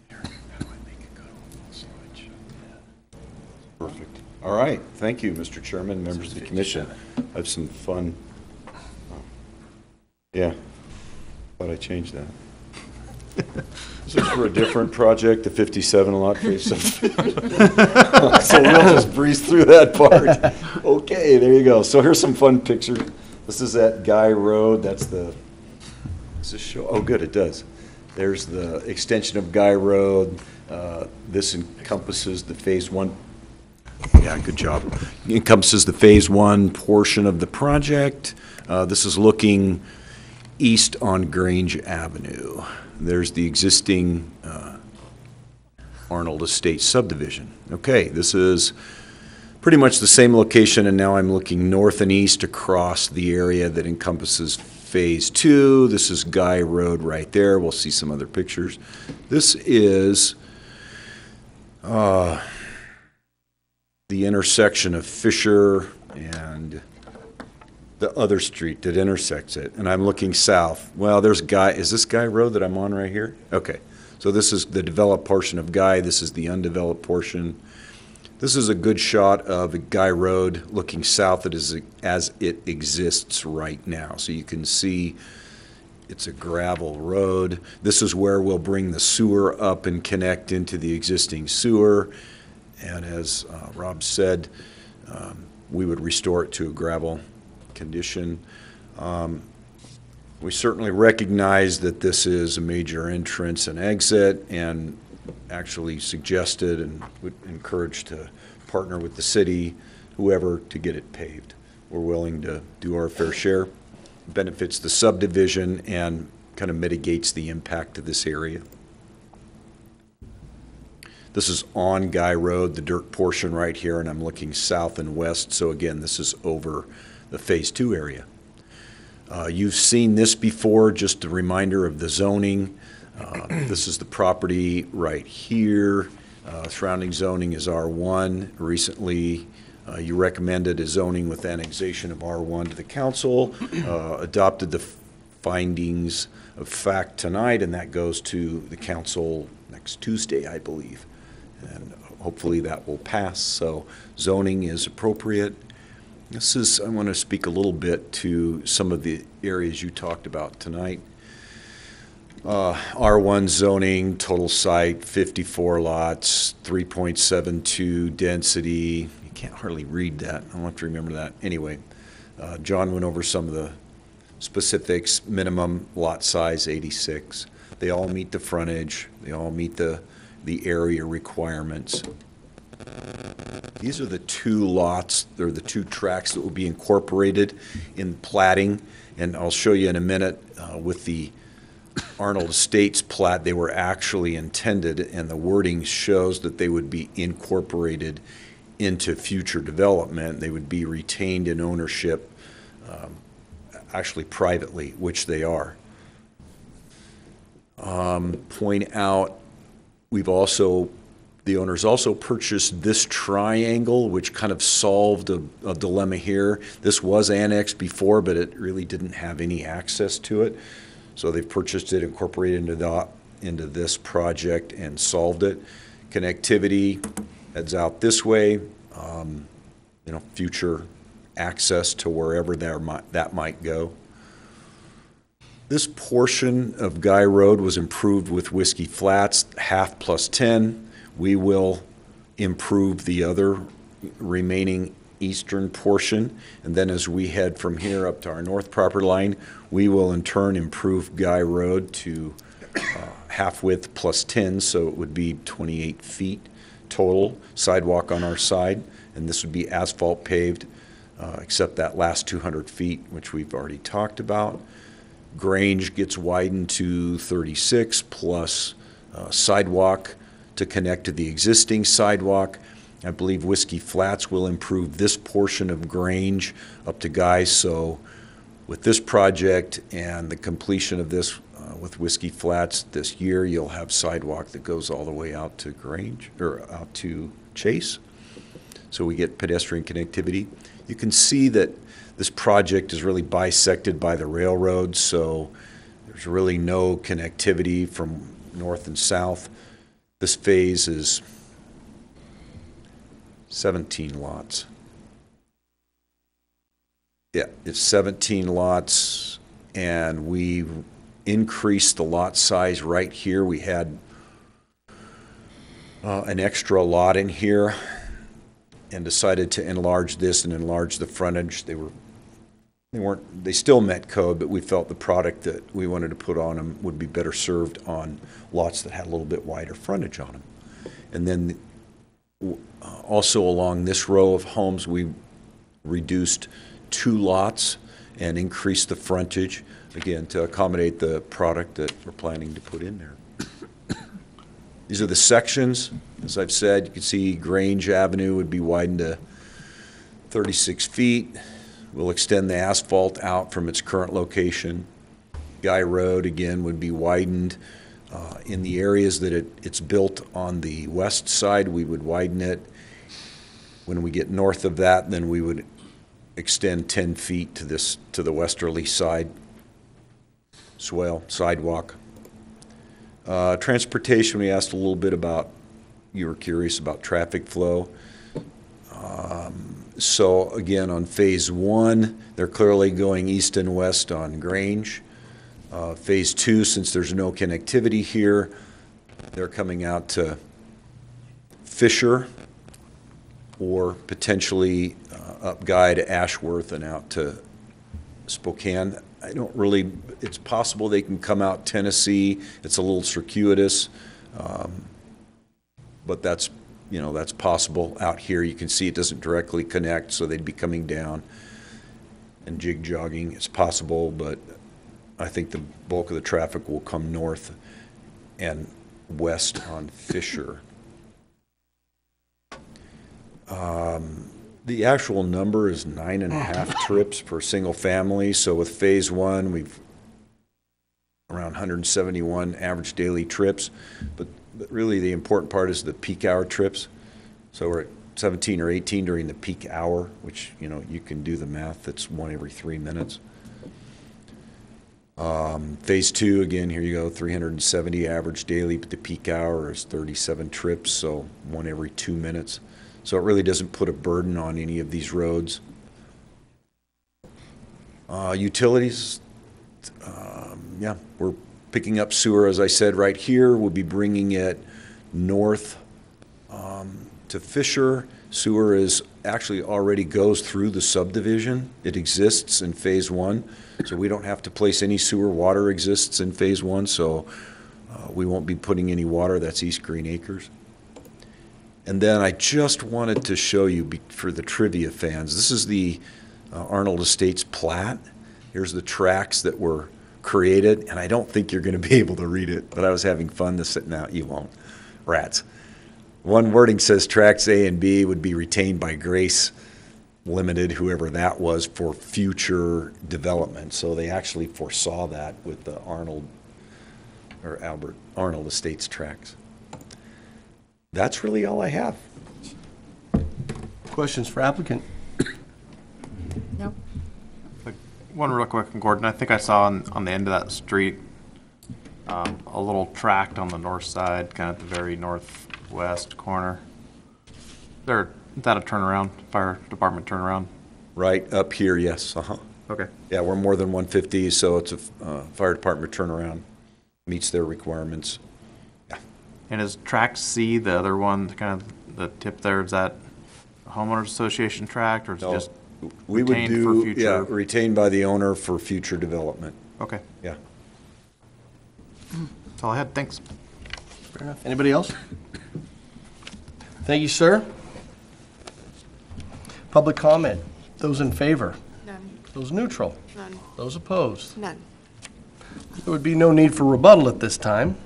Here, how do I make it go to a full slideshow? Yeah. Perfect. All right. Thank you, Mr. Chairman, members of the commission. I have some fun. Yeah. Thought I changed that. This is for a different project, the 57 lot phase subdivision. So we'll just breeze through that part. Okay, there you go. So here's some fun pictures. This is at Guy Road. That's the, does this show? Oh, good, it does. There's the extension of Guy Road. This encompasses the phase one. Yeah, good job. Encompasses the phase one portion of the project. This is looking east on Grange Avenue. There's the existing Arnold Estate subdivision. Okay, this is pretty much the same location, and now I'm looking north and east across the area that encompasses phase two. This is Guy Road right there. We'll see some other pictures. This is the intersection of Fisher and the other street that intersects it, and I'm looking south. Well, there's Guy. Is this Guy Road that I'm on right here? Okay, so this is the developed portion of Guy. This is the undeveloped portion. This is a good shot of Guy Road looking south as it exists right now. So you can see it's a gravel road. This is where we'll bring the sewer up and connect into the existing sewer. And as Rob said, we would restore it to a gravel condition. We certainly recognize that this is a major entrance and exit, and actually suggested and would encourage to partner with the city, whoever, to get it paved. We're willing to do our fair share. Benefits the subdivision and kind of mitigates the impact of this area. This is on Guy Road, the dirt portion right here, and I'm looking south and west. So again, this is over the phase two area. You've seen this before, just a reminder of the zoning. This is the property right here. Surrounding zoning is R1. Recently, you recommended a zoning with annexation of R1 to the council, adopted the findings of fact tonight, and that goes to the council next Tuesday, I believe. And hopefully that will pass. So zoning is appropriate. This is, I want to speak a little bit to some of the areas you talked about tonight. R1 zoning, total site, 54 lots, 3.72 density. You can't hardly read that. I'll have to remember that. Anyway, John went over some of the specifics. Minimum lot size, 86. They all meet the frontage. They all meet the area requirements. These are the two lots, they're the two tracks that will be incorporated in platting, and I'll show you in a minute with the Arnold Estates plat, they were actually intended, and the wording shows that they would be incorporated into future development. They would be retained in ownership, actually privately, which they are. Point out, the owners also purchased this triangle, which kind of solved a dilemma here. This was annexed before, but it really didn't have any access to it. So they've purchased it, incorporated into this project, and solved it. Connectivity heads out this way. Future access to wherever that might go. This portion of Guy Road was improved with Whiskey Flats, half plus 10. We will improve the other remaining eastern portion, and then as we head from here up to our north property line, we will in turn improve Guy Road to half width plus 10, so it would be 28 feet total sidewalk on our side, and this would be asphalt paved, except that last 200 feet, which we've already talked about. Grange gets widened to 36 plus sidewalk to connect to the existing sidewalk. I believe Whiskey Flats will improve this portion of Grange up to Guy. So with this project and the completion of this with Whiskey Flats this year, you'll have sidewalk that goes all the way out to Grange, or out to Chase. So we get pedestrian connectivity. You can see that this project is really bisected by the railroad, so there's really no connectivity from north and south. This phase is 17 lots. Yeah, it's 17 lots, and we increase the lot size right here. We had an extra lot in here and decided to enlarge this and enlarge the frontage. They still met code, but we felt the product that we wanted to put on them would be better served on lots that had a little bit wider frontage on them. And then also along this row of homes, we reduced 2 lots and increased the frontage, again, to accommodate the product that we're planning to put in there. These are the sections. As I've said, you can see Grange Avenue would be widened to 36 feet. We'll extend the asphalt out from its current location. Guy Road, again, would be widened. In the areas that it's built on the west side, we would widen it. When we get north of that, then we would extend 10 feet to the westerly side swale, sidewalk. Transportation, we asked a little bit about, you were curious about traffic flow. So again, on phase 1, they're clearly going east and west on Grange. Phase 2, since there's no connectivity here, they're coming out to Fisher or potentially up Guy to Ashworth and out to Spokane. It's possible they can come out Tennessee. It's a little circuitous, but that's possible. Out here, you can see it doesn't directly connect, so they'd be coming down and jig-jogging. It's possible, but I think the bulk of the traffic will come north and west on Fisher. The actual number is 9.5 trips per single family. So with phase 1, we've around 171 average daily trips. But really the important part is the peak hour trips. So we're at 17 or 18 during the peak hour, which, you can do the math. That's 1 every 3 minutes. Phase 2, again, here you go, 370 average daily, but the peak hour is 37 trips, so 1 every 2 minutes. So it really doesn't put a burden on any of these roads. Utilities, yeah, we're picking up sewer, as I said, right here. We'll be bringing it north to Fisher. Sewer actually already goes through the subdivision. It exists in phase 1, so we don't have to place any sewer. Water exists in phase 1, so we won't be putting any water. That's East Green Acres. And then I just wanted to show you, for the trivia fans, this is the Arnold Estates Plat. Here's the tracks that were created, and I don't think you're going to be able to read it, but I was having fun this sitting out. You won't. Rats. One wording says tracks A and B would be retained by Grace Limited, whoever that was, for future development. So they actually foresaw that with the Arnold Estates tracks. That's really all I have. Questions for applicant? No. One real quick, Gordon. I think I saw on the end of that street a little tract on the north side, kind of at the very northwest corner. Is that a turnaround, fire department turnaround? Right up here, yes. Okay. Yeah, we're more than 150, so it's a fire department turnaround. Meets their requirements. And is tract C, the other one, kind of the tip there, is that a homeowners association tract, or is it just we would retained for future? Yeah, retained by the owner for future development. Okay. Yeah. That's all I had. Thanks. Fair enough. Anybody else? Thank you, sir. Public comment. Those in favor? None. Those neutral? None. Those opposed? None. There would be no need for rebuttal at this time.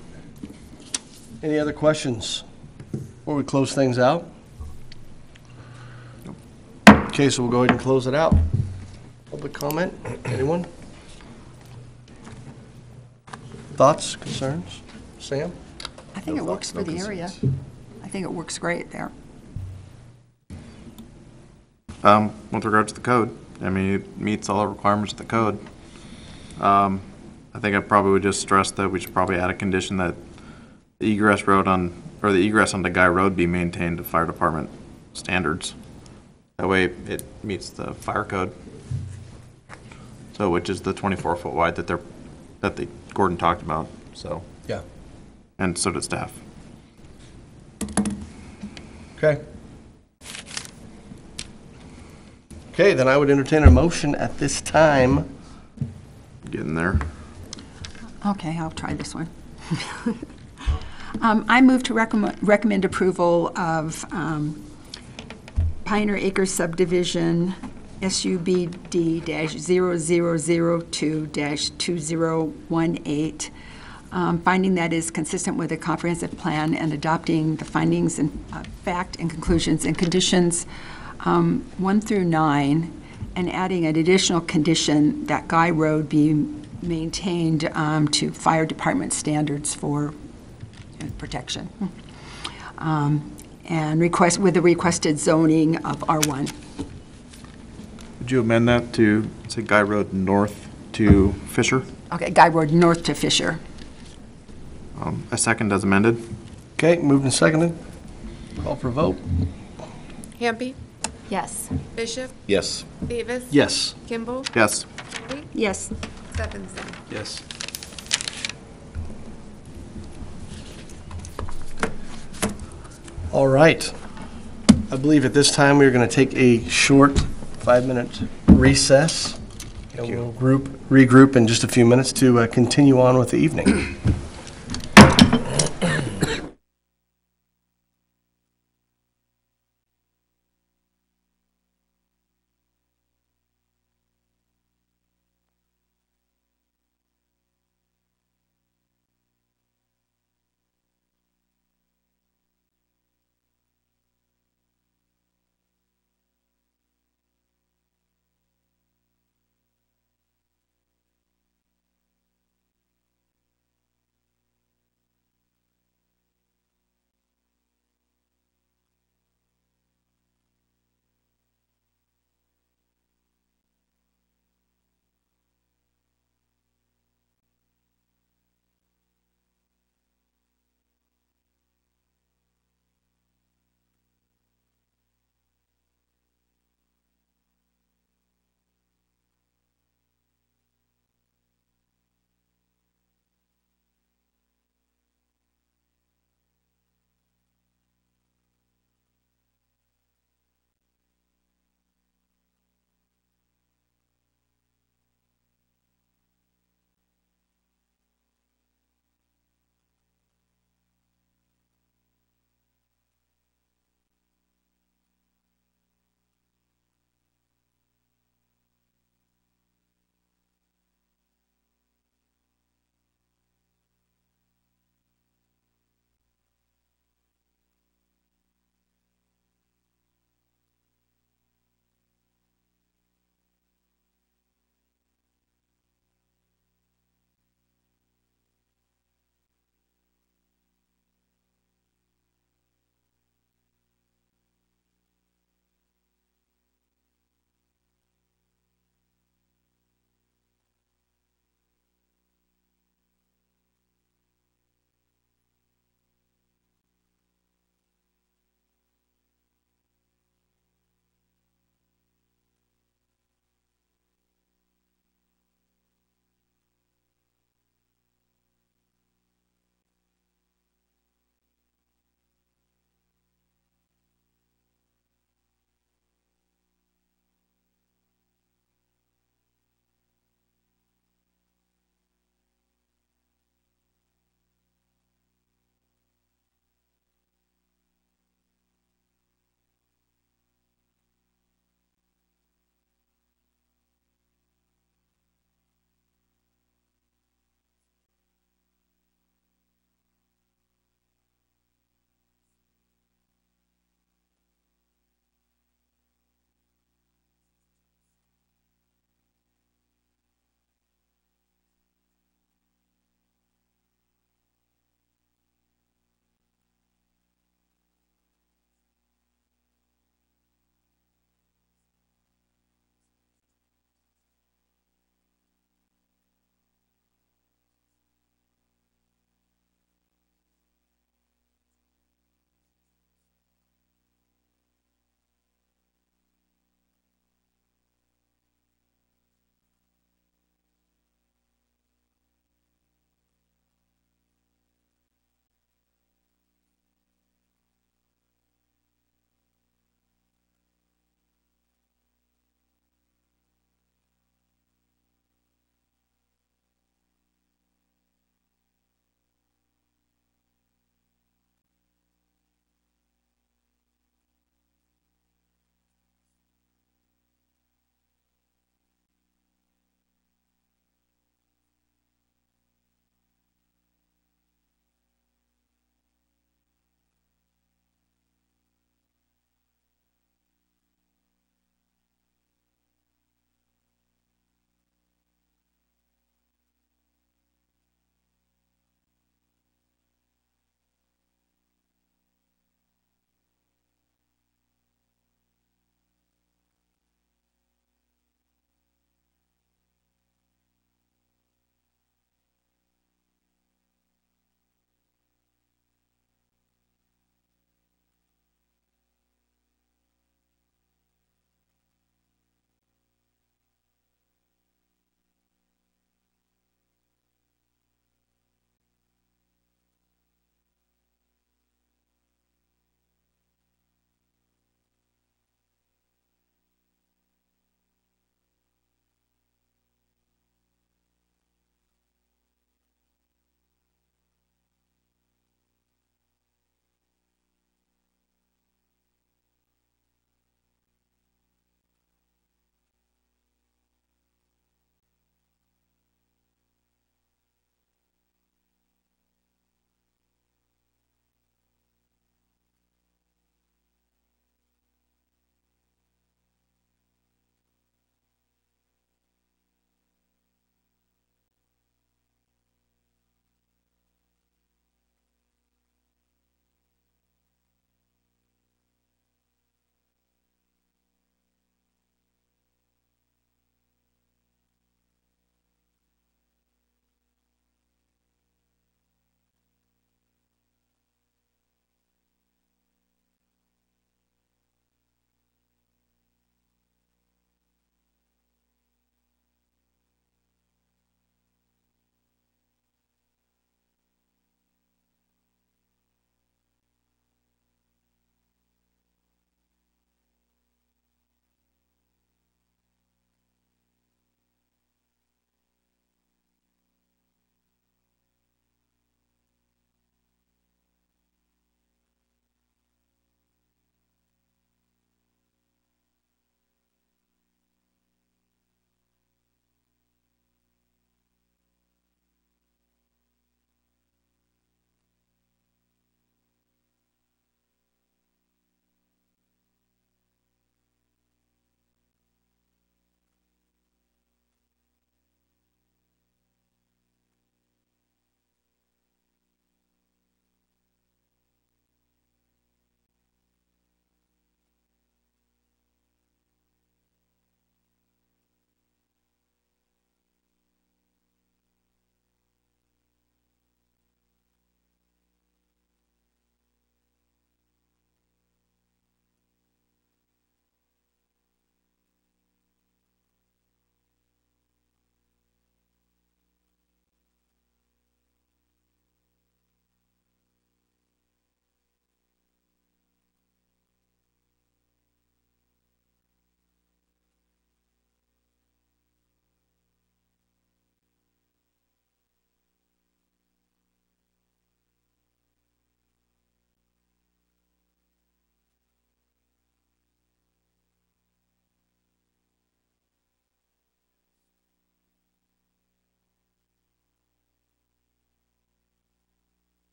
Any other questions before we close things out? Okay, so we'll go ahead and close it out. Public comment? Anyone? Thoughts, concerns? Sam? I think it works for the area. I think it works great there. With regards to the code, I mean, it meets all the requirements of the code. I think I probably would just stress that we should probably add a condition that the egress onto Guy Road be maintained to fire department standards. That way it meets the fire code. So, which is the 24-foot wide that that Gordon talked about, so. Yeah. And so did staff. Okay. Okay, then I would entertain a motion at this time. Getting there. Okay, I'll try this one. I move to recommend approval of Pioneer Acres Subdivision SUBD-0002-2018, finding that is consistent with a comprehensive plan and adopting the findings and fact and conclusions and conditions 1 through 9, and adding an additional condition that Guy Road be maintained to fire department standards for protection. And request with the requested zoning of R1. Would you amend that to, say, Guy Road north to Fisher? Okay, Guy Road north to Fisher. A second as amended. Okay, moved and seconded. Call for vote. Hampe, Yes. Bishop, Yes. Davis. Yes. Kimball, Yes. Carey, Yes. Steffensen. Yes. All right. I believe at this time we're going to take a short 5-minute recess. And we'll regroup in just a few minutes to continue on with the evening.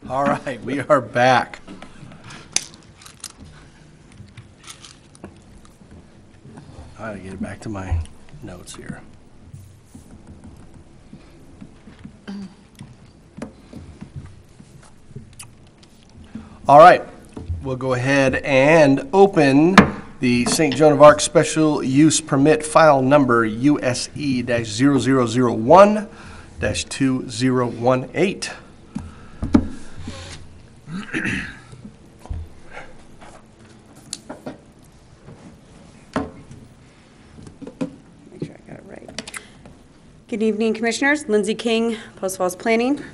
All right, we are back. I gotta get back to my notes here. All right, we'll go ahead and open the St. Joan of Arc Special Use Permit file number USE-0001-2018. Make sure I got it right. Good evening, Commissioners. Lindsay King, Post Falls Planning,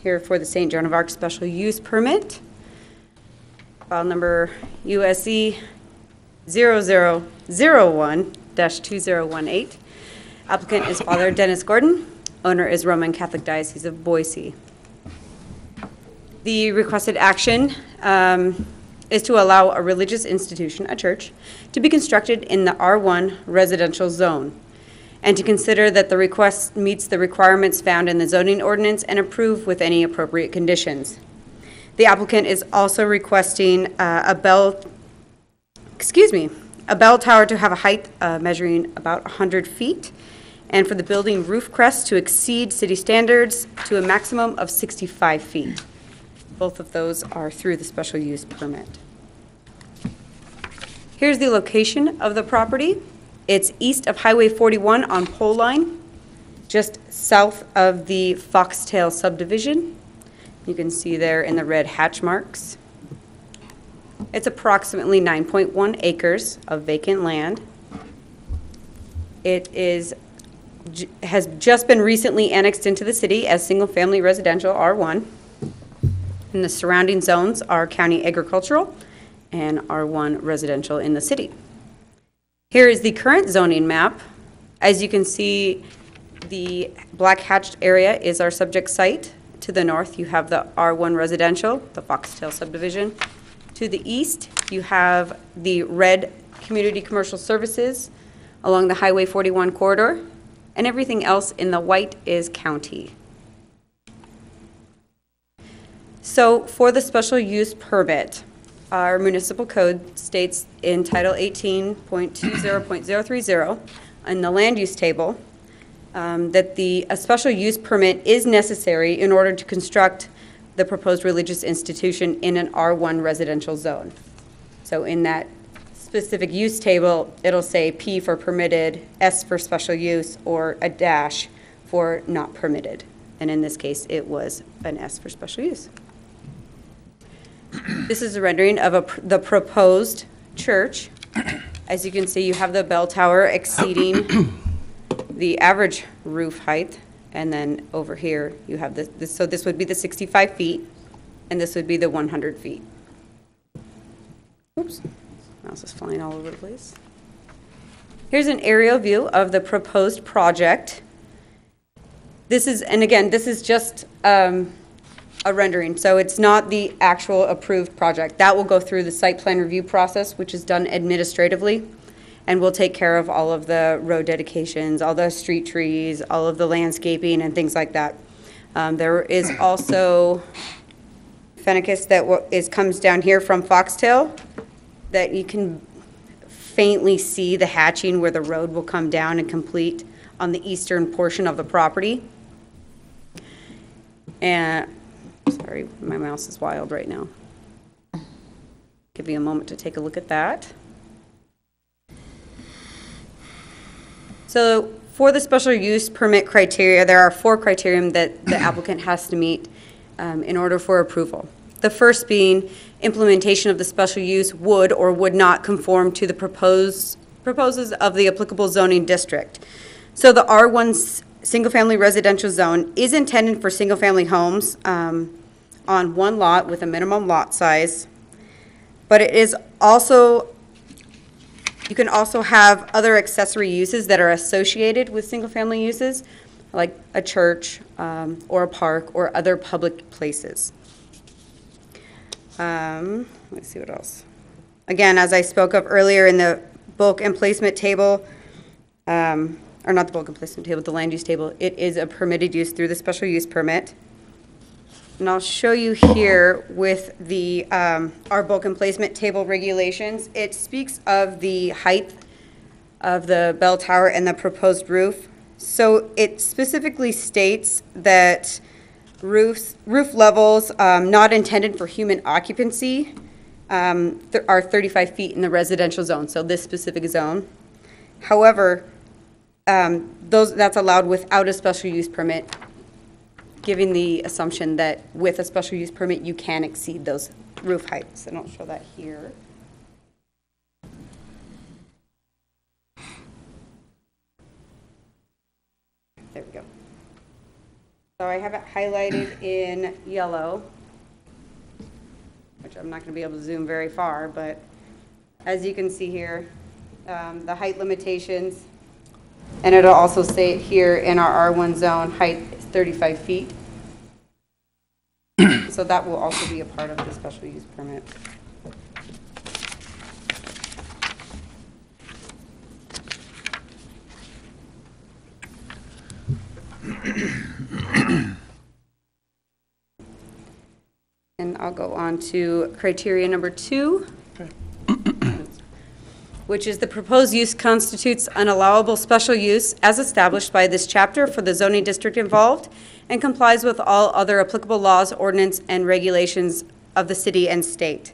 here for the St. Joan of Arc Special Use Permit. File number USE 0001-2018. Applicant is Father Dennis Gordon. Owner is Roman Catholic Diocese of Boise. The requested action is to allow a religious institution, a church, to be constructed in the R1 residential zone, and to consider that the request meets the requirements found in the zoning ordinance and approve with any appropriate conditions. The applicant is also requesting a bell tower to have a height measuring about 100 feet, and for the building roof crest to exceed city standards to a maximum of 65 feet. Both of those are through the special use permit. Here's the location of the property. It's east of Highway 41 on Pole Line, just south of the Foxtail subdivision. You can see there in the red hatch marks. It's approximately 9.1 acres of vacant land. It has just been recently annexed into the city as single-family residential R1. And the surrounding zones are county agricultural and R1 residential in the city. Here is the current zoning map. As you can see, the black hatched area is our subject site. To the north, you have the R1 residential, the Foxtail subdivision. To the east, you have the red community commercial services along the Highway 41 corridor, and everything else in the white is county. So for the special use permit, our municipal code states in Title 18.20.030 in the land use table that a special use permit is necessary in order to construct the proposed religious institution in an R1 residential zone. So in that specific use table, it'll say P for permitted, S for special use, or a dash for not permitted. And in this case, it was an S for special use. This is a rendering of the proposed church. As you can see, you have the bell tower exceeding the average roof height, and then over here you have this, so this would be the 65 feet, and this would be the 100 feet. Oops, mouse is flying all over the place. Here's an aerial view of the proposed project. This is, and again, this is just a rendering, so it's not the actual approved project. That will go through the site plan review process, which is done administratively, and we'll take care of all of the road dedications, all the street trees, all of the landscaping and things like that. There is also Fennicus that comes down here from Foxtail that you can faintly see the hatching where the road will come down and complete on the eastern portion of the property. And, sorry, my mouse is wild right now. Give you a moment to take a look at that. So for the special use permit criteria, there are 4 criteria that the applicant has to meet in order for approval. The first being implementation of the special use would or would not conform to the proposes of the applicable zoning district. So the R1 single-family residential zone is intended for single-family homes on one lot with a minimum lot size, but it is also, you can also have other accessory uses that are associated with single-family uses, like a church or a park or other public places. Let's see what else. Again, as I spoke of earlier in the bulk and placement table, or not the bulk and placement table, the land use table, it is a permitted use through the special use permit. And I'll show you here with the, our bulk emplacement table regulations. It speaks of the height of the bell tower and the proposed roof. So it specifically states that roof levels not intended for human occupancy are 35 feet in the residential zone, so this specific zone. However, that's allowed without a special use permit, giving the assumption that with a special use permit, you can exceed those roof heights. And I'll show that here. There we go. So I have it highlighted in yellow, which I'm not going to be able to zoom very far, but as you can see here, the height limitations, and it'll also say it here in our R1 zone, height is 35 feet. So that will also be a part of the special use permit. And I'll go on to criteria number 2. Which is the proposed use constitutes an allowable special use as established by this chapter for the zoning district involved and complies with all other applicable laws, ordinance, and regulations of the city and state.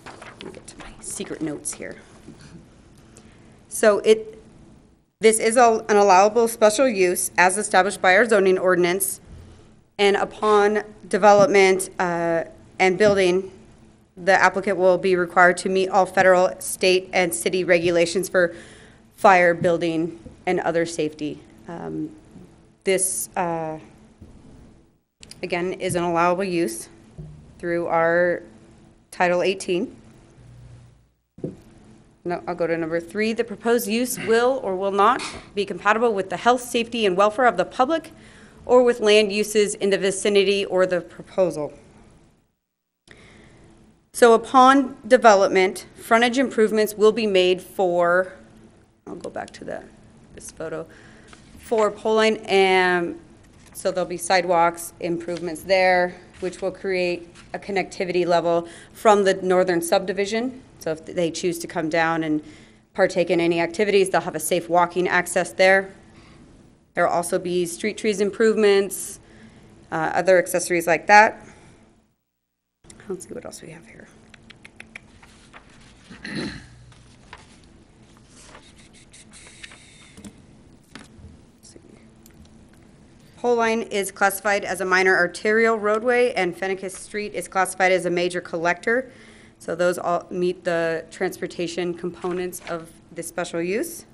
Let me get to my secret notes here. So this is an allowable special use as established by our zoning ordinance, and upon development and building, the applicant will be required to meet all federal, state, and city regulations for fire, building, and other safety. This, again, is an allowable use through our Title 18. No, I'll go to number 3. The proposed use will or will not be compatible with the health, safety, and welfare of the public or with land uses in the vicinity or the proposal. So upon development, frontage improvements will be made for, I'll go back to this photo, for pole line, and so there'll be sidewalks improvements there, which will create a connectivity level from the northern subdivision. So if they choose to come down and partake in any activities, they'll have a safe walking access there. There will also be street trees improvements, other accessories like that. Let's see what else we have here. Pole line is classified as a minor arterial roadway, and Fennicus Street is classified as a major collector. So those all meet the transportation components of this special use.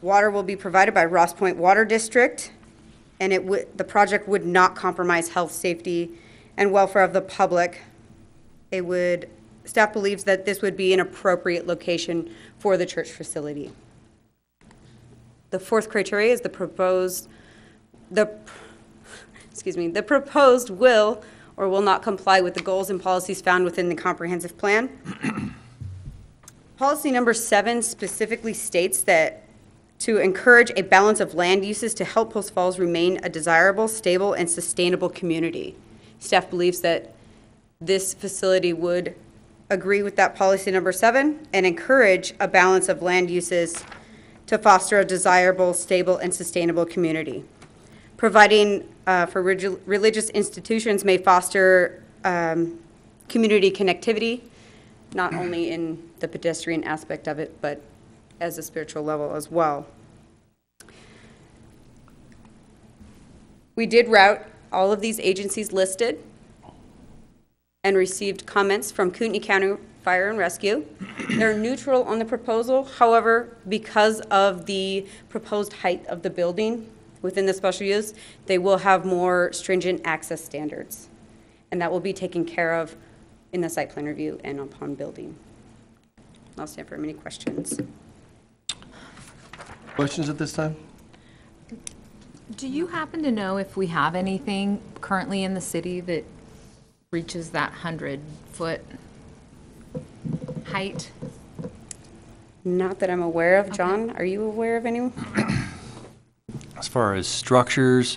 Water will be provided by Ross Point Water District, and the project would not compromise health, safety, and welfare of the public. Staff believes that this would be an appropriate location for the church facility. The 4th criteria is the proposed will or will not comply with the goals and policies found within the comprehensive plan. Policy number 7 specifically states that to encourage a balance of land uses to help Post Falls remain a desirable, stable, and sustainable community. Staff believes that this facility would agree with that policy number 7 and encourage a balance of land uses to foster a desirable, stable, and sustainable community. Providing for religious institutions may foster community connectivity, not only in the pedestrian aspect of it, but as a spiritual level as well. We did route all of these agencies listed and received comments from Kootenai County Fire and Rescue. They're neutral on the proposal. However, because of the proposed height of the building within the special use, they will have more stringent access standards. And that will be taken care of in the site plan review and upon building. I'll stand for any questions. Questions at this time? Do you happen to know if we have anything currently in the city that reaches that 100-foot height? Not that I'm aware of. John, are you aware of anyone? As far as structures,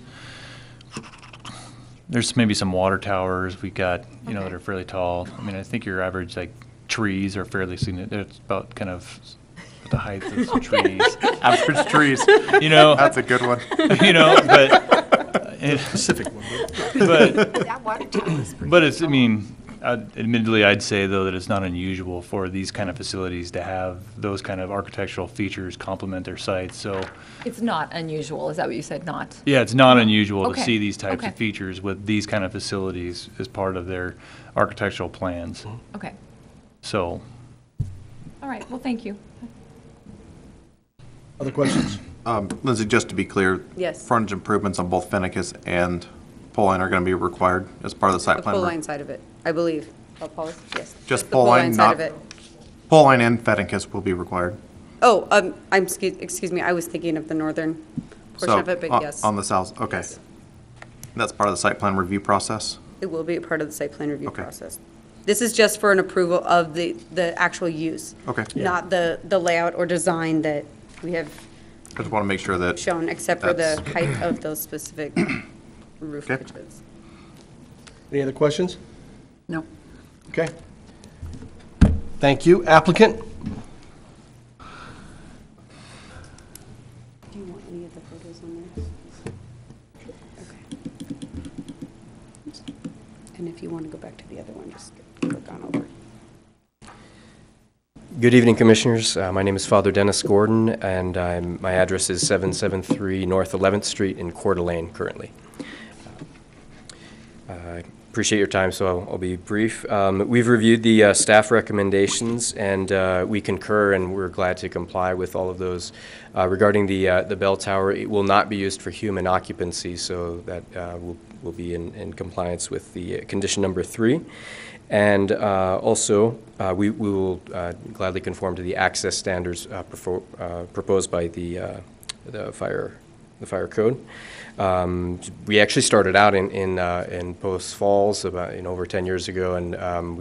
There's maybe some water towers we got, that are fairly tall. I mean, I think your average, like, trees are fairly significant. It's about kind of the height of some trees. Average trees. That's a good one. But Specific one. That water tower is pretty But it's, admittedly, I'd say, though, that it's not unusual for these kind of facilities to have those kind of architectural features complement their sites, so. It's not unusual, is that what you said, not? Yeah, it's not unusual to Okay, see these types okay. of features with these kind of facilities as part of their architectural plans. Okay, So, all right, well, thank you. Other questions? Lindsay, just to be clear. Yes. Frontage improvements on both Fennicus and Poline are going to be required as part of the site The plan. Poline side of it, I believe. Oh, Paul's, yes. Just the Poline Poline, side not, of it. Poline and Fennicus will be required. Oh, excuse me, I was thinking of the northern portion of it, but yes. On the south, okay. Yes. That's part of the site plan review process? It will be a part of the site plan review Okay. process. This is just for an approval of the actual use. Okay. Not the layout or design that we have I just want to make sure that. shown, except for the that's- height of those specific roof Okay. pitches. Any other questions? No. Okay. Thank you. Applicant? Do you want any of the photos on there? Okay. And if you want to go back to the other one, just click on over. Good evening, Commissioners. My name is Father Dennis Gordon, and my address is 773 North 11th Street in Coeur d'Alene currently. I appreciate your time, so I'll be brief. We've reviewed the staff recommendations, and we concur, and we're glad to comply with all of those. Regarding the bell tower, it will not be used for human occupancy, so that will be in compliance with the condition number 3. And also, we will gladly conform to the access standards proposed by the fire code. We actually started out in Post Falls about over 10 years ago, and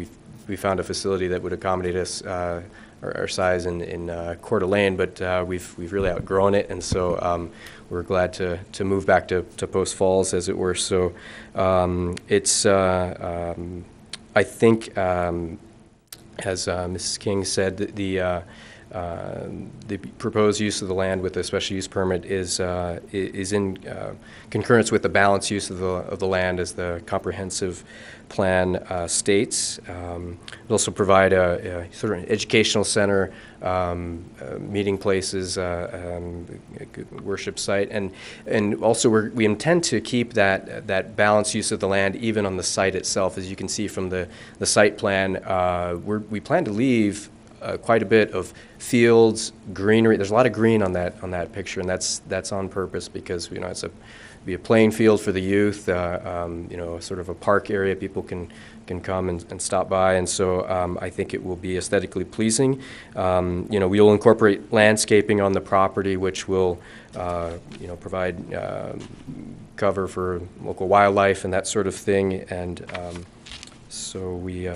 we found a facility that would accommodate us our size in Coeur d'Alene, but we've really outgrown it, and so we're glad to move back to Post Falls, as it were. So it's I think, as Mrs. King said, the proposed use of the land with the special use permit is in concurrence with the balanced use of the land, as the comprehensive plan states. It'll also provide a sort of an educational center, meeting places, worship site, and also we intend to keep that balanced use of the land even on the site itself. As you can see from the site plan, we plan to leave quite a bit of fields, greenery. There's a lot of green on that picture, and that's on purpose, because it's be a playing field for the youth, sort of a park area people can come and stop by, and so I think it will be aesthetically pleasing. We will incorporate landscaping on the property, which will provide cover for local wildlife and that sort of thing, and so we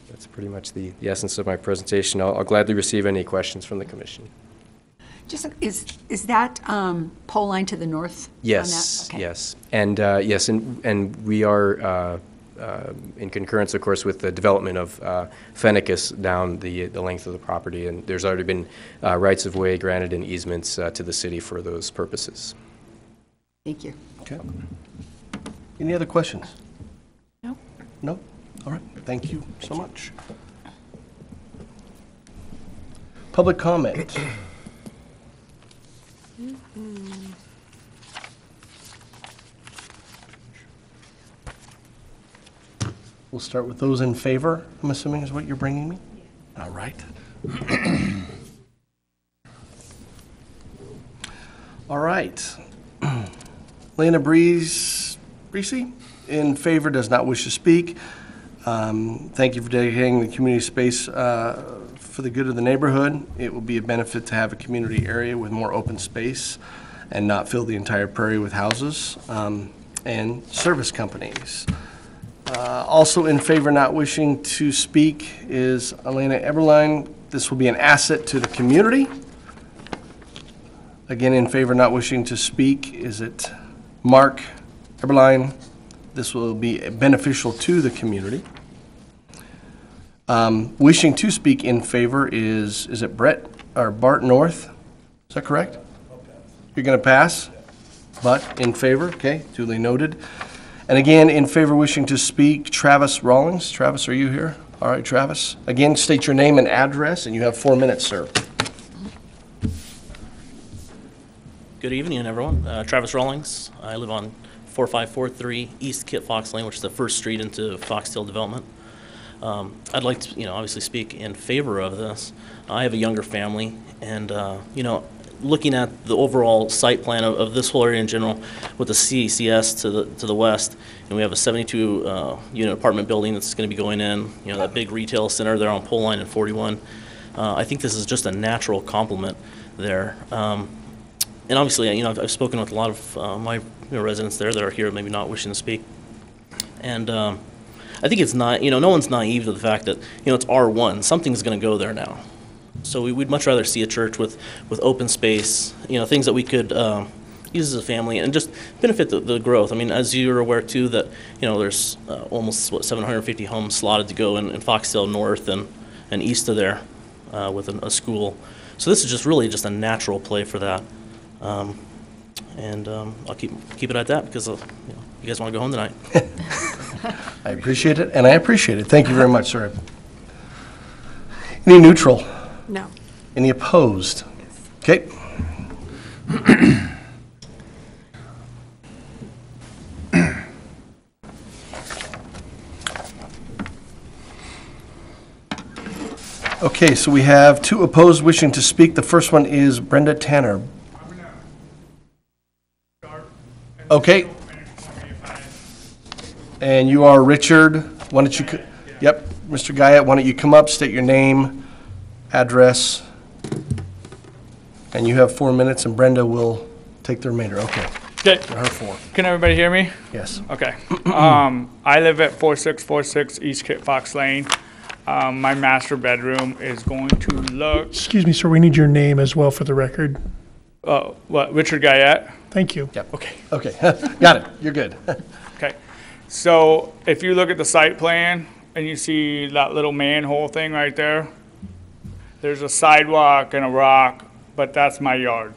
that's pretty much the essence of my presentation. I'll gladly receive any questions from the Commission. Just, is that pole line to the north? Yes, on that? Okay. yes. And yes, and we are in concurrence, of course, with the development of Fennicus down the length of the property, and there's already been rights of way granted and easements to the city for those purposes. Thank you. Okay. Any other questions? No. No? All right. Thank you so much. Public comment. We'll start with those in favor, I'm assuming is what you're bringing me? All right. All right. Lena Breeze, in favor, does not wish to speak. Thank you for dedicating the community space for the good of the neighborhood. It will be a benefit to have a community area with more open space and not fill the entire prairie with houses and service companies. Also in favor, not wishing to speak, is Elena Eberline. This will be an asset to the community. Again, in favor, not wishing to speak, is it Mark Eberline. This will be beneficial to the community. Wishing to speak in favor is it Brett or Bart North? Is that correct? You're going to pass, but in favor, okay, duly noted. And again, in favor wishing to speak, Travis Rawlings. Travis, are you here? All right, Travis. Again, state your name and address, and you have 4 minutes, sir. Good evening, everyone. Travis Rawlings. I live on 4543 East Kit Fox Lane, which is the first street into Foxtail Development. I'd like to, obviously speak in favor of this. I have a younger family, and, looking at the overall site plan of this whole area in general, with the CECS to the west, and we have a 72 unit apartment building that's going to be going in, that big retail center there on Pole Line and 41. I think this is just a natural complement there. And obviously, I've spoken with a lot of my residents there that are here, maybe not wishing to speak. And I think it's not, no one's naive to the fact that, it's R1. Something's going to go there now. So we'd much rather see a church with open space, things that we could use as a family and just benefit the growth. I mean, as you're aware too, that there's almost 750 homes slotted to go in Foxtail North and east of there with a school. So this is just really just a natural play for that. And I'll keep it at that because you guys want to go home tonight. I appreciate it, and I appreciate it. Thank you very much, sir. Any neutral? No. Any opposed? Okay. Okay, so we have 2 opposed wishing to speak. The first one is Brenda Tanner. Okay. And you are Richard. Why don't you, yep, Mr. Guyette, why don't you come up, state your name, address, and you have 4 minutes, and Brenda will take the remainder. Okay. Good. Her 4. Can everybody hear me? Yes. Okay. I live at 4646 East Kit Fox Lane. My master bedroom is going to look. Excuse me, sir, we need your name as well for the record. What, Richard Guyette? Thank you. Yep. Okay. Okay. Got it. You're good. Okay. So if you look at the site plan and you see that little manhole thing right there, there's a sidewalk and a rock, but that's my yard.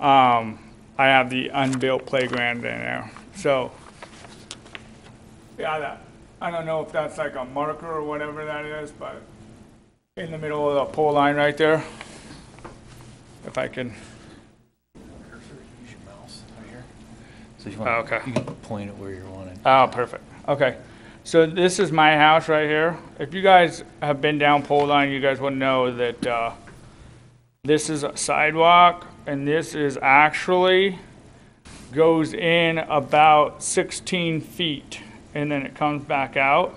I have the unbuilt playground in there. So, yeah, I don't know if that's like a marker or whatever that is, but in the middle of the pole line right there, if I can. So if you want, okay. You can point it where you're wanting. Oh, perfect. Okay. So this is my house right here. If you guys have been down pole line, you guys will know that this is a sidewalk, and this is actually goes in about 16 feet, and then it comes back out.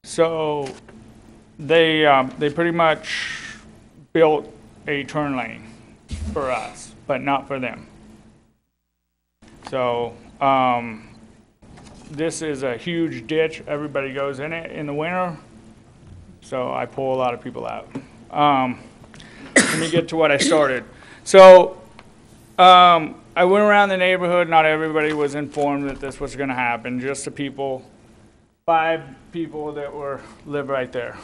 So they pretty much built a turn lane for us, but not for them. So this is a huge ditch. Everybody goes in it in the winter. So I pull a lot of people out. Let me get to what I started. So I went around the neighborhood. Not everybody was informed that this was going to happen. Just the people, 5 people that live right there.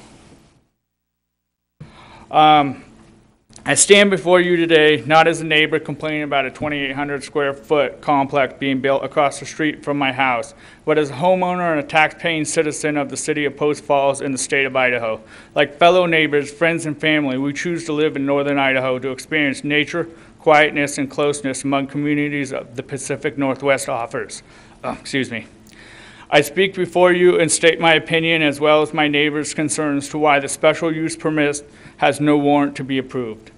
I stand before you today not as a neighbor complaining about a 2,800 square foot complex being built across the street from my house, but as a homeowner and a tax-paying citizen of the city of Post Falls in the state of Idaho. Like fellow neighbors, friends, and family, we choose to live in northern Idaho to experience nature, quietness, and closeness among communities of the Pacific Northwest offers. I speak before you and state my opinion as well as my neighbors' concerns to why the special use permit has no warrant to be approved.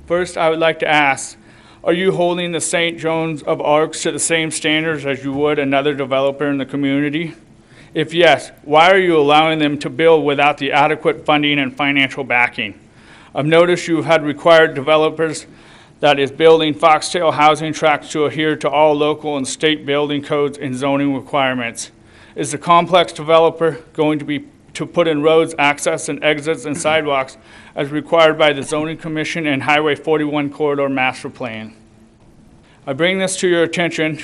First, I would like to ask, are you holding the St. John's of Arcs to the same standards as you would another developer in the community? If yes, why are you allowing them to build without the adequate funding and financial backing? I've noticed you've had required developers that is building Foxtail housing tracts to adhere to all local and state building codes and zoning requirements. Is the complex developer going to put in roads, access, and exits and sidewalks as required by the Zoning Commission and Highway 41 Corridor Master Plan? I bring this to your attention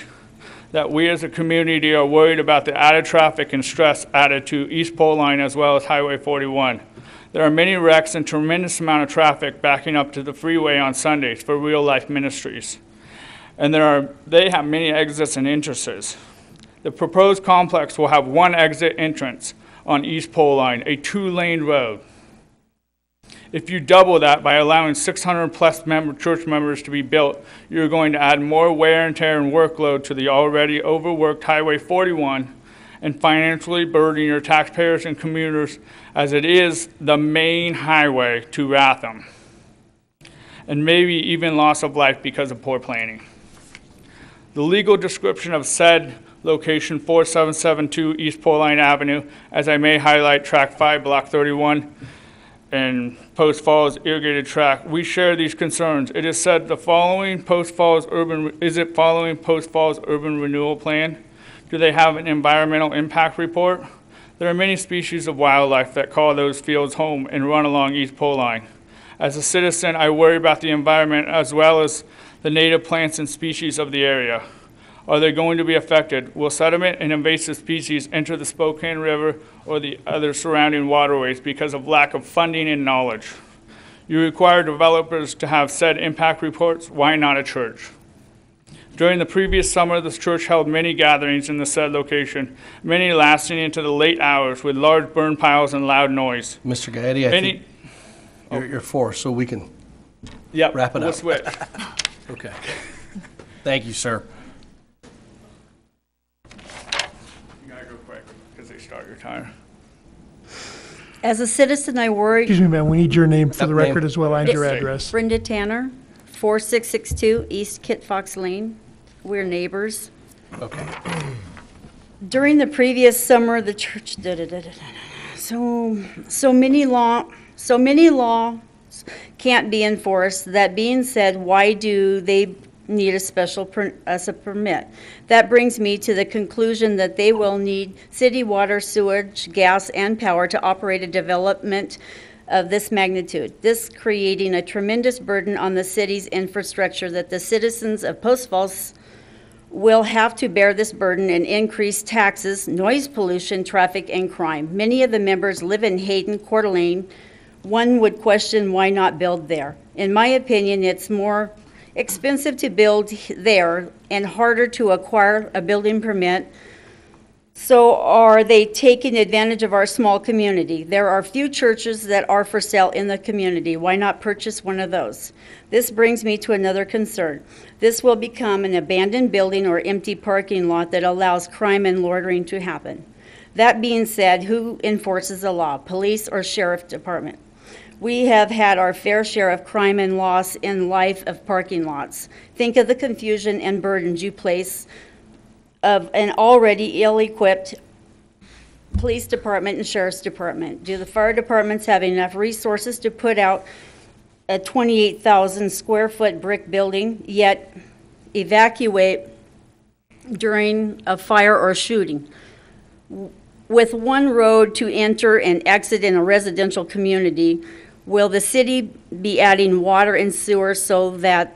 that we as a community are worried about the added traffic and stress added to East Pole Line as well as Highway 41. There are many wrecks and tremendous amount of traffic backing up to the freeway on Sundays for Real Life Ministries. And they have many exits and entrances. The proposed complex will have one exit entrance on East Pole Line, a 2-lane road. If you double that by allowing 600 plus church members to be built, you're going to add more wear and tear and workload to the already overworked Highway 41 and financially burden your taxpayers and commuters as it is the main highway to Latham, and maybe even loss of life because of poor planning. The legal description of said location 4772 East Pole Line Avenue, as I may highlight track 5, block 31, and Post Falls irrigated tract. We share these concerns. It is said the following Post Falls urban renewal plan? Do they have an environmental impact report? There are many species of wildlife that call those fields home and run along East Pole Line. As a citizen, I worry about the environment as well as the native plants and species of the area. Are they going to be affected? Will sediment and invasive species enter the Spokane River or the other surrounding waterways because of lack of funding and knowledge? You require developers to have said impact reports. Why not a church? During the previous summer, this church held many gatherings in the said location, many lasting into the late hours with large burn piles and loud noise. Mr. Gaetti, I think you're 4, so we can wrap it up. We'll switch. Okay. Thank you, sir. You gotta go quick because they start your timer. As a citizen, I worry. Excuse me, ma'am, we need your name for the record as well and your address. Brenda Tanner, 4662 East Kit Fox Lane. We're neighbors. Okay. During the previous summer, the church so many laws can't be enforced. That being said, why do they need a special permit? That brings me to the conclusion that they will need city water, sewage, gas, and power to operate a development of this magnitude. This creating a tremendous burden on the city's infrastructure that the citizens of Post Falls will have to bear this burden and increase taxes, noise pollution, traffic, and crime. Many of the members live in Hayden, Coeur d'Alene. One would question why not build there. In my opinion, it's more expensive to build there and harder to acquire a building permit. So are they taking advantage of our small community? There are few churches that are for sale in the community. Why not purchase one of those? This brings me to another concern. This will become an abandoned building or empty parking lot that allows crime and loitering to happen. That being said, who enforces the law, police or sheriff department? We have had our fair share of crime and loss in life of parking lots. Think of the confusion and burdens you place of an already ill-equipped police department and sheriff's department. Do the fire departments have enough resources to put out a 28,000 square foot brick building, yet evacuate during a fire or shooting? With one road to enter and exit in a residential community, will the city be adding water and sewer so that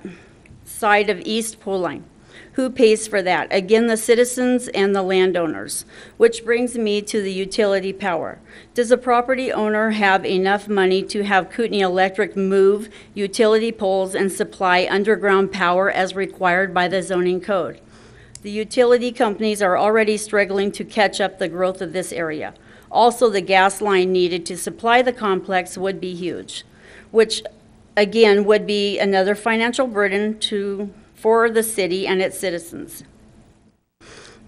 side of East Pole Line? Who pays for that? Again, the citizens and the landowners, which brings me to the utility power. Does the property owner have enough money to have Kootenai Electric move utility poles and supply underground power as required by the zoning code? The utility companies are already struggling to catch up the growth of this area. Also, the gas line needed to supply the complex would be huge, which again would be another financial burden for the city and its citizens.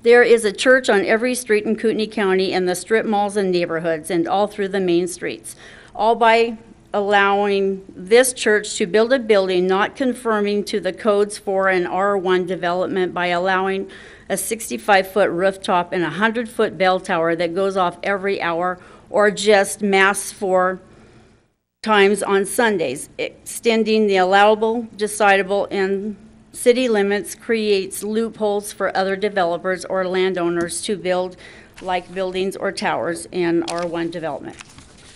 There is a church on every street in Kootenai County and the strip malls and neighborhoods and all through the main streets, all by allowing this church to build a building not conforming to the codes for an R1 development by allowing a 65-foot rooftop and a 100-foot bell tower that goes off every hour or just mass for times on Sundays. Extending the allowable, decidable, and city limits creates loopholes for other developers or landowners to build like buildings or towers in R1 development.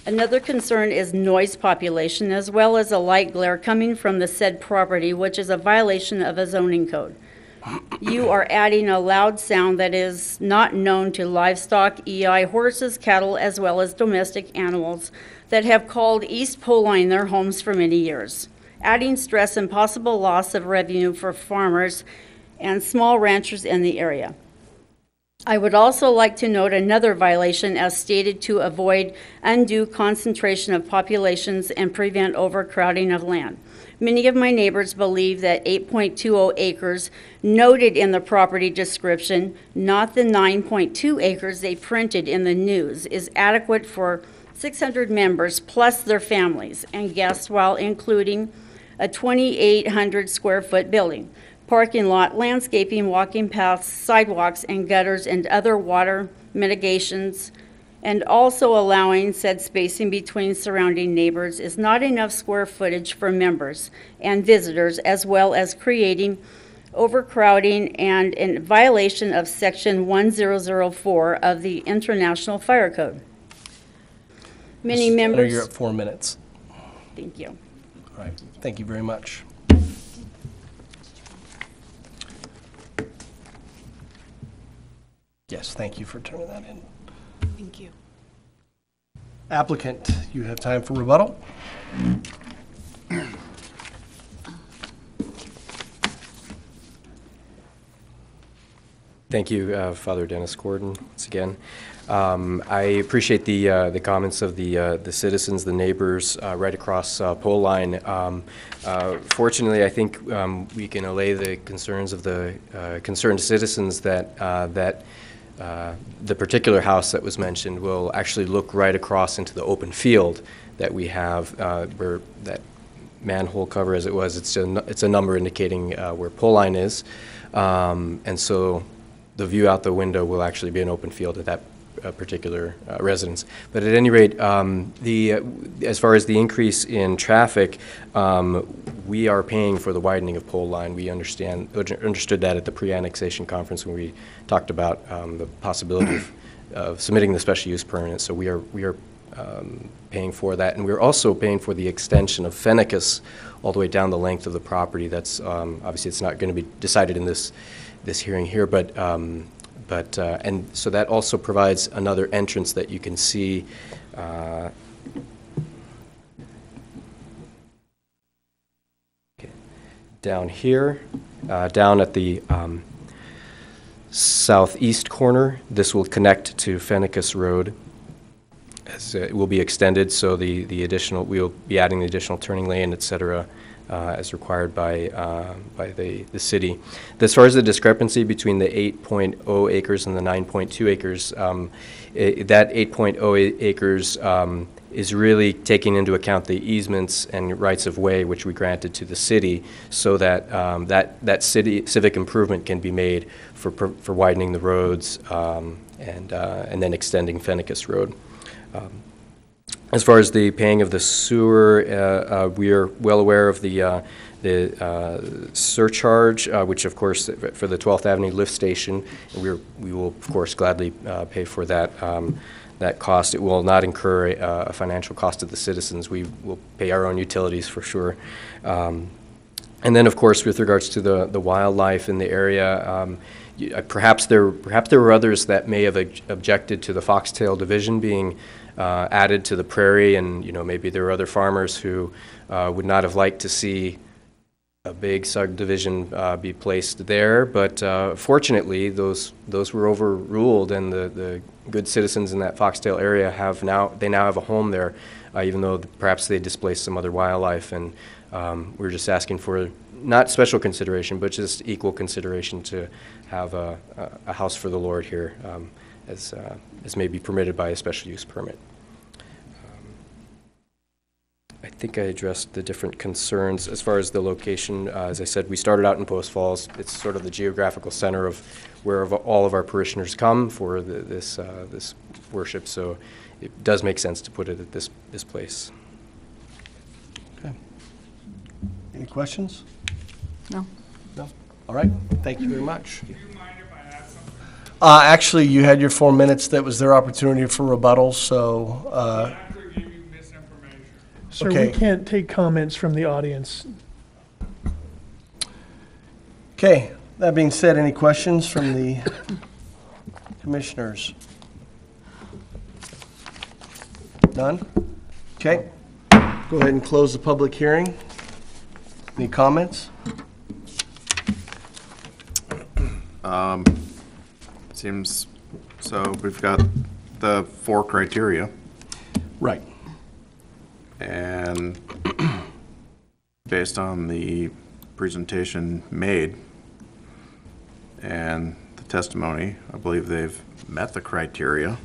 Another concern is noise population as well as a light glare coming from the said property, which is a violation of a zoning code. you are adding a loud sound that is not known to livestock, EI, horses, cattle, as well as domestic animals that have called East Poline their homes for many years, adding stress and possible loss of revenue for farmers and small ranchers in the area. I would also like to note another violation as stated to avoid undue concentration of populations and prevent overcrowding of land. Many of my neighbors believe that 8.20 acres noted in the property description, not the 9.2 acres they printed in the news, is adequate for 600 members plus their families and guests while including a 2,800 square foot building, parking lot, landscaping, walking paths, sidewalks, and gutters, and other water mitigations, and also allowing said spacing between surrounding neighbors is not enough square footage for members and visitors, as well as creating overcrowding and in violation of Section 1004 of the International Fire Code. Many Ms. members... You're at 4 minutes. Thank you. All right, thank you very much. Yes, thank you for turning that in. Thank you. Applicant, you have time for rebuttal. Thank you, Father Dennis Gordon, once again. I appreciate the comments of the citizens, the neighbors right across pole line. Fortunately, I think we can allay the concerns of the concerned citizens that the particular house that was mentioned will actually look right across into the open field that we have, where that manhole cover, as it was, it's a number indicating where pole line is, and so the view out the window will actually be an open field at that particular residence. But at any rate, as far as the increase in traffic, we are paying for the widening of pole line. We understood that at the pre-annexation conference when we talked about the possibility of submitting the special use permit. So we are paying for that, and we're also paying for the extension of Fennicus all the way down the length of the property. That's obviously it's not going to be decided in this hearing here, but and so that also provides another entrance that you can see down here, down at the southeast corner. This will connect to Fennicus Road. As it will be extended, so the additional, we'll be adding the additional turning lane, et cetera, as required by the city. As far as the discrepancy between the 8.0 acres and the 9.2 acres, that 8.0 acres is really taking into account the easements and rights of way which we granted to the city, so that that civic improvement can be made for widening the roads and then extending Fennicus Road. As far as the paying of the sewer, we are well aware of the surcharge, which of course for the 12th Avenue lift station, we will of course gladly pay for that that cost. It will not incur a financial cost to the citizens. We will pay our own utilities for sure. And then of course with regards to the wildlife in the area, perhaps there were others that may have objected to the foxtail division being added to the prairie, and maybe there are other farmers who would not have liked to see a big subdivision be placed there. But fortunately, those were overruled, and the good citizens in that foxtail area now have a home there, even though perhaps they displaced some other wildlife. And we're just asking for not special consideration, but just equal consideration to have a house for the Lord here, as may be permitted by a special use permit. I think I addressed the different concerns. As far as the location, as I said, we started out in Post Falls. It's sort of the geographical center of where all of our parishioners come for this worship, so it does make sense to put it at this place. Okay. Any questions? No. No? All right. Thank you very much. Actually, you had your 4 minutes. That was their opportunity for rebuttal, so... Sir, okay. We can't take comments from the audience. Okay. That being said, any questions from the commissioners? None? Okay. Go ahead and close the public hearing. Any comments? Seems, so we've got the 4 criteria. Right. And based on the presentation made and the testimony, I believe they've met the criteria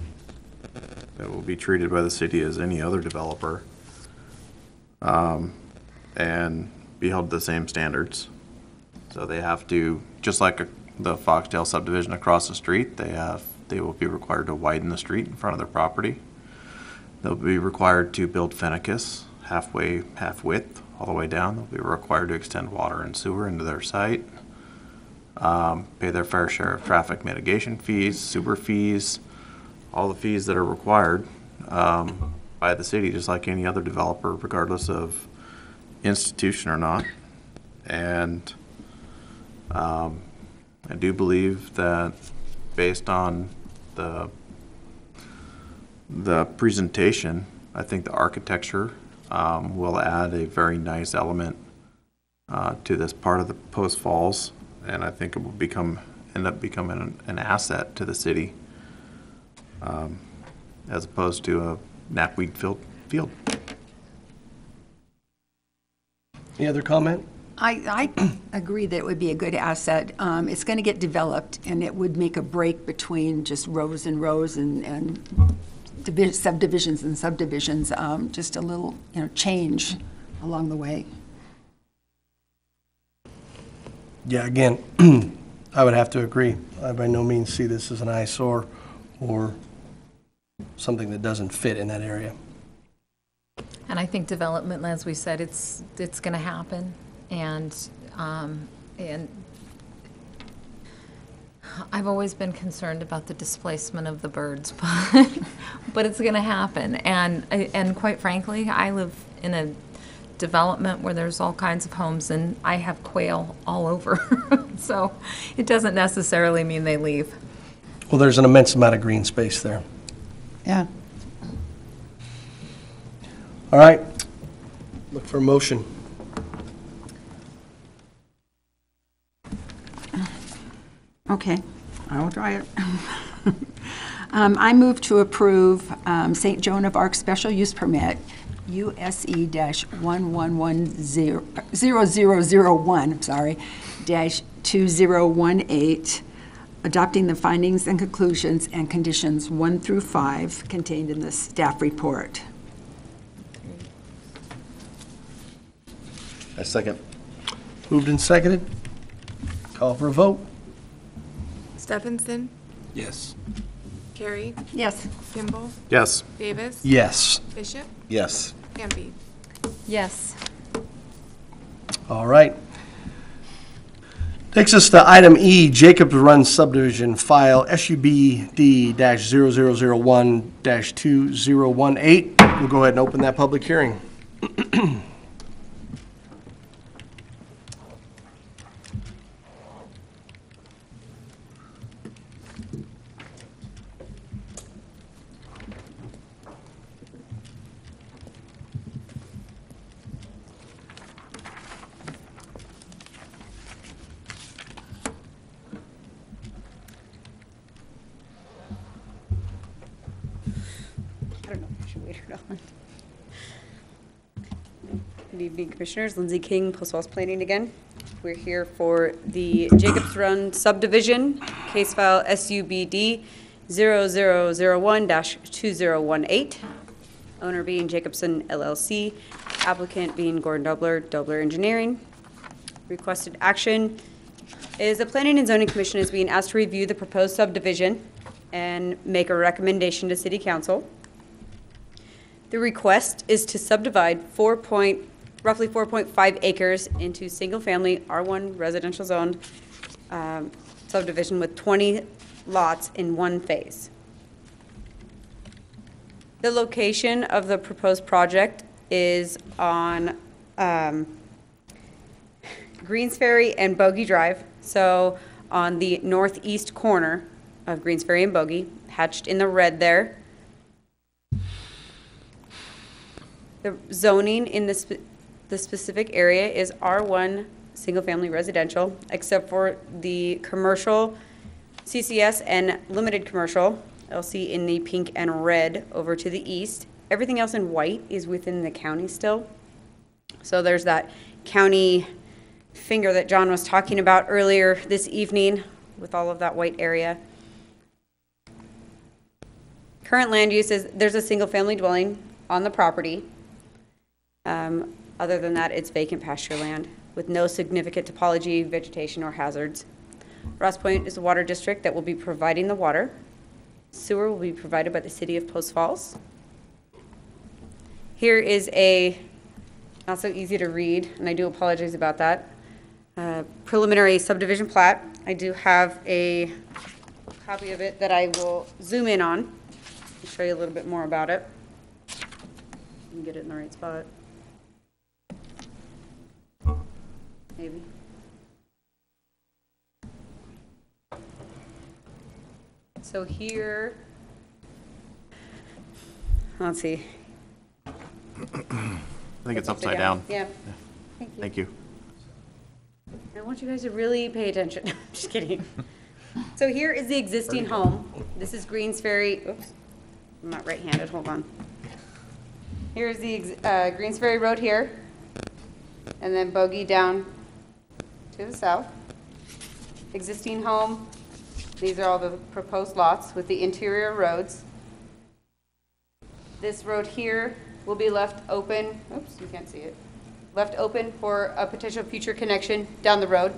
that will be treated by the city as any other developer, and be held to the same standards. So they have to, just like the Foxtail subdivision across the street, they will be required to widen the street in front of their property. They'll be required to build Fennicus half width all the way down. They'll be required to extend water and sewer into their site, pay their fair share of traffic mitigation fees, sewer fees, all the fees that are required by the city, just like any other developer, regardless of institution or not. And I do believe that based on the presentation, I think the architecture will add a very nice element to this part of the Post Falls, and I think it will end up becoming an asset to the city, as opposed to a knapweed field. Any other comment? I agree that it would be a good asset. It's going to get developed, and it would make a break between just rows and rows and subdivisions and subdivisions, just a little, change along the way. Yeah, again, I would have to agree. I by no means see this as an eyesore or something that doesn't fit in that area. And I think development, as we said, it's going to happen. And I've always been concerned about the displacement of the birds, but it's going to happen. And quite frankly, I live in a development where there's all kinds of homes, and I have quail all over. So it doesn't necessarily mean they leave. Well, there's an immense amount of green space there. Yeah. All right. Look for a motion. Okay, I will try it. I move to approve St. Joan of Arc Special Use Permit, USE-11100001, -2018, adopting the findings and conclusions and conditions 1 through 5 contained in the staff report. I second. Moved and seconded. Call for a vote. Steffensen, Yes. Carey, Yes. Kimball, Yes. Davis, Yes. Bishop, Yes. Hampe. Yes. All right. Takes us to item E, Jacobs Run Subdivision File SUBD-0001-2018. We'll go ahead and open that public hearing. I don't know if I should wait or not. Good evening, Commissioners. Lindsay King, Post Falls Planning again. We're here for the Jacobs Run subdivision, case file SUBD 0001-2018. Owner being Jacobson LLC, applicant being Gordon Dobler, Dobler Engineering. Requested action is the Planning and Zoning Commission is being asked to review the proposed subdivision and make a recommendation to City Council. The request is to subdivide roughly 4.5 acres into single-family R1 residential zoned subdivision with 20 lots in one phase. The location of the proposed project is on Greens Ferry and Bogey Drive, So on the northeast corner of Greens Ferry and Bogey, hatched in the red there. The zoning in the specific area is R1 single-family residential, except for the commercial, CCS, and limited commercial, LC in the pink and red over to the east. Everything else in white is within the county still. So there's that county finger that John was talking about earlier this evening with all of that white area. Current land use is there's a single-family dwelling on the property. Other than that, it's vacant pasture land with no significant topology, vegetation, or hazards. Ross Point is a water district that will be providing the water. Sewer will be provided by the city of Post Falls. Here is a, not so easy to read, and I do apologize about that, preliminary subdivision plat. I do have a copy of it that I will zoom in on and show you a little bit more about it. And get it in the right spot. Maybe. So here, let's see. I think it's upside down. Yeah. Thank you. I want you guys to really pay attention. Just kidding. So here is the existing home. This is Greens Ferry. Oops, I'm not right-handed. Hold on. Here's the Greens Ferry Road here, and then Bogey down to the south. Existing home. These are all the proposed lots with the interior roads. This road here will be left open. Oops, you can't see it. Left open for a potential future connection down the road.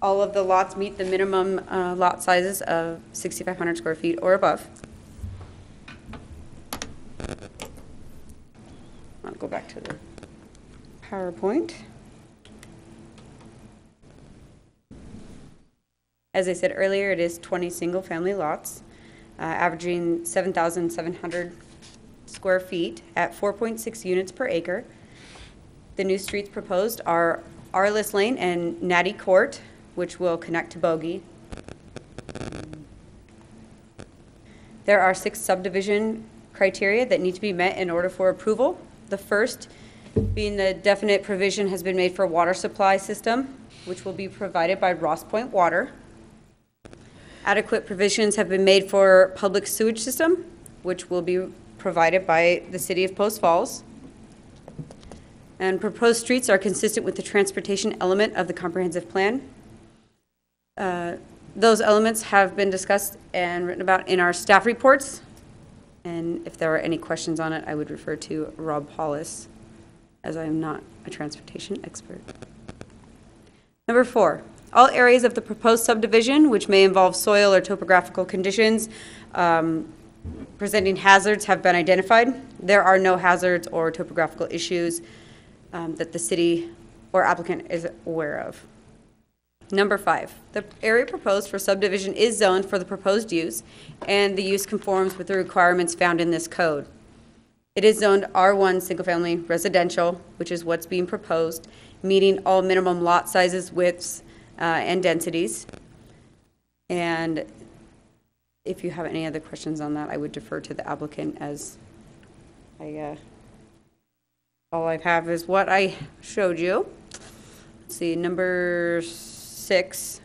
All of the lots meet the minimum lot sizes of 6,500 square feet or above. I'll go back to the PowerPoint. As I said earlier, it is 20 single-family lots, averaging 7,700 square feet at 4.6 units per acre. The new streets proposed are Arliss Lane and Natty Court, which will connect to Bogey. There are 6 subdivision criteria that need to be met in order for approval. The first being the definite provision has been made for a water supply system, which will be provided by Ross Point Water. Adequate provisions have been made for public sewage system, which will be provided by the city of Post Falls. And proposed streets are consistent with the transportation element of the comprehensive plan. Those elements have been discussed and written about in our staff reports. And if there are any questions on it, I would refer to Rob Hollis, as I am not a transportation expert. Number 4, all areas of the proposed subdivision, which may involve soil or topographical conditions presenting hazards, have been identified. There are no hazards or topographical issues that the city or applicant is aware of. Number 5, the area proposed for subdivision is zoned for the proposed use, and the use conforms with the requirements found in this code. It is zoned R1 single-family residential, which is what's being proposed, meeting all minimum lot sizes, widths, and densities. And if you have any other questions on that, I would defer to the applicant, as all I have is what I showed you. Let's see, number 6.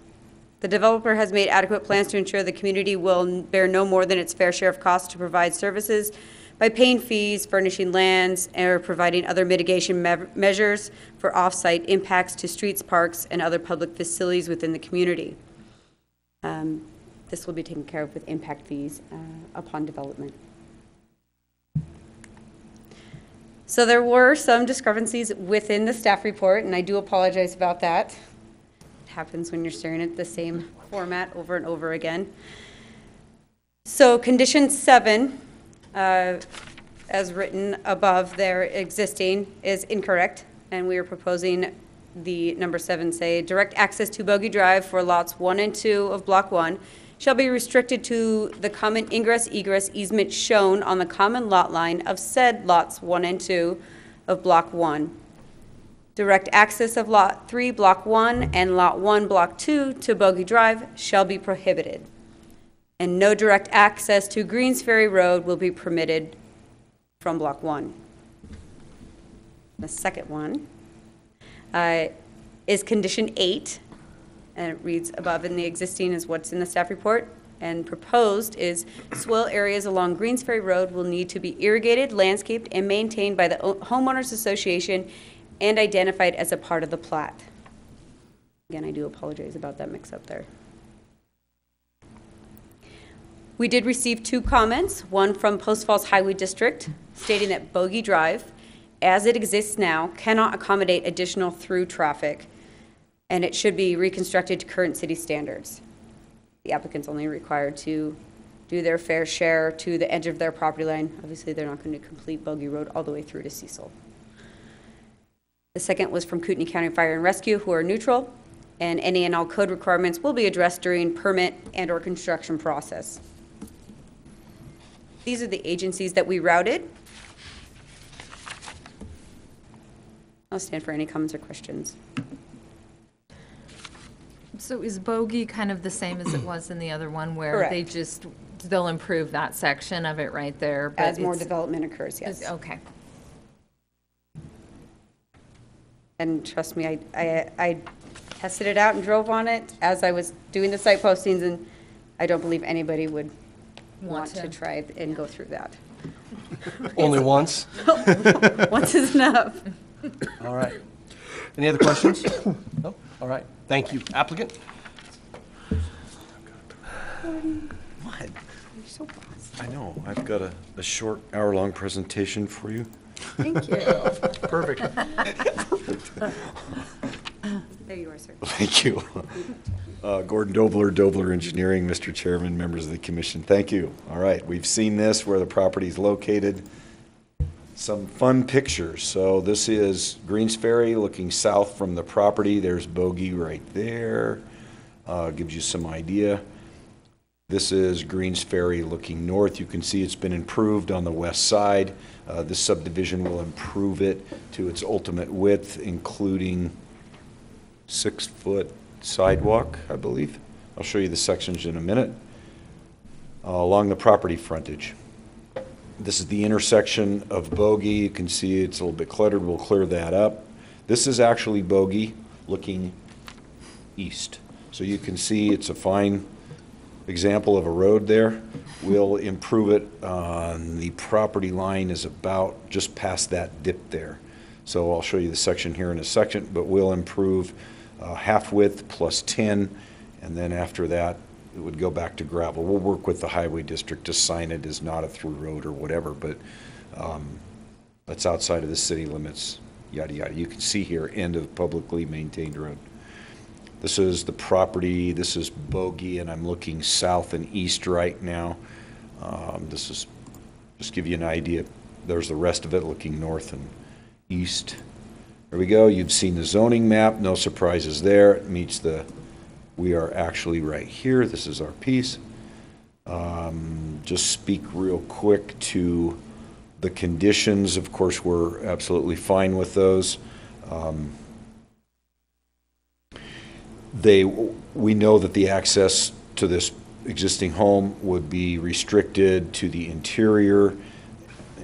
The developer has made adequate plans to ensure the community will bear no more than its fair share of costs to provide services by paying fees, furnishing lands, or providing other mitigation measures for off-site impacts to streets, parks, and other public facilities within the community. This will be taken care of with impact fees upon development. So there were some discrepancies within the staff report, and I do apologize about that. It happens when you're staring at the same format over and over again. So condition 7, as written above there, existing, is incorrect, and we are proposing the number 7 say, direct access to Bogey Drive for lots 1 and 2 of Block 1 shall be restricted to the common ingress-egress easement shown on the common lot line of said lots 1 and 2 of Block 1. Direct access of Lot 3, Block 1, and Lot 1, Block 2 to Bogey Drive shall be prohibited. And no direct access to Greens Ferry Road will be permitted from Block 1. The second one is Condition 8, and it reads above in the existing is what's in the staff report, and proposed is swale areas along Greens Ferry Road will need to be irrigated, landscaped, and maintained by the homeowners association and identified as a part of the plat. Again, I do apologize about that mix-up there. We did receive 2 comments, one from Post Falls Highway District stating that Bogey Drive, as it exists now, cannot accommodate additional through traffic, and it should be reconstructed to current city standards. The applicant's only required to do their fair share to the edge of their property line. Obviously, they're not going to complete Bogey Road all the way through to Cecil. The second was from Kootenai County Fire and Rescue, who are neutral, and any and all code requirements will be addressed during permit and or construction process. These are the agencies that we routed. I'll stand for any comments or questions. So is Bogey kind of the same as it was in the other one, where Correct. they'll improve that section of it right there? But As more development occurs, yes. Okay. And trust me, I tested it out and drove on it as I was doing the site postings, and I don't believe anybody would want to try and go through that. Only once? Once is enough. All right. Any other questions? No? All right. Thank you. Applicant? What? You're so fast. I know, I've got a short hour-long presentation for you. Thank you. Perfect. There you are, sir. Thank you. Gordon Dobler, Dobler Engineering, Mr. Chairman, members of the commission, thank you. All right, we've seen this, where the property is located. Some fun pictures. So this is Greens Ferry looking south from the property. There's Bogey right there. Gives you some idea. This is Greens Ferry looking north. You can see it's been improved on the west side. This subdivision will improve it to its ultimate width, including 6-foot sidewalk, I believe. I'll show you the sections in a minute. Along the property frontage. This is the intersection of Bogey. You can see it's a little bit cluttered. We'll clear that up. This is actually Bogey looking east. So you can see it's a fine example of a road there. We'll improve it on the property line is about just past that dip there. So I'll show you the section here in a second, but we'll improve half width plus 10, and then after that, it would go back to gravel. We'll work with the highway district to sign it as not a through road or whatever, but that's outside of the city limits, yada, yada. You can see here, end of publicly maintained road. This is the property, this is Bogey, and I'm looking south and east right now. This is, just give you an idea, there's the rest of it looking north and east. There we go, you've seen the zoning map, no surprises there. It meets the, we are actually right here, this is our piece. Just speak real quick to the conditions. Of course, we're absolutely fine with those. We know that the access to this existing home would be restricted to the interior.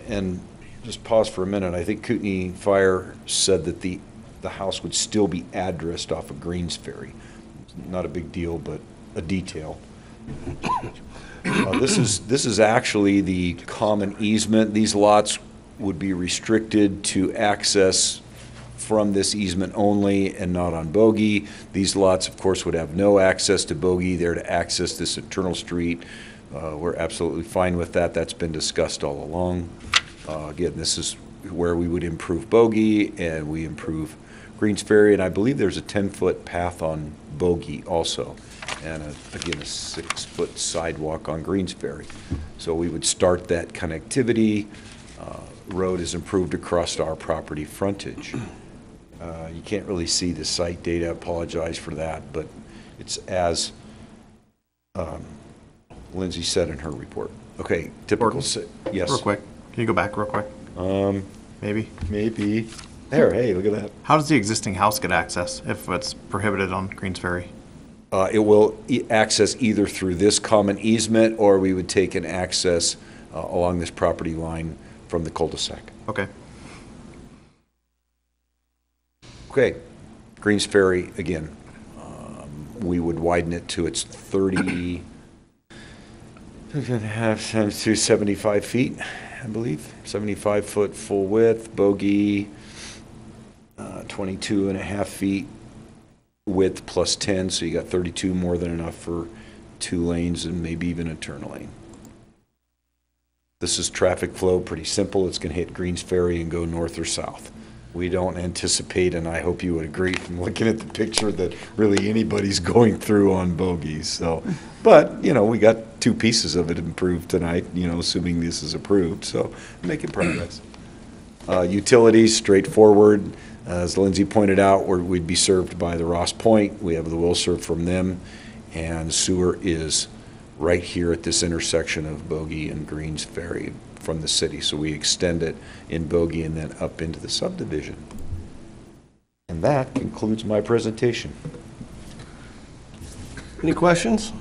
And just pause for a minute. I think Kootenai Fire said that the house would still be addressed off of Greens Ferry. Not a big deal, but a detail. This is actually the common easement. These lots would be restricted to access from this easement only and not on Bogey. These lots, of course, would have no access to Bogey. They're to access this internal street. We're absolutely fine with that. That's been discussed all along. Again, this is where we would improve Bogey and we improve Greens Ferry, and I believe there's a 10-foot path on Bogey also, and again, a 6-foot sidewalk on Greens Ferry. So we would start that connectivity. Road is improved across our property frontage. You can't really see the site data, I apologize for that, but it's as Lindsay said in her report. Okay, typical, yes? Real quick, can you go back real quick? Maybe. There, hey, look at that. How does the existing house get access if it's prohibited on Greens Ferry? It will access either through this common easement, or we would take an access along this property line from the cul-de-sac. Okay. Okay, Greens Ferry, again, we would widen it to its 30 and a half times to 75 feet, I believe. 75-foot full width, bogey, 22 and a half feet width plus 10, so you got 32, more than enough for 2 lanes and maybe even a turn lane. This is traffic flow, pretty simple. It's going to hit Greens Ferry and go north or south. We don't anticipate, and I hope you would agree from looking at the picture, that really anybody's going through on bogeys. So, but, you know, we got 2 pieces of it improved tonight, you know, assuming this is approved, so making progress. Utilities, straightforward. As Lindsay pointed out, we'd be served by the Ross Point. We have the will serve from them, and sewer is right here at this intersection of Bogey and Greens Ferry from the city. So we extend it in Bogey and then up into the subdivision. And that concludes my presentation. Any questions?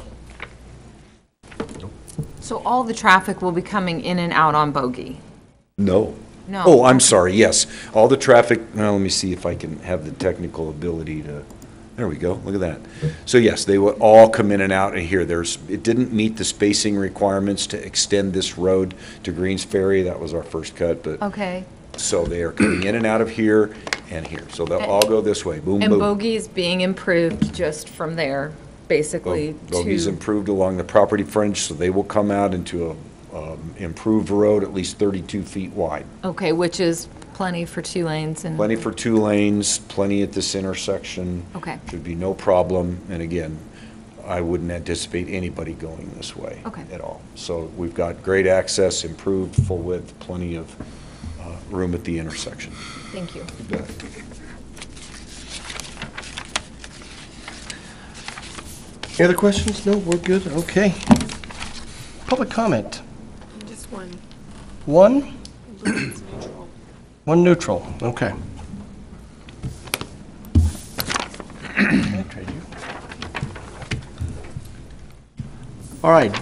So all the traffic will be coming in and out on Bogey? No. No. Oh, I'm sorry, yes. All the traffic, now let me see if I can have the technical ability to, there we go, look at that. So yes, they would all come in and out, and here, it didn't meet the spacing requirements to extend this road to Greens Ferry. That was our first cut, but. Okay. So they are coming in and out of here and here. So they'll all go this way, boom, boom. And Bogey is being improved just from there, basically, Bogey's to, improved along the property frontage, so they will come out into a improved road at least 32 feet wide. okay, which is plenty for 2 lanes and. Plenty for 2 lanes, plenty at this intersection. Okay. Should be no problem. And again, I wouldn't anticipate anybody going this way at all. So we've got great access, improved, full width, plenty of room at the intersection. Thank you. You bet. Any other questions? No, we're good. Okay. Public comment. Just one. One? It's neutral. One neutral. Okay. All right.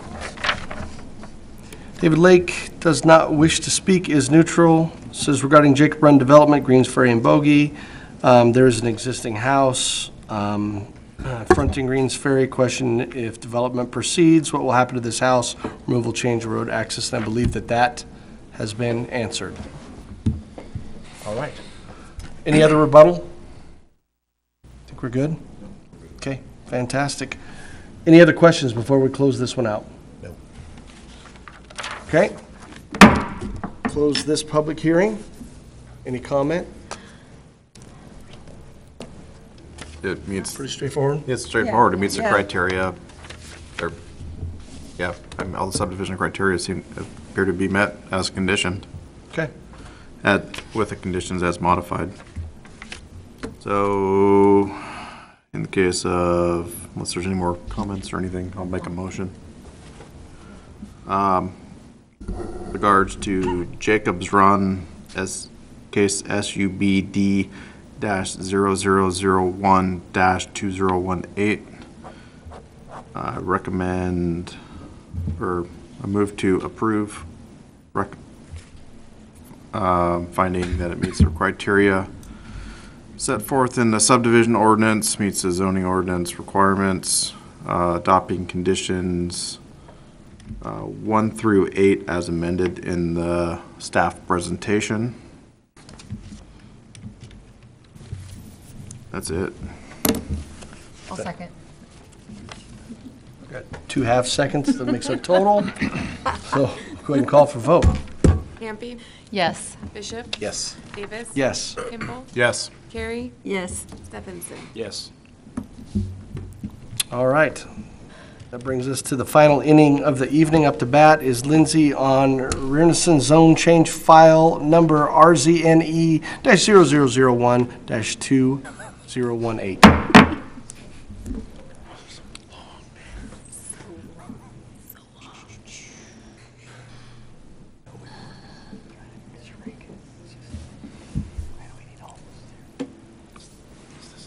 David Lake does not wish to speak, is neutral. Says regarding Jacob Run development, Greens Ferry and Bogey, there is an existing house fronting Greens Ferry. Question: if development proceeds, what will happen to this house? Removal, change of road access, and I believe that has been answered. All right. Any other rebuttal? Think we're good? Okay, fantastic. Any other questions before we close this one out? No. Okay. Close this public hearing. Any comment? It meets. Pretty straightforward? It's straightforward. Yeah. It meets the Yeah. criteria. Yeah, I mean, all the subdivision criteria appear to be met as conditioned. Okay. With the conditions as modified. So, in the case of, unless there's any more comments or anything, I'll make a motion. Regards to Jacob's Run, case SUB-0001-2018. Recommend, or I move to approve, finding that it meets the criteria set forth in the subdivision ordinance, meets the zoning ordinance requirements, adopting conditions 1 through 8 as amended in the staff presentation. That's it. I'll second. Got 2.5 seconds, that makes a total. So go ahead and call for vote. Hampe? Yes. Bishop? Yes. Davis? Yes. Kimball? Yes. Carey? Yes. Steffensen? Yes. All right. That brings us to the final inning of the evening. Up to bat is Lindsay on Rynearson zone change file number RZNE-0001-2018.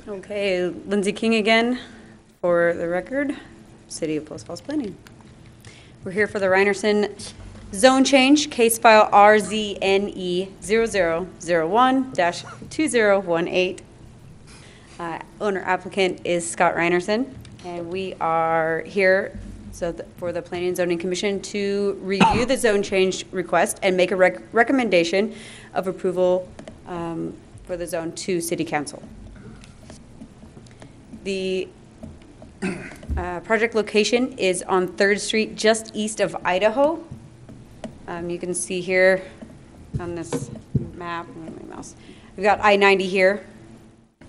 Okay, Lindsay King again, for the record, City of Post Falls Planning. We're here for the Rynearson zone change, case file RZNE 0001-2018. Owner applicant is Scott Rynearson, and we are here for the Planning and Zoning Commission to review the zone change request and make a recommendation of approval for the zone to City Council. The project location is on 3rd Street, just east of Idaho. You can see here on this map, where's my mouse? We've got I-90 here,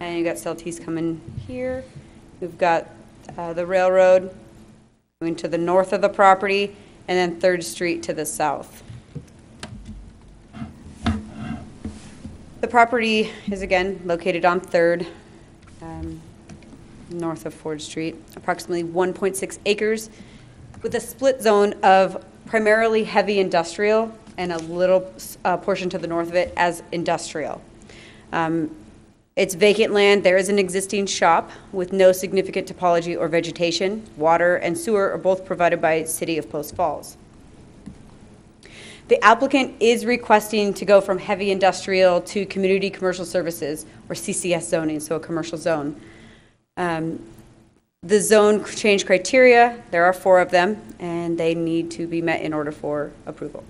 and you've got Celtice coming here. We've got the railroad going to the north of the property, and then 3rd Street to the south. The property is again located on 3rd, north of 4th Street, approximately 1.6 acres, with a split zone of primarily heavy industrial and a little portion to the north of it as industrial. It's vacant land. There is an existing shop with no significant topology or vegetation. Water and sewer are both provided by City of Post Falls. The applicant is requesting to go from heavy industrial to community commercial services, or CCS zoning, so a commercial zone. The zone change criteria, there are 4 of them, and they need to be met in order for approval.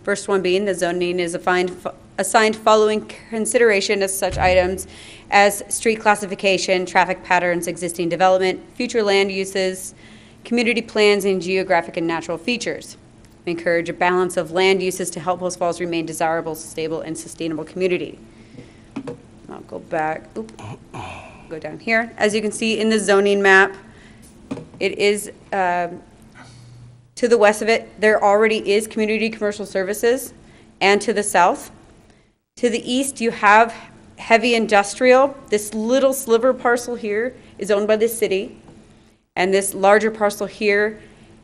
First one being the zoning is assigned following consideration of such items as street classification, traffic patterns, existing development, future land uses, community plans, and geographic and natural features. We encourage a balance of land uses to help Post Falls remain desirable, stable, and sustainable community. I'll go back. Go down here. As you can see in the zoning map, it is to the west of it, there already is community commercial services, and to the south. To the east, you have heavy industrial. This little sliver parcel here is owned by the city, and this larger parcel here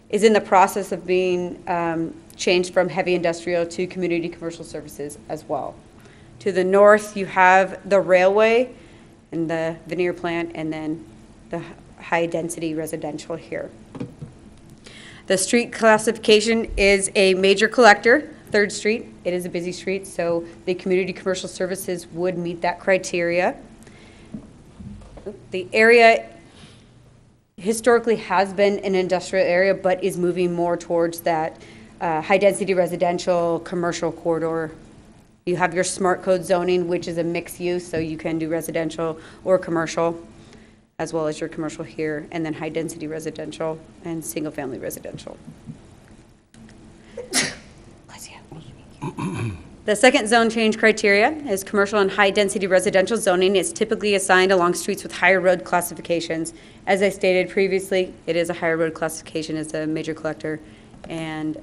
is in the process of being changed from heavy industrial to community commercial services as well. To the north, you have the railway and the veneer plant, and then the high-density residential here. The street classification is a major collector, 3rd Street. It is a busy street, so the community commercial services would meet that criteria. The area historically has been an industrial area, but is moving more towards that high-density residential commercial corridor. You have your smart code zoning, which is a mixed use, so you can do residential or commercial, as well as your commercial here, and then high-density residential and single-family residential. The second zone change criteria is commercial and high-density residential zoning. It's typically assigned along streets with higher road classifications. As I stated previously, it is a higher road classification as a major collector and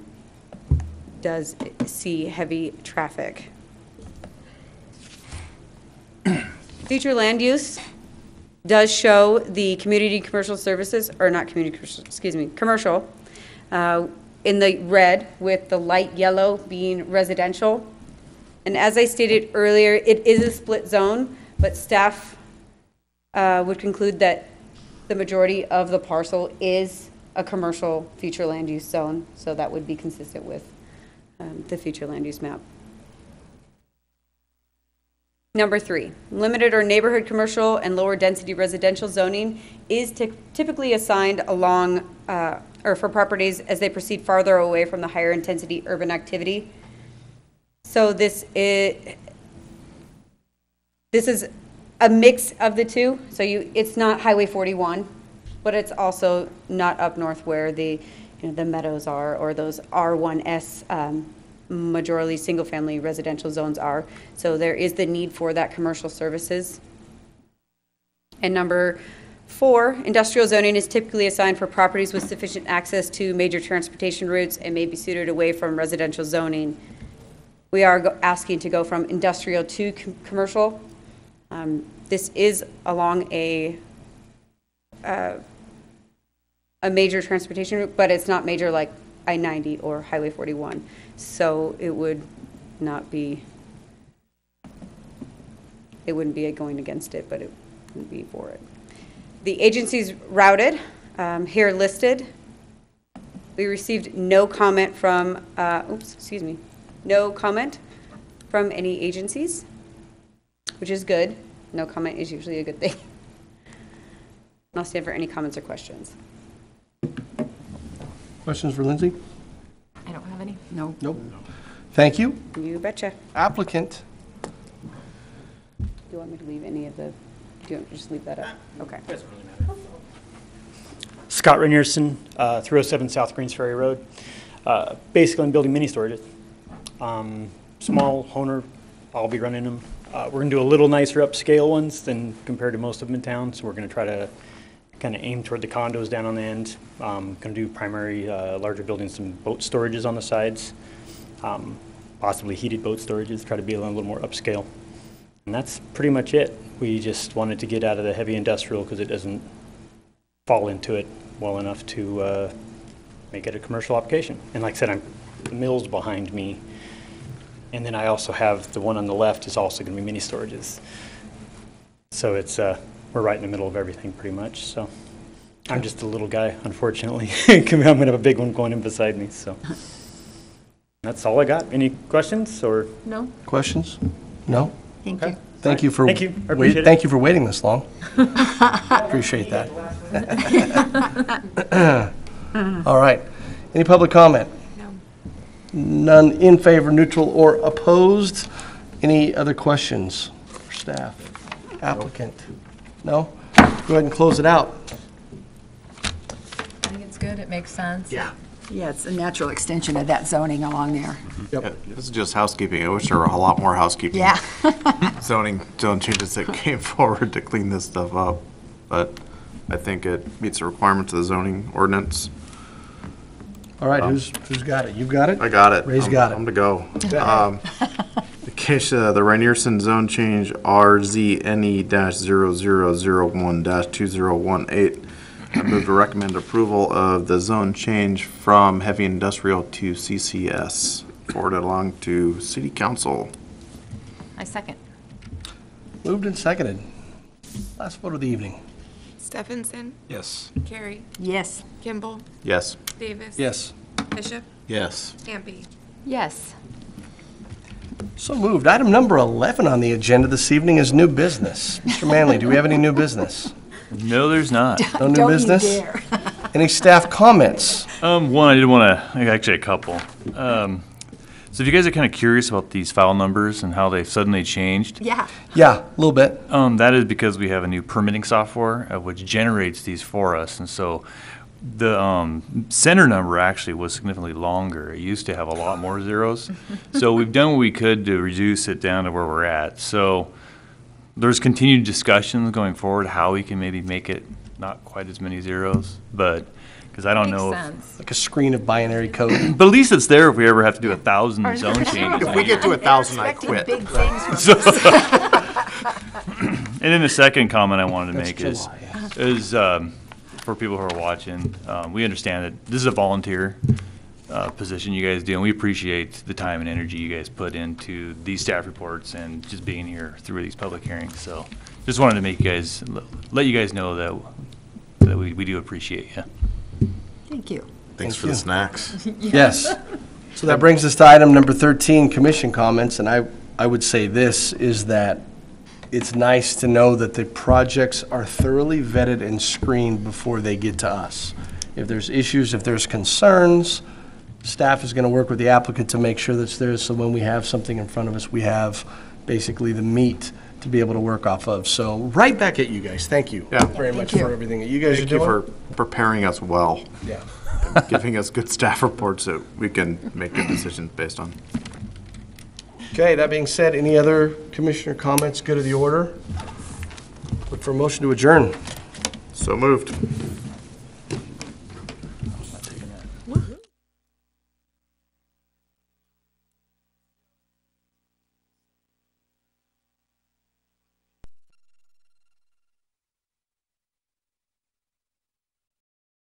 does see heavy traffic. Future land use does show the community commercial services, or not community commercial, excuse me, commercial, in the red with the light yellow being residential. And as I stated earlier, it is a split zone, but staff would conclude that the majority of the parcel is a commercial future land use zone, so that would be consistent with the future land use map. Number 3, limited or neighborhood commercial and lower density residential zoning is typically assigned along or for properties as they proceed farther away from the higher intensity urban activity. So this is a mix of the two. So it's not Highway 41, but it's also not up north where the Meadows are, or those R1S majority single-family residential zones are. So there is the need for that commercial services. And number 4, industrial zoning is typically assigned for properties with sufficient access to major transportation routes and may be suited away from residential zoning. We are asking to go from industrial to commercial. This is along a major transportation route, but it's not major like I-90 or Highway 41. So it would not be, it wouldn't be going against it, but wouldn't be for it. The agencies routed, here listed. We received no comment from, no comment from any agencies, which is good. No comment is usually a good thing. I'll stand for any comments or questions. Questions for Lindsay? I don't have any. No. Nope. Thank you. You betcha. Applicant. Do you want me to leave any of the, do you want me to just leave that up? Okay. Scott Rynearson, 307 South Greens Ferry Road. Basically, I'm building mini storages. Small owner, I'll be running them. We're going to do a little nicer upscale ones than compared to most of them in town, so we're going to try to kind of aim toward the condos down on the end. Going to do primary larger buildings, some boat storages on the sides, possibly heated boat storages, try to be a little more upscale. And that's pretty much it. We just wanted to get out of the heavy industrial because it doesn't fall into it well enough to make it a commercial application. And like I said, the mill's behind me. And then I also have the one on the left is also going to be mini storages. So it's we're right in the middle of everything pretty much. So I'm just a little guy, unfortunately. I'm going to have a big one going in beside me. So that's all I got. Any questions or No. Questions? No? Thank Okay. you. Thank you for Thank you. I appreciate it. Thank you for waiting this long. Appreciate that. All right. Any public comment? No. None in favor, neutral, or opposed. Any other questions for staff? Applicant? No? Go ahead and close it out. I think it's good. It makes sense. Yeah. Yeah, it's a natural extension of that zoning along there. Yep. This is just housekeeping. I wish there were a lot more housekeeping. Yeah. Zone changes that came forward to clean this stuff up. But I think it meets the requirements of the zoning ordinance. All right, who's got it? You got it? I got it. Ray's got it. I'm to go. The case, the Rynearson zone change RZNE-0001-2018. I move to recommend approval of the zone change from heavy industrial to CCS, forwarded along to City Council. I second. Moved and seconded. Last vote of the evening. Steffensen, Yes. Carey, Yes. Kimball, Yes. Davis. Yes. Bishop, Yes. Hampe. Yes. So moved. Item number 11 on the agenda this evening is new business. Mr. Manley, do we have any new business? No, there's not. No new Don't you business? dare. Any staff comments? One, I did want to, actually a couple. So if you guys are kind of curious about these file numbers and how they've suddenly changed, Yeah. Yeah, a little bit. that is because we have a new permitting software which generates these for us. And so the center number actually was significantly longer. It used to have a lot more zeros. So we've done what we could to reduce it down to where we're at. So there's continued discussions going forward how we can maybe make it not quite as many zeros, but because I don't know if, sense. Like a screen of binary code. but at least it's there if we ever have to do 1,000 zone changes. If we get to 1,000, I quit. Big things from So- And then the second comment I wanted to That's make July, is for people who are watching, we understand that this is a volunteer position you guys do, and we appreciate the time and energy you guys put into these staff reports and just being here through these public hearings. So just wanted to make you guys, let you guys know that we do appreciate you. Thank you. Thanks Thank for you. the snacks. Yes. So that brings us to item number 13, commission comments, and I would say this, is that it's nice to know that the projects are thoroughly vetted and screened before they get to us. If there's issues, if there's concerns, staff is going to work with the applicant to make sure that's there, so when we have something in front of us, we have basically the meat to be able to work off of. So right back at you guys. Thank you very much for everything that you guys are Thank you doing. for preparing us well. Yeah. And giving us good staff reports that we can make good decisions based on. Okay, that being said, any other commissioner comments, good of the order? Look for a motion to adjourn. So moved.